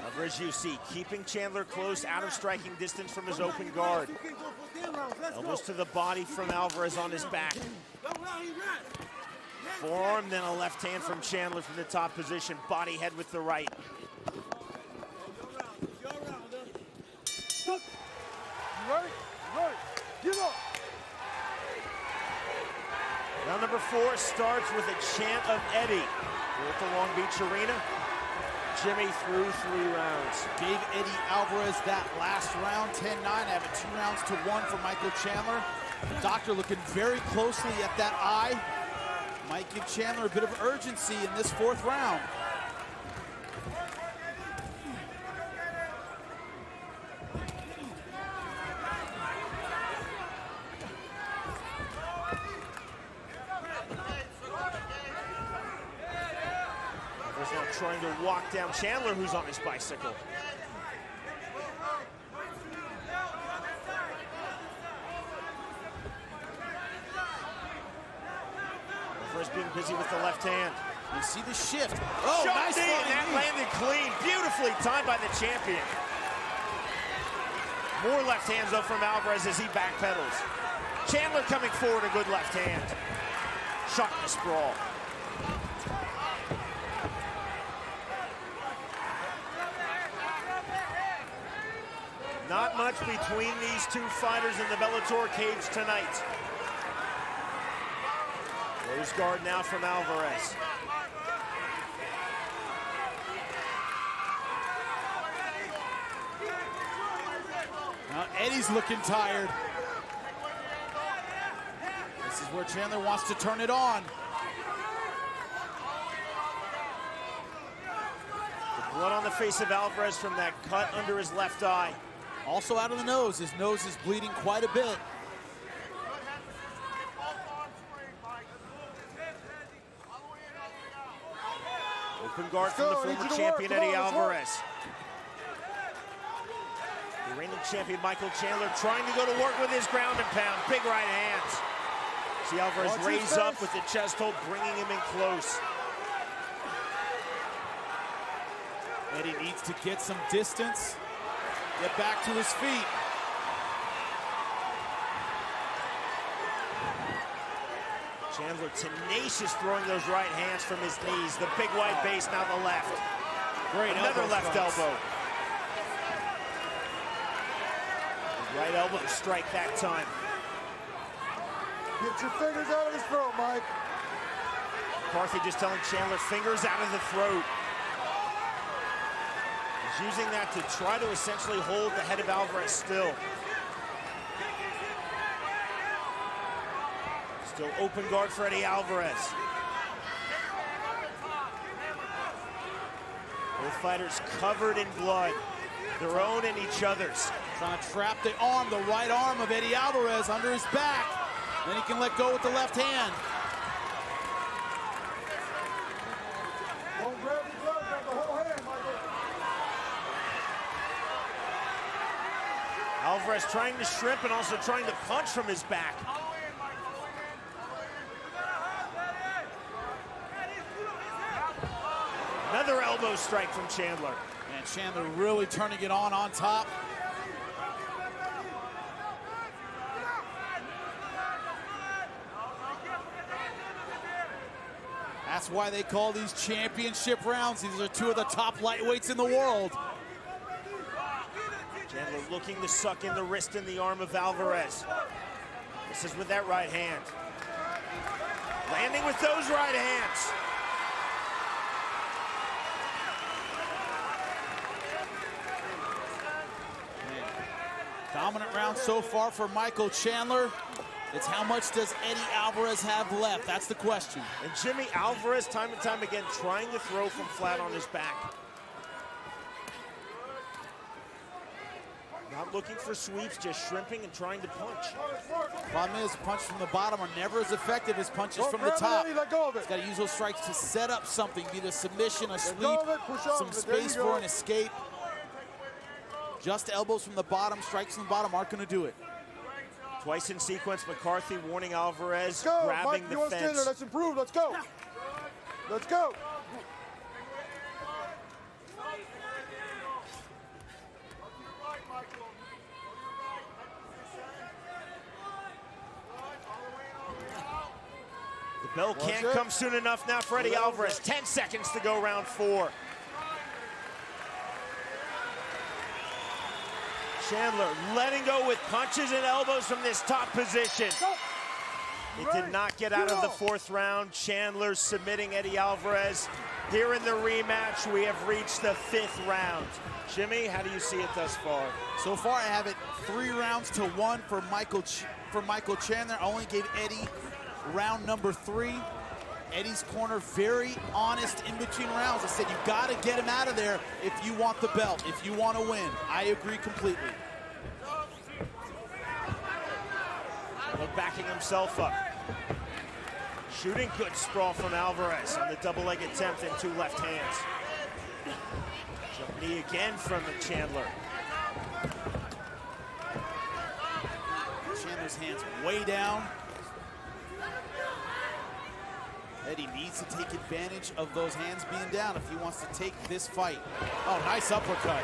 Alvarez, you see, keeping Chandler close, out of striking distance from his open guard. Elbows to the body from Alvarez on his back. Forearm, then a left hand from Chandler from the top position. Body head with the right. Round number 4 starts with a chant of Eddie. Here at the Long Beach Arena. Jimmy threw 3 rounds. Gave Eddie Alvarez that last round, 10-9, having 2 rounds to 1 for Michael Chandler. The doctor looking very closely at that eye. Might give Chandler a bit of urgency in this 4th round. Trying to walk down Chandler, who's on his bicycle. Alvarez being busy with the left hand. You see the shift. Oh, Shot nice knee, and that landed clean. Beautifully timed by the champion. More left hands though from Alvarez as he backpedals. Chandler coming forward, a good left hand. Shot in the sprawl. Not much between these two fighters in the Bellator cage tonight. Rose guard now from Alvarez. Now Eddie's looking tired. This is where Chandler wants to turn it on. The blood on the face of Alvarez from that cut under his left eye. Also out of the nose. His nose is bleeding quite a bit. Open guard from the former champion, Eddie Alvarez. The reigning champion, Michael Chandler, trying to go to work with his ground and pound. Big right hands. See Alvarez raise up with the chest hold, bringing him in close. Eddie needs to get some distance, get back to his feet. Chandler tenacious, throwing those right hands from his knees. The big white base, now the left. Great Another left strikes. elbow. The right elbow strike that time. Get your fingers out of his throat, Mike. McCarthy just telling Chandler, fingers out of the throat. He's using that to try to essentially hold the head of Alvarez still. Still open guard for Eddie Alvarez. Both fighters covered in blood, their own and each other's. Trying to trap the arm, the right arm of Eddie Alvarez under his back. Then he can let go with the left hand. Don't grab the glove, grab the whole hand, Michael. Alvarez trying to shrimp and also trying to punch from his back. Another elbow strike from Chandler. And Chandler really turning it on top. That's why they call these championship rounds. These are two of the top lightweights in the world. Chandler looking to suck in the wrist and the arm of Alvarez. This is with that right hand. Landing with those right hands. Dominant round so far for Michael Chandler. It's how much does Eddie Alvarez have left? That's the question. And Jimmy Alvarez, time and time again, trying to throw from flat on his back. Not looking for sweeps, just shrimping and trying to punch. Problem is, punches from the bottom are never as effective as punches from the top. He's got to use those strikes to set up something, be it a submission, a sweep, some space for an escape. Just elbows from the bottom, strikes from the bottom aren't going to do it. Twice in sequence, McCarthy warning Alvarez, Go, grabbing Mike, the you want to stay there? fence. Let's improve. Let's go. Let's go. The bell can't come soon enough now for Eddie Alvarez. 10 seconds to go, round 4. Chandler letting go with punches and elbows from this top position. It did not get out of the 4th round. Chandler submitting Eddie Alvarez. Here in the rematch, we have reached the 5th round. Jimmy, how do you see it thus far? So far, I have it 3 rounds to 1 for Michael Chandler. I only gave Eddie round number 3. Eddie's corner very honest in between rounds. I said, you got to get him out of there if you want the belt, if you want to win. I agree completely. Look, backing himself up. Shooting good sprawl from Alvarez on the double leg attempt and 2 left hands. Jump knee again from Chandler. Chandler's hands way down. Eddie needs to take advantage of those hands being down if he wants to take this fight. Oh, nice uppercut.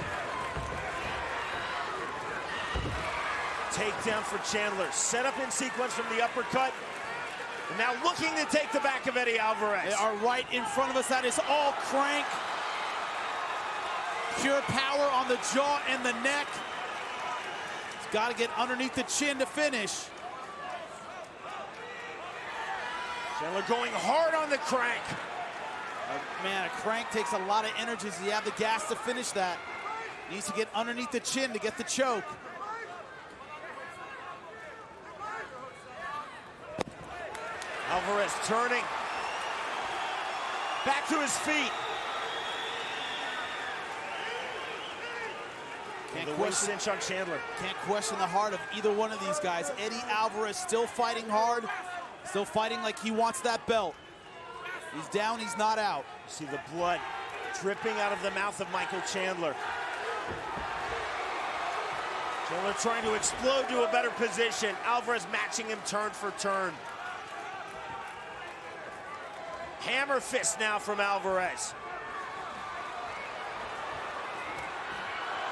Takedown for Chandler. Set up in sequence from the uppercut. Now looking to take the back of Eddie Alvarez. They are right in front of us. That is all crank. Pure power on the jaw and the neck. He's got to get underneath the chin to finish. Chandler going hard on the crank. Man, a crank takes a lot of energy. Does he have the gas to finish that? Needs to get underneath the chin to get the choke. Alvarez turning. Back to his feet. Cinch on Chandler. Can't question the heart of either one of these guys. Eddie Alvarez still fighting hard, still fighting like he wants that belt. He's down, he's not out. See the blood dripping out of the mouth of Michael Chandler. Chandler trying to explode to a better position. Alvarez matching him turn for turn. Hammer fist now from Alvarez.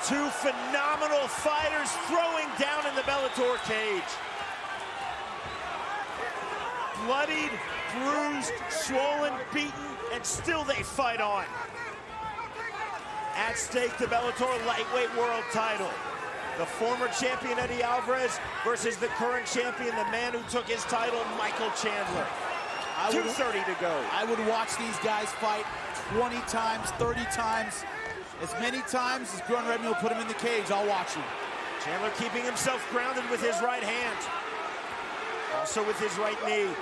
Two phenomenal fighters throwing down in the Bellator cage. Bloodied, bruised, swollen, beaten, and still they fight on. At stake, the Bellator lightweight world title. The former champion Eddie Alvarez versus the current champion, the man who took his title, Michael Chandler. 2:30 to go. I would watch these guys fight 20 times, 30 times, as many times as Bjorn Redman will put him in the cage. I'll watch him. Chandler keeping himself grounded with his right hand. Also with his right knee.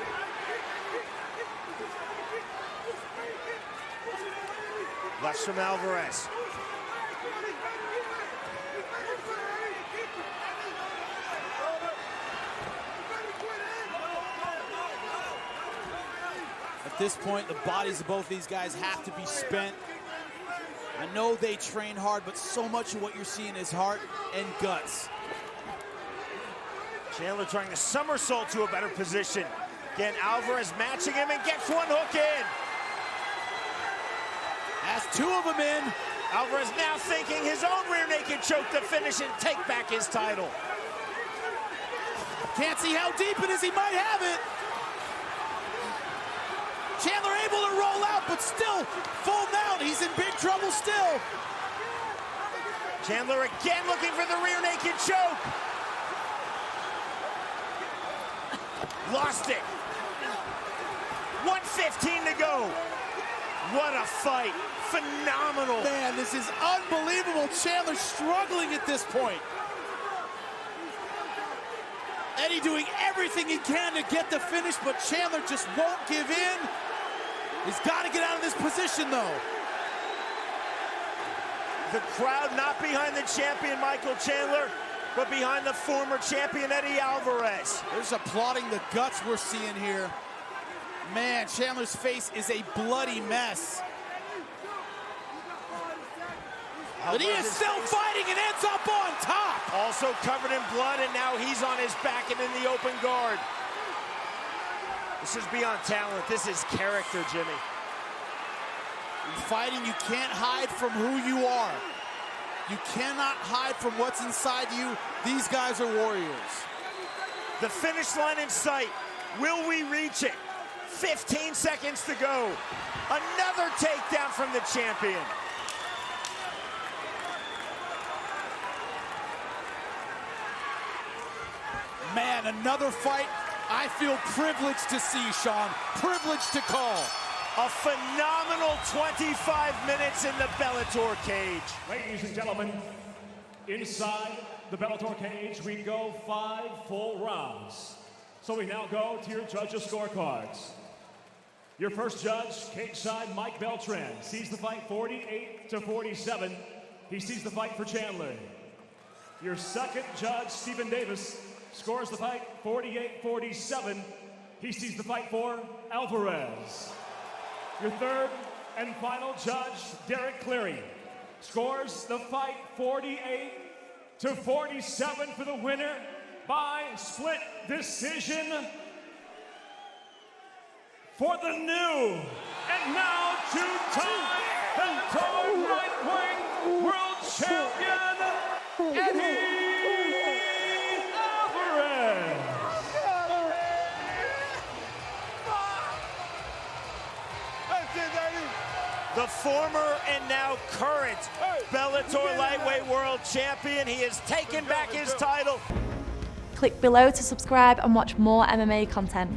Left from Alvarez. At this point, the bodies of both these guys have to be spent. I know they train hard, but so much of what you're seeing is heart and guts. Chandler trying to somersault to a better position. Again, Alvarez matching him and gets one hook in. Has two of them in. Alvarez now thinking his own rear naked choke to finish and take back his title. Can't see how deep it is, he might have it. Chandler able to roll out, but still full mount. He's in big trouble still. Chandler again looking for the rear naked choke. Lost it. 1:15 to go. What a fight. Phenomenal. Man, this is unbelievable. Chandler struggling at this point. Eddie doing everything he can to get the finish, but Chandler just won't give in. He's got to get out of this position, though. The crowd not behind the champion, Michael Chandler, but behind the former champion, Eddie Alvarez. They're just applauding the guts we're seeing here. Man, Chandler's face is a bloody mess. But he is still fighting and ends up on top. Also covered in blood, and now he's on his back and in the open guard. This is beyond talent. This is character, Jimmy. In fighting, you can't hide from who you are. You cannot hide from what's inside you. These guys are warriors. The finish line in sight. Will we reach it? 15 seconds to go. Another takedown from the champion. Man, another fight I feel privileged to see, Sean. Privileged to call. A phenomenal 25 minutes in the Bellator cage. Ladies and gentlemen, inside the Bellator cage, we go 5 full rounds. So we now go to your judges' scorecards. Your first judge, cage side Mike Beltran, sees the fight 48-47. He sees the fight for Chandler. Your second judge, Stephen Davis, scores the fight 48-47. He sees the fight for Alvarez. Your third and final judge, Derek Cleary, scores the fight 48-47 for the winner by split decision for the new and now two-time Bellator lightweight world champion, Eddie Alvarez. the former and now current Bellator lightweight world champion. He has taken back his title. Click below to subscribe and watch more MMA content.